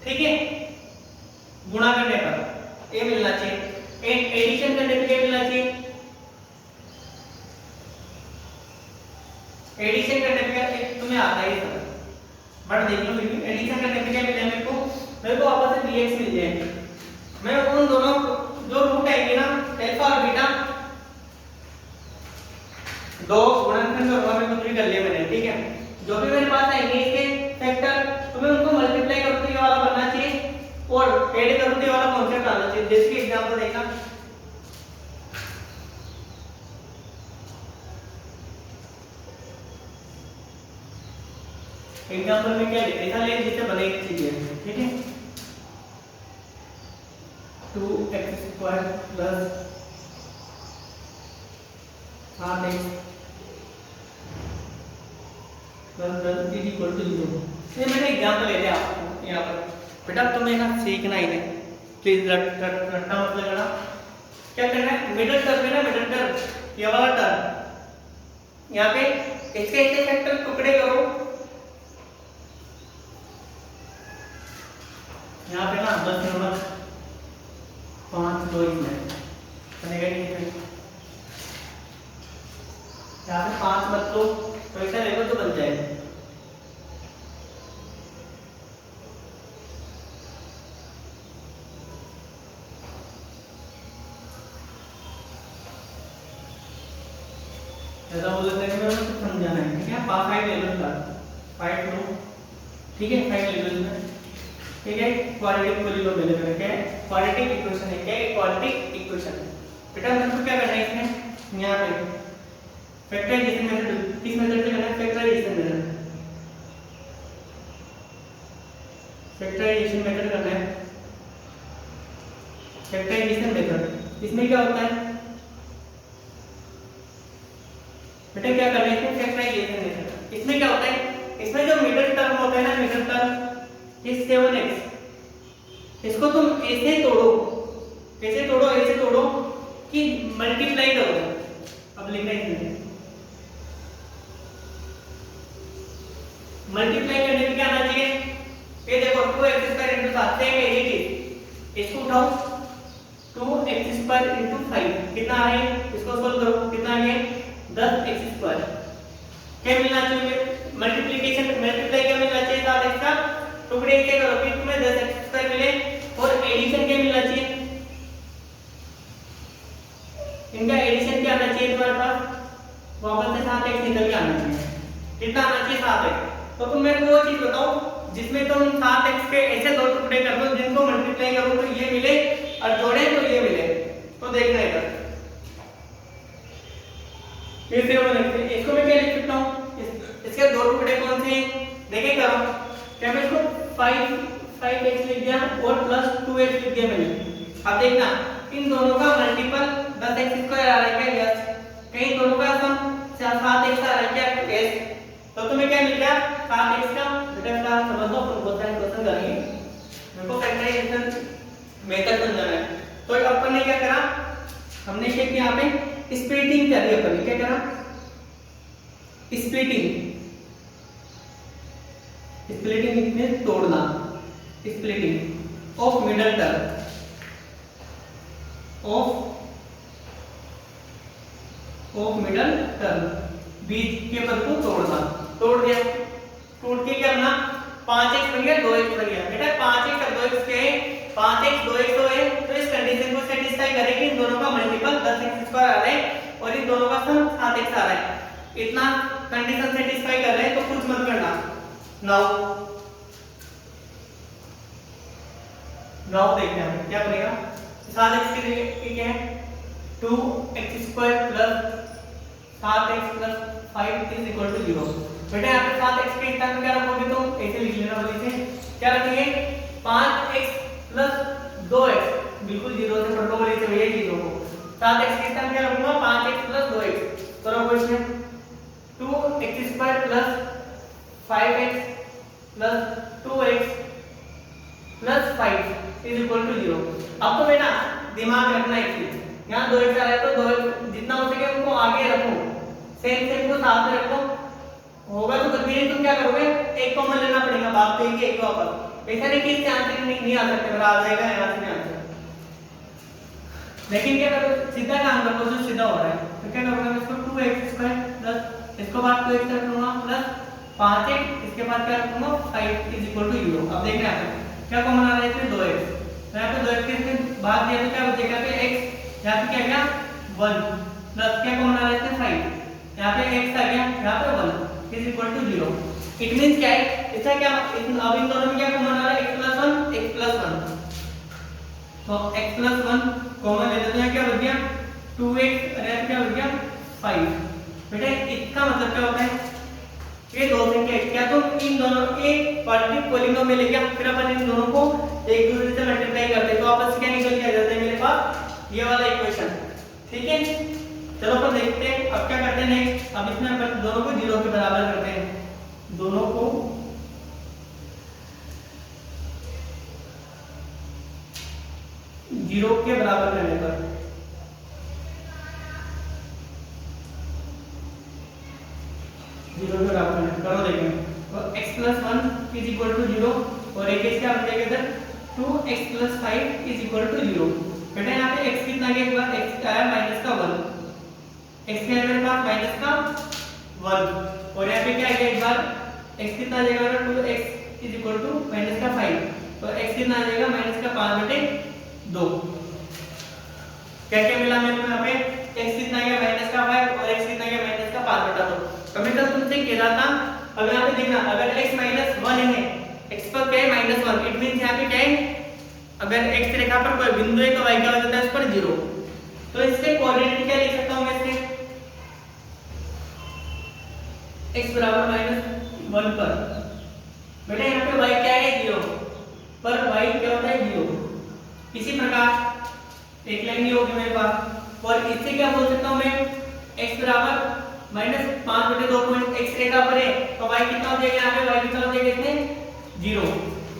ठीक है, गुणा करने पर ये मिलना चाहिए, एडिशन करने पे क्या मिलना चाहिए, एडिशन करने पे क्या, तुम्हें आता है ये बट देख लो, लेकिन एडिशन करने पे क्या मिला मेरे को आपस में dx मिल जाए। मैं उन दोनों जो रूट आएंगे ना अल्फा और बीटा, दो गुणनखंड करूंगा मैं, कुछ भी कर लिया मैंने, ठीक है, जो भी मेरे पास आएंगे इसके फैक्टर, तो मैं उनको मल्टीप्लाई करूं तो ये वाला बनना चाहिए, और ऐड करूं तो ये वाला कांस्टेंट आना चाहिए। जैसे कि एग्जांपल देखना, एग्जांपल में क्या ऐसा ले जिससे बने एक चीज है, ठीक है, 2x square plus 7x plus 10 is equal to 0। ये मैंने एग्जांपल ले लिया आपको यहाँ पर, बेटा तुम्हें ना सीखना ही नहीं, प्लीज रटना मत लगाना। क्या करना है, मिडिल टर्म है ना, मिडिल टर्म, ये वाला टर्म, यहाँ पे इसके ऐसे फैक्टर टुकड़े करो, यहाँ पे ना 10 नंबर 5 2 इसमें बनेगा नहीं है, यहाँ पे 5 मत लो तो ऐसा लेवल तो बन जाएगा। ऐसा बोल देते हैं मैं समझाना है, ठीक है, 5 ले लो इसका, 5 लो, ठीक है, 5 ले लो इसमें, ठीक है, क्वाड्रेटिक पॉलीनोमियल है, क्या है, क्वाड्रेटिक इक्वेशन है, क्या है, क्वाड्रेटिक इक्वेशन। बेटा मेरे को क्या करना है इसमें, यहाँ पे फैक्टराइजेशन मेथड, किस मेथड से करना है, फैक्टराइजेशन मेथड, फैक्टराइजेशन मेथड करना है, फैक्टराइजेशन मेथड। इसमें क्या होता है बेटा, क्या करना है इसमें, फैक्टराइजेशन मेथड। इसमें क्या होता है, इसमें जो मिडिल टर्म होता है ना, मिडिल टर्म इस 7x, इसको तुम ऐसे तोड़ो, कैसे तोड़ो, ऐसे तोड़ो कि मल्टीप्लाई करो। अब लिखना है मल्टीप्लाई करने में क्या आना चाहिए, ये देखो 2x स्क्वायर इंटू 7 सेम है, इसको उठाओ 2x स्क्वायर इंटू 5 कितना आ रहा है, इसको सोल्व करो, कितना आ गया 10x स्क्वायर। क्या मिलना चाहिए, मल्टीप्लिकेशन मल्टीप्लाई क्या मिलना चाहिए, 7x का टुकड़े ऐसे करो कि तुम्हें 10x स्क्वायर मिले, और एडिशन क्या मिलना चाहिए, इनका एडिशन क्या आना चाहिए तुम्हारे पास, वापस से 7x निकल के आना चाहिए, कितना आना चाहिए 7x। तो तुम मेरे को वो चीज बताओ जिसमें तुम 7x के ऐसे दो टुकड़े कर दो जिनको मल्टीप्लाई करो तो ये मिले, और जोड़े तो ये मिले, तो देखना है कैसे होगा। इसको मैं क्या लिख सकता हूँ, इसके दो टुकड़े कौन से हैं, देखें करो, क्या मैं इसको 5x लिख दिया और प्लस 2x लिख दिया मैंने। अब देखना इन दोनों का मल्टीपल 10x स्क्वायर आ रहा है क्या, यस, कहीं दोनों का सम 7x आ रहा है क्या, यस, तो तुम्हें क्या मिल गया 7x का। बेटा क्या समझ लो, अपन बहुत सारे क्वेश्चन करेंगे, मेरे को फैक्टराइजेशन मेथड समझना है। तो अपन ने क्या करा, हमने क्या किया, यहाँ पे स्प्लिटिंग करी, अपन ने क्या करा, स्प्लिटिंग, स्प्लिटिंग इसमें तोड़ना, splitting of middle term, of middle term, बीच के पद को तोड़ना, तोड़ दिया, टूट के क्या करना, 5x बन गया 2x बन गया। बेटा 5x और 2x क्या है, 5x 2x तो है, तो इस कंडीशन को सेटिस्फाई करेगी, इन दोनों का मल्टीपल 10x स्क्वायर आ रहा है और इन दोनों का सम 7x आ रहा है, इतना कंडीशन सेटिस्फाई कर रहे हैं, तो कुछ मत करना। नाउ देखते हैं क्या बनेगा, 7x की क्या है 2x square plus 7x plus 5 is equal to 0। बेटा यहाँ पे 7x के स्थान में क्या रखोगे तुम ऐसे लिख लेना जल्दी से, क्या रखेंगे 5x प्लस 2x, बिल्कुल 0 से पढ़ लो बोले से भैया चीजों को। 7x के स्थान में क्या रखूंगा 5x प्लस 2x, तो रखो इसमें 2x square plus 5x plus 2x plus 5 is equal to 0। अब तो बेटा दिमाग रखना एक चीज, यहाँ 2x आ रहा है तो 2x जितना हो सके उनको आगे रखो, सेम सेम को साथ में रखो, होगा तो कभी नहीं तुम क्या करोगे एक कॉमन लेना पड़ेगा, बात तो एक वापस ऐसा नहीं कि इससे आंसर नहीं आ सकते, मेरा आ जाएगा यहाँ से आंसर। लेकिन क्या करो सीधा काम करो जो सीधा हो रहा है, तो क्या करूंगा इसको 2x स्क्वायर प्लस इसको बाद 2x रखूंगा प्लस 5x, इसके बाद क्या रखूंगा 5 इज इक्वल टू 0। अब देखना है क्या कॉमन आ रहा है इसमें 2x, तो यहाँ पे 2x के बाद दिया तो क्या बचेगा पे x, यहाँ पे क्या गया 1 प्लस क्या कॉमन आ रहा है इसमें 5, यहाँ पे x आ गया, यहाँ पे 1 is equal to 0। It means क्या है इसका क्या अब इन दोनों में क्या कॉमन आ रहा है x प्लस 1 x प्लस 1, तो x प्लस 1 कॉमन ले लेते हैं, क्या बच गया 2x और यहाँ क्या बच गया 5। बेटा इसका मतलब क्या होता है ये दो संख्या क्या तो इन दोनों के क्वाड्रेटिक पॉलिनोमियल ले गया, फिर अपन इन दोनों को एक दूसरे से मल्टीप्लाई करते हैं तो आपस में क्या निकल के आ जाता है मेरे पास ये वाला इक्वेशन। ठीक है चलो अपन देखते हैं अब क्या करते हैं नेक्स्ट। अब इसमें अपन दोनों को 0 के बराबर करते हैं, दोनों को 0 के बराबर करने पर जीरो के बराबर करो देखें तो x plus 1 is equal to 0 और एक क्या हो जाएगा इधर 2x plus 5 is equal to 0। बेटा यहाँ पे x कितना गया एक बार x आया माइनस का 1, x के मेरे पास माइनस का 1 और यहाँ पे क्या आएगा एक बार x कितना आ जाएगा 2x is equal to minus का 5, तो x कितना आ जाएगा माइनस का 5/2। क्या क्या मिला मेरे को यहाँ पे x कितना गया माइनस का 5 और x कितना गया माइनस का 5/2। कभी तो तुमसे कह रहा था अब यहाँ पे देखना अगर x माइनस 1 है x पर क्या है माइनस 1, इट मींस यहाँ पे क्या है अगर x रेखा पर कोई बिंदु है तो y क्या हो जाता है उस पर 0, तो इसके कोऑर्डिनेट क्या लिख सकता हूँ मैं इसके x बराबर -1 पर। बेटा यहाँ पे y क्या है 0 पर y क्या होता है 0। इसी प्रकार एक लाइन ये होगी मेरे पास और इससे क्या बोल सकता हूँ मैं x बराबर -5/2 x रेखा पर है तो y कितना हो जाएगा यहाँ पे y कितना हो जाएगा इसमें 0।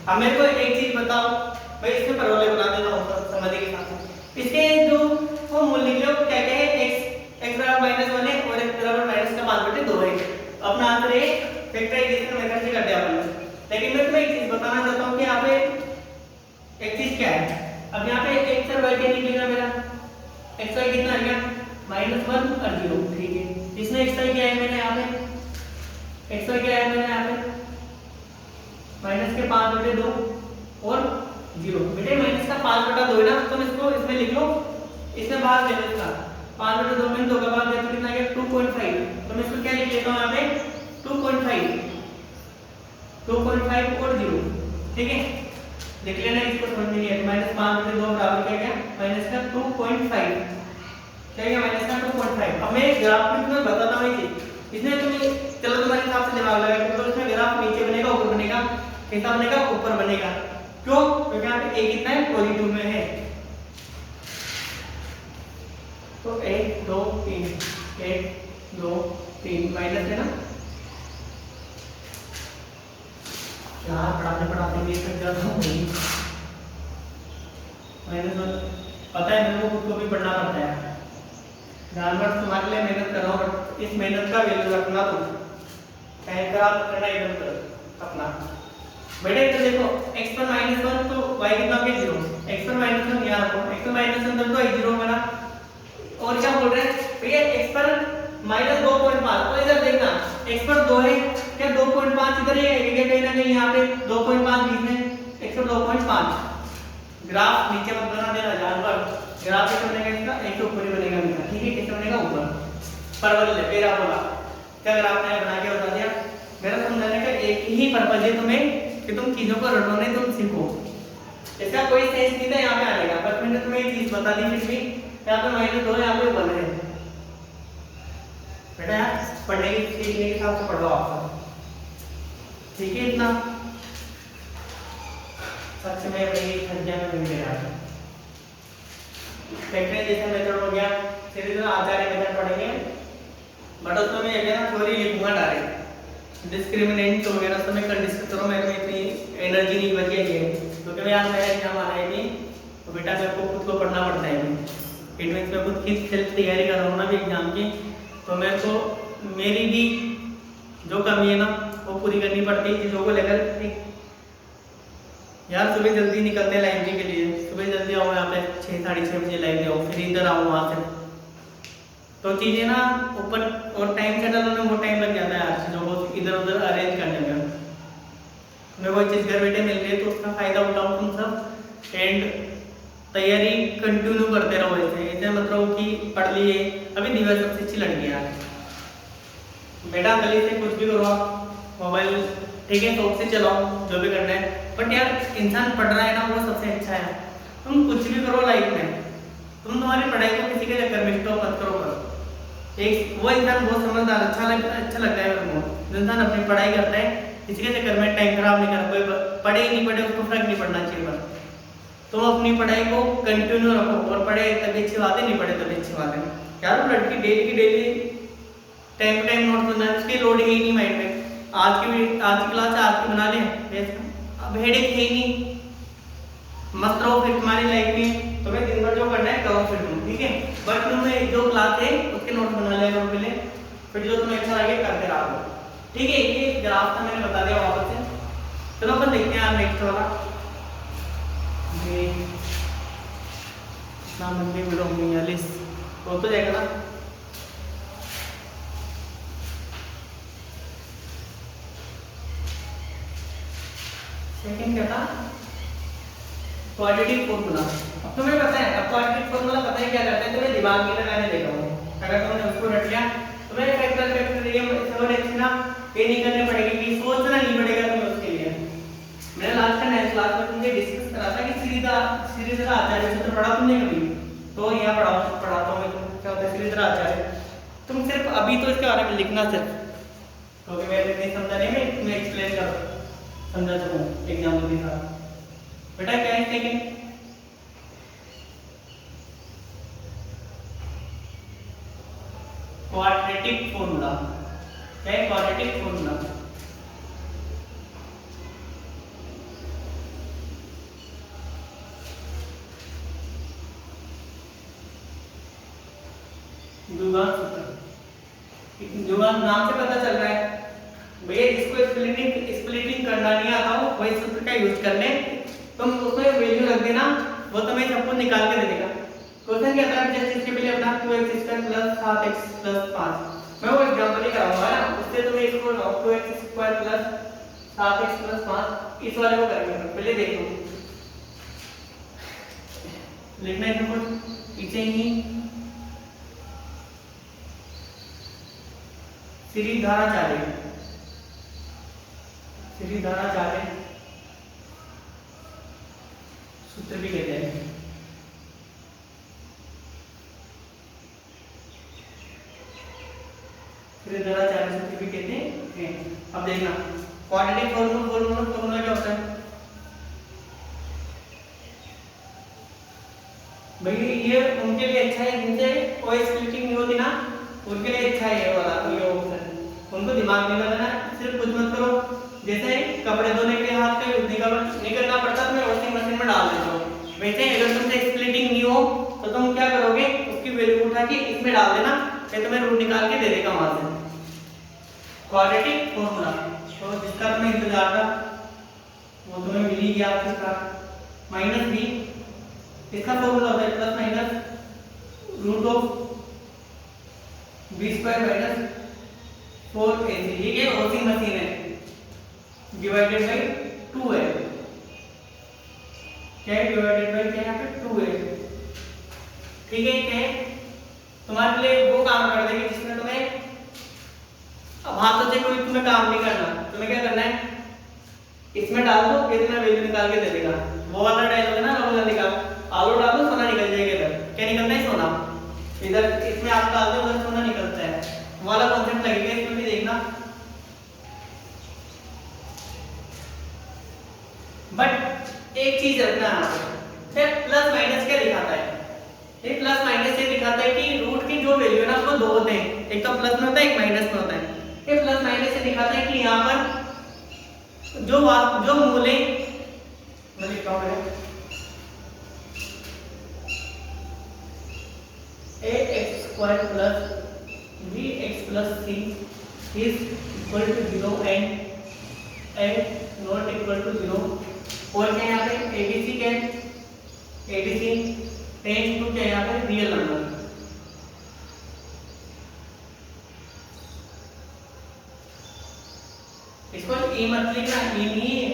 अब मेरे को एक चीज बताओ भाई इसमें परवलय बना देना होगा समझने के साथ इसके जो वो मूल्य लिख लो क्या क्या है x बराबर -1 है और x बराबर -5/2 है। अपना आंसर है फैक्टराइजेशन मेथड से कर दिया आपने। लेकिन मैं तुम्हें एक चीज बताना चाहता हूँ कि यहाँ पे एक चीज क्या है, अब यहाँ पे x और y क्या निकलेगा मेरा x y कितना आ गया -1 और 0। ठीक है इसमें x y क्या है मैंने यहाँ पे x y क्या है मैंने यहाँ पे माइनस के 5/2 और 0। बेटे माइनस का 5/2 है ना तुम इसको इसमें लिख लो, इसमें भाग ले लो इसका 5/2 में 2 का भाग दे तो कितना आ गया 2.5, तो मैं इसको क्या लिख लेता हूँ यहाँ पे 2.5 और 0। ठीक है लिख लेना इसको समझ में नहीं है -5/2 बराबर क्या गया माइनस का 2.5 क्या गया माइनस का 2.5। अब मैं ग्राफ में तुम्हें बताता हूँ ये इसमें तुम्हें चलो तुम्हारे हिसाब से दिमाग लगा तो इसमें ग्राफ नीचे बनेगा ऊपर बनेगा, कैसा बनेगा ऊपर बनेगा, क्यों क्योंकि यहाँ पे a कितना है पॉजिटिव में है तो 1 2 3 1 2 3 माइनस है ना यार पढ़ाते में तक जाता हूँ माइनस पता है मेरे को खुद को भी पढ़ना पड़ता है, जानवर तुम्हारे लिए मेहनत कर रहा हूँ बट इस मेहनत का वैल्यू रखना तुम करना एकदम कर अपना। बेटे तो देखो x पर -1 तो y कितना हो गया 0, x पर -1 यहाँ रखो x पर -1 तो y 0 बना और क्या बोल रहे हैं भैया x पर -2.5 तो इधर देखना x पर 2 है क्या 2.5 इधर है कहीं ना कहीं यहाँ पे 2.5 बीच में x पर 2.5। ग्राफ नीचे मत बना देना जानवर, ग्राफ कैसे बनेगा इसका एक ऊपर ही बनेगा मेरा। ठीक है कैसे बनेगा ऊपर परवलय पैराबोला क्या ग्राफ ने बना के बता दिया। मेरा समझाने का एक ही पर्पज है तुम्हें कि तुम चीजों को रटोने तुम सीखो, इसका कोई सेंस नहीं था यहाँ पे आने का, बस मैंने तुम्हें एक चीज बता दी, फिर भी यहाँ पे -2 यहाँ पे 1 है। बेटा यार पढ़ने की सीखने के हिसाब से पढ़ो आप सब, ठीक है। इतना सच में अपनी संख्या में मिल गया। फैक्टराइजेशन मेथड हो गया, फिर इधर आचार्य मेथड पढ़ेंगे, बट उसमें मैं ये ना थ्योरी लिखूंगा डायरेक्ट। डिस्क्रिमिनेंट वगैरह तो मैं कर डिस्कस करूँ, मेरे में इतनी एनर्जी नहीं बची है क्योंकि मैं यार मेरा एग्जाम आ रहा है नहीं, तो बेटा मेरे को खुद को पढ़ना पड़ता है। इट मीन्स मैं खुद की सेल्फ तैयारी कर रहा हूँ ना भी एग्जाम की, तो मेरे को मेरी भी जो कमी है ना वो पूरी करनी पड़ती है चीज़ों को लेकर। ठीक यार, सुबह जल्दी निकलते हैं लाइब्रेरी के लिए, सुबह जल्दी आओ यहाँ पे 6 साढ़े 6 बजे लाइब्रेरी आओ, फिर इधर आओ वहाँ से, तो चीज़ें ना ऊपर और टाइम सेटल होने में बहुत टाइम लग जाता है यार चीज़ों को इधर उधर अरेंज करने में। मैं वो चीज़ घर बैठे मिल रही है तो उसका फ़ायदा उठाओ तुम सब, एंड तैयारी कंटिन्यू करते रहो। ऐसे मतलब कि पढ़ लिए, अभी दिवस सबसे अच्छी लड़की है बेटा, गली से कुछ भी करो, मोबाइल ठीक है शौक से चलाओ जो भी करना है, बट यार इंसान पढ़ रहा है ना वो सबसे अच्छा है। तुम कुछ भी करो लाइफ में, तुम तुम्हारी पढ़ाई को किसी के चक्कर में स्टॉप मत करो बस। एक वो इंसान बहुत समझदार अच्छा लगता है मेरे को, जो इंसान अपनी पढ़ाई करता है किसी के चक्कर में टाइम खराब नहीं करता, कोई पढ़े ही नहीं पढ़े उसको फर्क नहीं पड़ना चाहिए। बस तुम अपनी पढ़ाई को कंटिन्यू रखो, और पढ़े तभी अच्छी बात है, नहीं पढ़े तभी अच्छी बात है। यार वो लड़की डेली की daily time to time note करना है, उसकी लोड है ही नहीं माइंड में। आज की क्लास है आज की बना ले, अब हेडेक है ही नहीं, मस्त रहो फिर तुम्हारी लाइफ में। तुम्हें दिन भर जो करना है करो फिर तुम, ठीक है। बट तुम्हें जो क्लास है उसके नोट बना लिया करो पहले, फिर जो तुम्हें अच्छा लगे करते रहो, ठीक है। ये ग्राफ था मैंने बता दिया वापस से। चलो अपन देखते हैं नेक्स्ट वाला। इतना मंदी वीडियो 49 तो जाएगा ना। सेकंड क्या था, क्वाड्रेटिक फॉर्मूला। अब तुम्हें पता है, अब क्वाड्रेटिक फॉर्मूला पता है क्या करता है, तुम्हें दिमाग में लगाने देगा वो। अगर तुमने उसको रट लिया तुम्हें फैक्टर ना ये नहीं करने पड़ेगी कि सोचना नहीं पड़ेगा तुम्हें उसके लिए। मैंने लास्ट टाइम 9th क्लास में तुमसे डिस्कस करा था कि श्रीधर आचार्य सूत्र पढ़ा तुमने कभी, तो यहाँ पढ़ाता हूँ मैं तुम क्या होता है श्रीधर आचार्य। तुम सिर्फ अभी तो इसके बारे में लिखना सिर्फ, क्योंकि मैंने नहीं समझा नहीं, मैं तुम्हें एक्सप्लेन कर समझा सकूं एग्जाम्पल के साथ। बेटा क्या है सेकंड, क्वाड्रेटिक फॉर्मूला। क्या है क्वाड्रेटिक फॉर्मूला? द्विघात सूत्र। द्विघात नाम से पता चल रहा है भैया जिसको स्प्लिटिंग करना नहीं आता हो वही सूत्र का यूज कर ले। तुम उसमें वैल्यू रख देना, वो तुम्हें सब कुछ निकाल के दे देगा। क्वेश्चन क्या था, जस्ट इसके पहले अपना 2x² + 7x + 5, मैं वो एग्जांपल ही कराऊंगा ना, उससे तुम्हें इसको 2x² + 7x + 5 इस वाले को करेंगे। पहले देखो लिखना है कुछ पीछे ही, श्रीधराचार्य सूत्र भी कहते हैं। श्रीधराचार्य सूत्र भी कहते हैं। अब देखना क्वाड्रेटिक फॉर्मूला क्या होता है भाई, ये उनके लिए अच्छा है जिनसे कोई स्प्लिटिंग नहीं होती ना, उनके लिए अच्छा है ये वाला ये ऑप्शन। उनको दिमाग में लगाना, सिर्फ कुछ मत करो। जैसे कपड़े धोने के लिए हाथ का यूज नहीं करना पड़ता, तो मैं वॉशिंग मशीन में डाल देता हूँ। वैसे अगर तुमसे स्प्लिटिंग नहीं हो तो तुम क्या करोगे, उसकी वैल्यू उठा के इसमें डाल देना, फिर तुम्हें रूट निकाल के दे देगा वहां से। क्वाड्रेटिक फॉर्मूला तो जिसका तुम्हें इंतजार था वो तुम्हें मिल ही गया। इसका -b, इसका फॉर्मूला होता है +- √b² - 4ac। ये वॉशिंग मशीन है, डिवाइडेड बाय 2 है। क्या है डिवाइडेड बाय क्या यहाँ पे 2 है, ठीक है। क्या है तुम्हारे लिए वो काम कर देगी जिसमें तुम्हें अब हाथों से कोई तुम्हें काम नहीं करना। तुम्हें क्या करना है, इसमें डाल दो, ये तुम्हें वैल्यू निकाल के दे देगा। वो वाला डायलॉग है ना, आलू डालो सोना निकल जाएगा इधर। क्या निकलता है? सोना। इधर इसमें आप डालते हो उधर सोना निकलता है, वाला कॉन्सेप्ट लगेगा इसमें भी देखना। बट एक चीज रखना है, प्लस माइनस क्या दिखाता है? ये प्लस माइनस ये दिखाता है कि रूट की जो वैल्यू है ना वो दो होते हैं, एक तो प्लस में होता है एक माइनस में होता है। ये प्लस माइनस से दिखाता है कि यहाँ पर जो मूल है मैं लिखता हूँ ax² plus bx+ c is equal to 0 and not equal to 0। और क्या यहाँ पे abc क्या है? abc टेंस टू क्या यहाँ पे? Real number. इसको ई मत लिखना, ई नहीं है,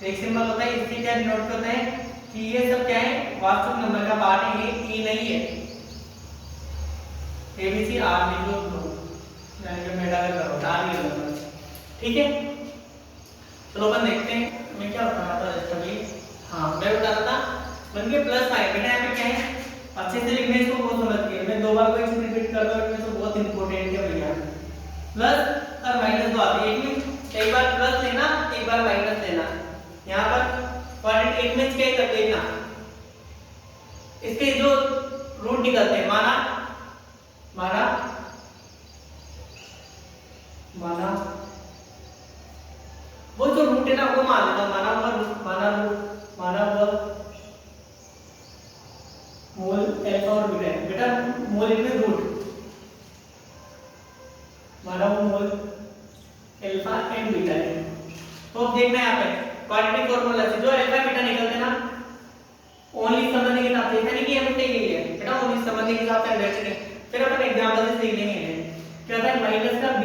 एक सिंबल होता है, इससे क्या डिनोट करता है कि ये सब क्या है? वास्तविक नंबर का पार्ट है, ये ई नहीं है। एबीसी आर लिख लो तो यानी कि मेटा का करो आर रियल नंबर, ठीक है। चलो अपन देखते हैं मैं क्या बता रहा था जस्ट अभी। हाँ मैं बता रहा था बन के प्लस फाइव, बेटा यहाँ पे क्या है? अच्छे से लिखने इसको बहुत समझ के, मैं दो बार कोई चीज रिपीट कर दूं इसमें तो बहुत इंपॉर्टेंट है भैया। प्लस और माइनस दो आते हैं, एक बार प्लस लेना एक बार माइनस लेना। यहाँ पर क्वाड्रेंट एक में क्या कर देना, इसके जो रूट निकलते हैं, माना वो जो रूट है ना वो मान लेना, माना वो मोल अल्फा और बीटा है। बेटा मोल इनमें रूट, माना वो मोल अल्फा एंड बीटा है। तो अब देखना है यहाँ पे क्वाड्रेटिक फॉर्मूला से जो अल्फा बीटा निकलते हैं ना ओनली संबंध के साथ, देखा नहीं कि हमें क्या ये है बेटा ओनली संबंध के साथ अंडरस्टैंडिंग। फिर अपन एग्जांपल से सीख लेंगे क्या होता है माइनस का b,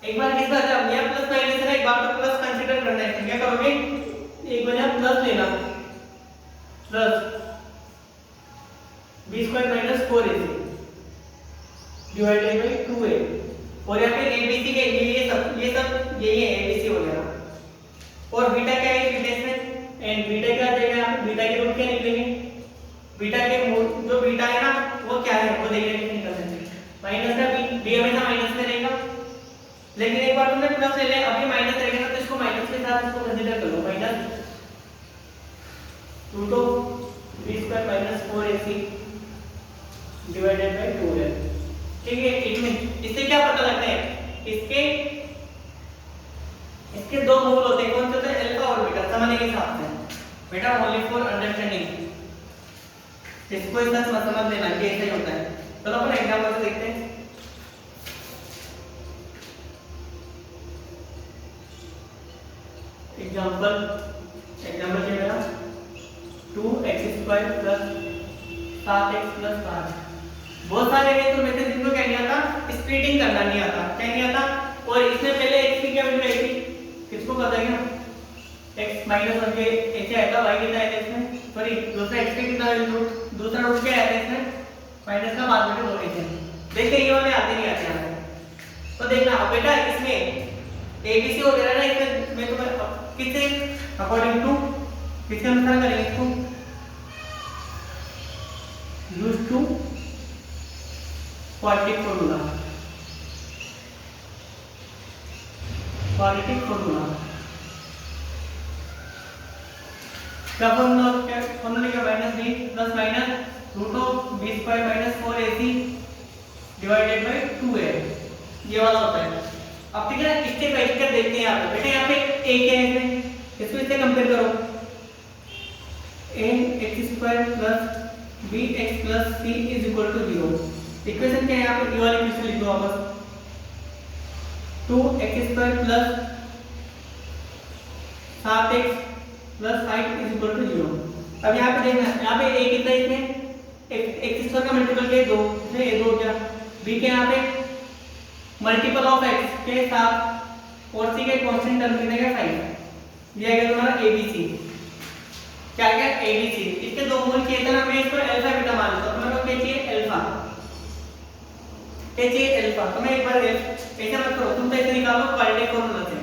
एक बार किस बार जब यह प्लस माइनस है एक बार तो प्लस कंसीडर करना है, क्या करोगे? एक बार यहां प्लस लेना, plus b² - 4ac divided by 2a। और यहाँ पे abc के ये सब यही है abc वगैरह। और बीटा क्या है बीटा इसमें एंड बीटा क्या आ जाएगा? बीटा के रूट क्या निकलेंगे? बीटा के जो बीटा है ना वो क्या है वो देखने के निकल जाएंगे। माइनस का b हमेशा माइनस में रहेगा, लेकिन एक बार तुमने प्लस ले लिया अभी माइनस रहेगा तो इसको माइनस के साथ इसको कंसीडर कर लो, minus root of b² - 4ac divided by 2a। ठीक है, इससे क्या पता लगता है? इसके दो मूल होते हैं, कौन से होते हैं? अल्फा और बीटा, समझने के हिसाब से बेटा ओनली फॉर अंडरस्टैंडिंग, इसको इतना समझ लेना कि ऐसा ही होता है। चलो अपन एग्जांपल से देखते हैं। एग्जांपल क्या मेरा 2x² + 7x + 5। बहुत सारे हैं तो मेरे जिनको क्या नहीं आता? स्प्लिटिंग करना नहीं आता, क्या नहीं आता? और इसमें पहले x की क्या वैल्यू आई थी किसको पता है क्या? x - 1 के ऐसे आया था, y कितना आया था इसमें? सॉरी दूसरा x के कितना रूट, दूसरा रूट क्या आया था इसमें? माइनस का बाद में दो नीचे। देखते ये वाले आते नहीं आते यहाँ तो देखना बेटा इसमें abc वगैरह ना इसमें मैं तुम्हें किससे अकॉर्डिंग टू किसके अनुसार करेंगे इसको? यूज टू क्वाड्रेटिक फॉर्मूला, क्या फॉर्मूला क्या minus b plus minus root of b² - 4ac divided by 2a, ये वाला होता है। अब ठीक है इससे बैठ कर देखते हैं यहाँ पे बेटा, यहाँ पे a क्या है इसको इससे कंपेयर करो, ax² + bx + c is equal to 0। Equation क्या है यहाँ पे? ये वाली इक्वेशन लिख दो वापस, 2x² + 7x + 5 is equal to 0। अब यहाँ पे देखना यहाँ पे a कितना है इसमें? x² का मल्टीपल क्या है? 2, इसमें a 2 क्या? b के यहाँ पे मल्टीपल ऑफ x के साथ और c का कांस्टेंट टर्म कितने का? 5। ये आएगा तुम्हारा abc, क्या आएगा? abc। इसके दो मूल किए थे ना, मैं इसको अल्फा बीटा मान लेता हूं, तुम्हें क्या चाहिए? अल्फा, क्या चाहिए? अल्फा। तो मैं एक बार ऐसा मत करो, तुम तो ऐसे निकालो क्वाड्रेटिक फॉर्मूला से,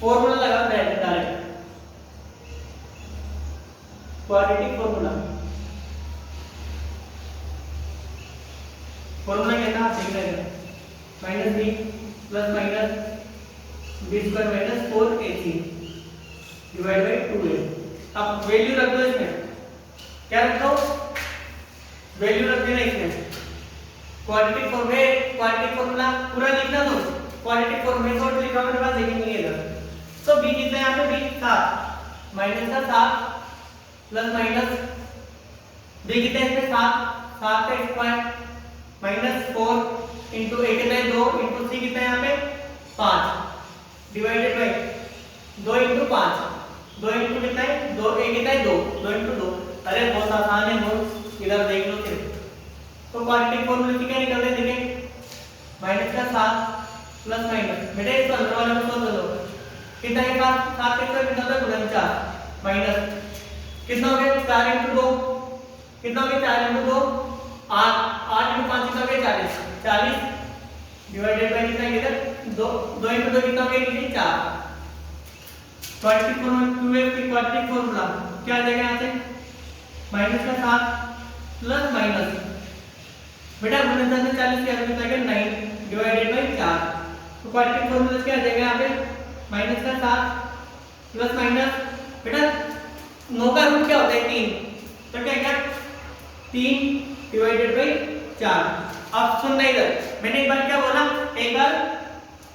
फॉर्मूला लगा डायरेक्ट क्वाड्रेटिक फॉर्मूला फॉर्मूला क्या था देख रहे हैं, minus b plus minus b square minus 4ac divide by 2a। अब वैल्यू रख दो इसमें, क्या रख दो, वैल्यू रख देना इसमें, क्वाड्रेटिक फॉर्मूला पूरा लिखना दो, क्वाड्रेटिक फॉर्म मेथड लिखा मेरे पास देखेंगे इधर। तो b कितना है यहाँ पे, b 7 माइनस का 7 प्लस माइनस b कितना है इसमें 7 का स्क्वायर माइनस 4 इंटू a कितना है 2 इंटू c कितना है यहाँ पे 5 डिवाइडेड बाई 2 इंटू 5 2 इंटू कितना है 2 a कितना है 2 इंटू 2। अरे बहुत आसान है बहुत, इधर देख लो सिर्फ। तो क्वाड्रेटिक फॉर्मूले से क्या निकलते हैं देखिए, माइनस का 7 प्लस माइनस, बेटे इसको अंदर वाले को सोच लो कितना है 7 के स्क्वायर कितना होता है गुणन 4 माइनस कितना हो गया 4 इंटू 2 कितना हो गया 4 इंटू 2 8 इंटू 5 कितना हो गया 40 डिवाइडेड बाय कितना इधर 2 इंटू 2 कितना हो गया नीचे 4। क्वाड्रेटिक फॉर्मूला क्यूएफ की क्वाड्रेटिक फॉर्मूला क्या आ जाएगा यहाँ से, माइनस का 7 प्लस माइनस बेटा गुणनफल में 40 क्या कितना है 9 डिवाइडेड बाय 4। तो क्वाड्रेटिक फॉर्मूला क्या आ जाएगा यहाँ पे, माइनस का 7 प्लस माइनस बेटा 9 का रूट क्या होता है 3, तो क्या क्या 3 डिवाइडेड बाय 4। अब सुनना इधर, मैंने एक बार क्या बोला, एक बार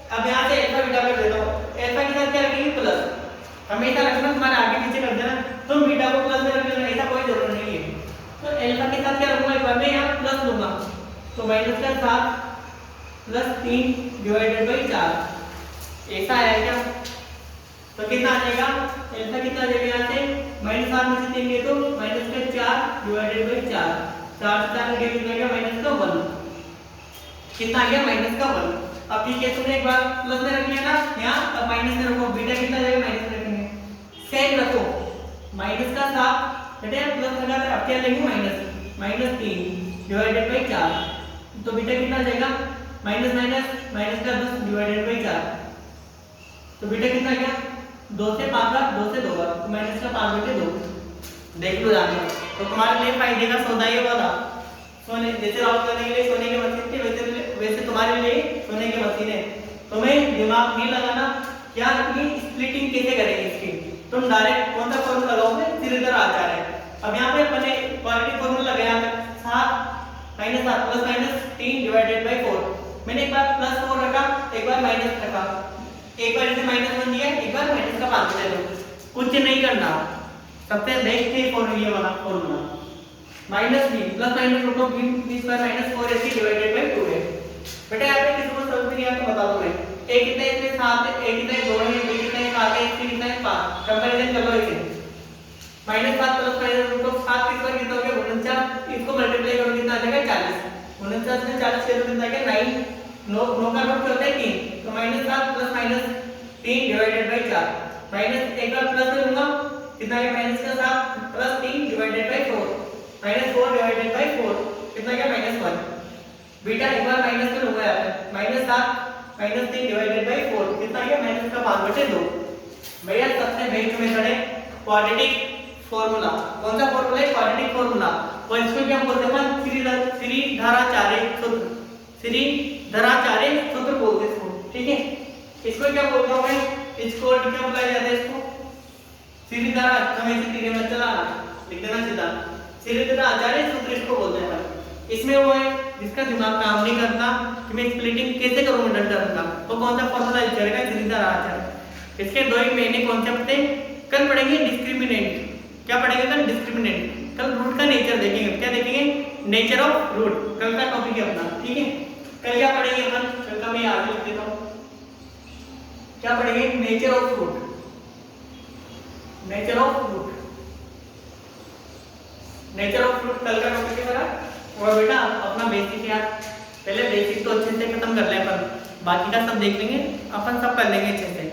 अब यहाँ से अल्फा बीटा कर देता हूँ, अल्फा के साथ क्या रखेंगे प्लस, हमेशा रखना तुम्हारे आगे पीछे कर देना, तुम बीटा को प्लस में रख लेना, ऐसा कोई जरूरत नहीं है। तो अल्फा के साथ क्या रखूंगा, एक बार मैं यहाँ प्लस लूंगा, तो माइनस का 7 प्लस 3 डिवाइडेड बाई 4 ऐसा आया क्या, तो कितना आ जाएगा अल्फा कितना आ जाएगा यहाँ से माइनस 7 में से 3 गए तो माइनस का 4 डिवाइडेड बाई 4 4 से 4 गए कितना आ गया माइनस का 1 कितना आ गया माइनस का 1। अब ठीक है तुमने एक बार प्लस में रख लिया ना यहाँ, अब माइनस में रखो, बीटा कितना आ जाएगा माइनस में रखेंगे, सेम रखो माइनस का 7 बेटा प्लस लगा था, अब क्या लेंगे माइनस 3 डिवाइडेड बाई 4 तो बीटा कितना आ जाएगा माइनस माइनस का 10 डिवाइडेड बाई 4 तो बीटा कितना आ गया 2 से 5 का 2 से 2 का तो माइनस का 5 बटे 2 देख लो जाके। तो तुम्हारे लिए फायदे का सौदा ये वाला, सोने जैसे राउंड करने के लिए सोने की मशीन थी वैसे तुम्हारे लिए सोने की मशीन है। तुम्हें दिमाग नहीं लगाना क्या कि स्प्लिटिंग कैसे करेंगे इसकी, तुम डायरेक्ट कौन सा फॉर्मूला लगाओगे सीधे तरह आ जा रहा है। अब यहाँ पे अपने क्वाड्रेटिक फॉर्मूला लगाया 7 minus 7 plus minus 3 divided by 4, मैंने एक बार प्लस 4 रखा एक बार माइनस रखा, एक बार इसे माइनस 1 दिया एक बार माइनस का 5 दे दो, कुछ नहीं करना, सबसे बेस्ट है फॉर्मूला वाला formula minus b plus minus root of b square minus 4ac divided by 2 है। बेटा यहाँ पे किसी को समझ नहीं आया तो बता दो मैं, a कितना है इसमें 7 है, a कितना है 2 है, b कितना है 7 है, c कितना है 5, कंपैरिजन कर लो इसे minus 7 plus minus root of 7 के स्क्वायर कितना हो गया 49, इसको मल्टीप्लाई करो कितना आ जाएगा 40, 49 में 40 से कितना आ गया 9 9 का रूट क्या होता है 3 तो minus 7 plus minus 3 divided by 4 minus एक बार प्लस में लूंगा कितना है माइनस का 7 plus 3 divided by 4 minus 4 divided by 4 कितना गया माइनस 1, बीटा एक बार माइनस में लूंगा यहाँ पे माइनस 7 माइनस 3 डिवाइडेड बाय 4 कितना गया माइनस का 5 बटे 2। भैया सबसे बेस्ट मेथड है क्वाड्रेटिक फॉर्मूला, कौन सा फॉर्मूला है क्वाड्रेटिक फॉर्मूला, और इसको क्या बोलते हैं अपन श्रीधराचार्य सूत्र, श्रीधराचार्य सूत्र बोलते हैं इसको, ठीक है। इसको क्या बोलता हूं मैं, इसको क्या बुलाया जाता है इसको श्रीधरा, हमें से तीन मत चलाना लिख देना सीधा, श्रीधराचार्य सूत्र इसको बोलते हैं। इसमें वो है जिसका दिमाग काम नहीं करता कि मैं स्प्लिटिंग कैसे करूं मैं डर का, वो कौन सा फॉर्मूला यूज करेगा श्रीधराचार्य। इसके दो ही मेन कॉन्सेप्ट थे, कल पढ़ेंगे डिस्क्रिमिनेंट, क्या पढ़ेंगे कल डिस्क्रिमिनेंट, कल रूट का नेचर देखेंगे, क्या देखेंगे नेचर ऑफ रूट, कल का टॉपिक है अपना, ठीक है। कल क्या पढ़ेंगे अपन, कल का मैं आगे लिख देता हूं, क्या पढ़ेंगे nature of root, nature of root, nature of root कल का टॉपिक है मेरा। और बेटा अपना बेसिक यार पहले बेसिक तो अच्छे से खत्म कर ले अपन, बाकी का सब देख लेंगे अपन, सब कर लेंगे अच्छे से,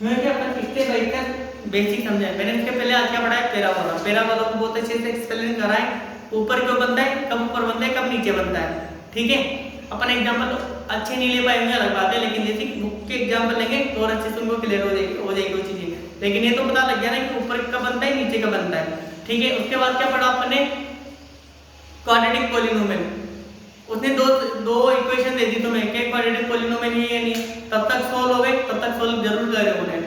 क्योंकि अपन कितने बैठकर बेसिक समझे। मैंने इसके पहले आज क्या पढ़ा है पैराबोला, पैराबोला को बहुत अच्छे से एक्सप्लेन करा है, ऊपर क्यों बनता है, कब ऊपर बनता है, कब नीचे बनता है, ठीक है। अपन एग्जांपल अच्छे नहीं ले पाएंगे अलग बात है, लेकिन जैसे बुक के एग्जांपल लेंगे तो और अच्छे से उनको क्लियर हो जाएगी वो चीजें, लेकिन ये तो पता लग गया ना कि ऊपर का बनता है नीचे का बनता है, ठीक है। उसके बाद क्या पढ़ा अपने क्वाड्रेटिक पॉलिनोमियल, उसने दो इक्वेशन दे दी तुम्हें कि क्वाड्रेटिक पॉलिनोमियल है या नहीं, तब तक सोल्व हो गए, तब तक सोल्व जरूर करे उन्हें।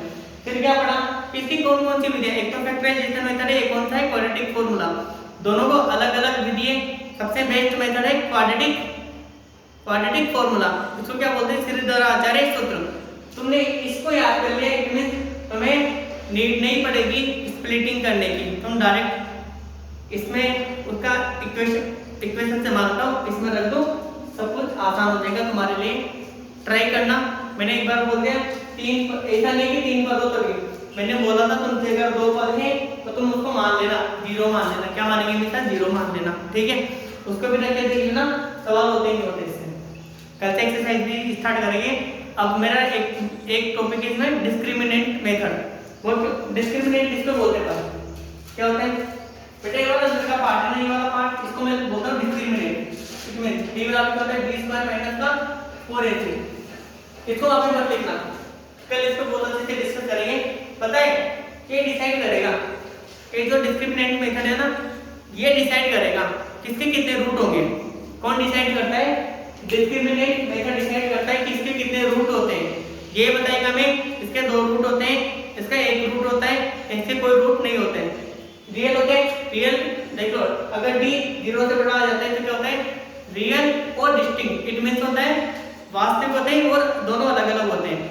फिर क्या पढ़ा, इसकी कौन कौन सी विधि है, एक तो फैक्टराइजेशन मेथड है, एक कौन सा है क्वाड्रेटिक फॉर्मूला। दोनों को अलग अलग विधि है। सबसे बेस्ट मेथड है क्वाड्रेटिक फॉर्मूला, इसको क्या बोलते हैं, श्रीधराचार्य सूत्र। तुमने इसको याद कर लिया, इसमें तुम्हें नीड नहीं पड़ेगी स्प्लिटिंग करने की, तुम डायरेक्ट इसमें उसका इक्वेशन से मानता हूँ, इसमें रख दो, सब कुछ आसान हो जाएगा तुम्हारे लिए। ट्राई करना। मैंने एक बार बोल दिया तीन, ऐसा नहीं कि तीन पदों तक, मैंने बोला था तुमसे अगर दो पद है तो तुम उसको मान लेना, जीरो मान लेना। क्या मानेंगे हमेशा, जीरो मान लेना, ठीक है। उसको भी रख के देख लेना, सवाल होते ही नहीं होते इससे। कल से एक्सरसाइज भी स्टार्ट करेंगे। अब मेरा एक टॉपिक है इसमें डिस्क्रिमिनेंट मेथड। वो डिस्क्रिमिनेंट इसको बोलते हैं, क्या होता है बेटा, ये वाला दूसरा पार्ट है ना, ये वाला पार्ट, इसको मैं बोलता हूँ डिस्क्रिमिनेंट। इसमें डी वाला क्या होता है, b स्क्वायर माइनस का 4ac। इसको आप मत लिखना, कल इसको बहुत अच्छे से डिस्कस करेंगे। पता है ये डिसाइड करेगा कि जो डिस्क्रिमिनेंट मेथड है ना, ये डिसाइड करेगा किसके कितने रूट होंगे। कौन डिसाइड करता है, डिस्क्रिमिनेंट मेथड डिसाइड करता है किसके कितने रूट होते हैं। ये बताएगा हमें इसके दो रूट होते हैं, इसका एक रूट होता है, इसके कोई रूट नहीं होते हैं, रियल होते हैं। रियल देखो, अगर d 0 से बड़ा आ जाता है तो क्या होता है, रियल और डिस्टिंक्ट। इट मींस होता है वास्तविक होते हैं और दोनों अलग अलग होते हैं।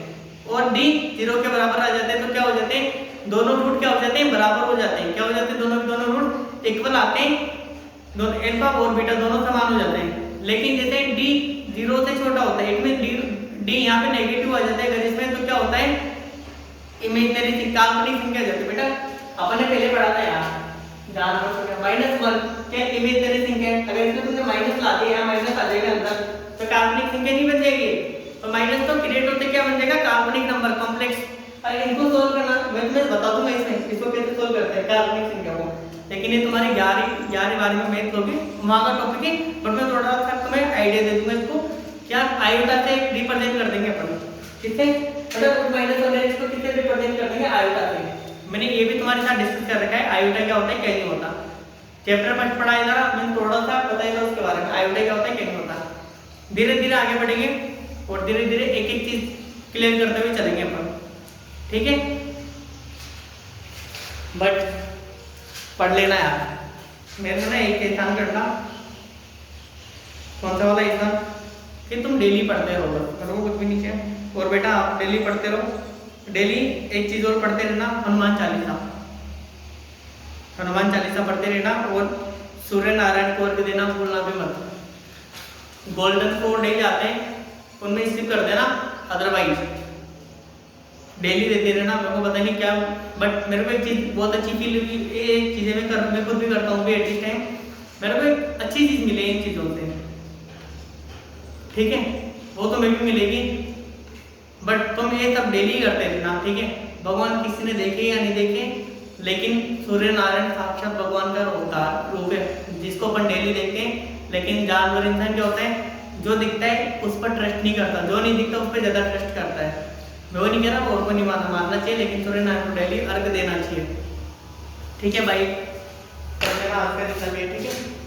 और d 0 के बराबर आ जाते हैं तो क्या हो जाते हैं, दोनों रूट क्या हो जाते हैं, बराबर हो जाते हैं। क्या हो जाते हैं, दोनों रूट इक्वल आते हैं, दोनों अल्फा और बीटा दोनों समान हो जाते हैं। लेकिन जैसे d 0 से छोटा होता है, इट मींस d यहाँ पे नेगेटिव आ जाता है अगर इसमें, तो क्या होता है, इमेजिनरी काल्पनिक संख्या जाती है। बेटा अपन ने पहले पढ़ा था यार, -1 क्या इमेजिनरी संख्या है। अगर इसमें तुमने माइनस ला दिया, माइनस आ जाएगा अंदर, तो काल्पनिक संख्या नहीं बन जाएगी। तो माइनस तो क्रिएट होते क्या बन जाएगा, काल्पनिक नंबर, कॉम्प्लेक्स। अरे इनको सोल्व करना मैं तुम्हें बता दूंगा इसमें, इसको कैसे सोल्व करते हैं काल्पनिक संख्या को। लेकिन ये तुम्हारी 11वीं 12वीं में मैथ होगी, वहां का टॉपिक है। बट मैं थोड़ा सा तुम्हें आइडिया दे दूंगा इसको, क्या आयोटा से रिप्रेजेंट कर देंगे अपन, किससे, मतलब -1 है, इसको किससे रिप्रेजेंट कर देंगे, आयोटा से। मैंने ये भी तुम्हारे साथ डिस्कस कर रखा है, आयोटा क्या होता है, क्या नहीं होता। चैप्टर फर्स्ट पढ़ा है जरा, मैंने थोड़ा सा बताया था उसके बारे में, आयोटा क्या होता है, क्या नहीं होता। धीरे धीरे आगे बढ़ेंगे और धीरे धीरे एक एक चीज क्लियर करते हुए चलेंगे अपन, ठीक है। बट पढ़ लेना यार, मेरे ना एक एहसान करना, कौन सा वाला एहसान, कि तुम डेली पढ़ते रहो, बस कुछ भी नहीं चाहिए। और बेटा आप डेली पढ़ते रहो, डेली एक चीज और पढ़ते रहना, हनुमान चालीसा पढ़ते रहना। और सूर्य नारायण को अर्घ देना भूलना भी मत। गोल्डन 4 डेज आते हैं, उनमें स्किप कर देना, अदरवाइज डेली देते रहना। मेरे को पता नहीं क्या, बट मेरे को एक चीज बहुत अच्छी फील हुई, ये चीजें मैं खुद भी करता हूँ एट दिस टाइम, मेरे को एक अच्छी चीज मिली इन चीजों से, ठीक है। वो तो मैं भी मिलेगी, बट तुम ये सब डेली करते रहना, ठीक है। भगवान किसी ने देखे या नहीं देखे, लेकिन सूर्य नारायण साक्षात भगवान का रूप है, जिसको अपन डेली देखते हैं। लेकिन जानवर इंसान क्या होता है, जो दिखता है उस पर ट्रस्ट नहीं करता, जो नहीं दिखता उस पर ज्यादा ट्रस्ट करता है। मैं वो नहीं कह रहा और को नहीं मानना चाहिए, लेकिन सूर्य नारायण को डेली अर्घ देना चाहिए, ठीक है भाई। ठीक है।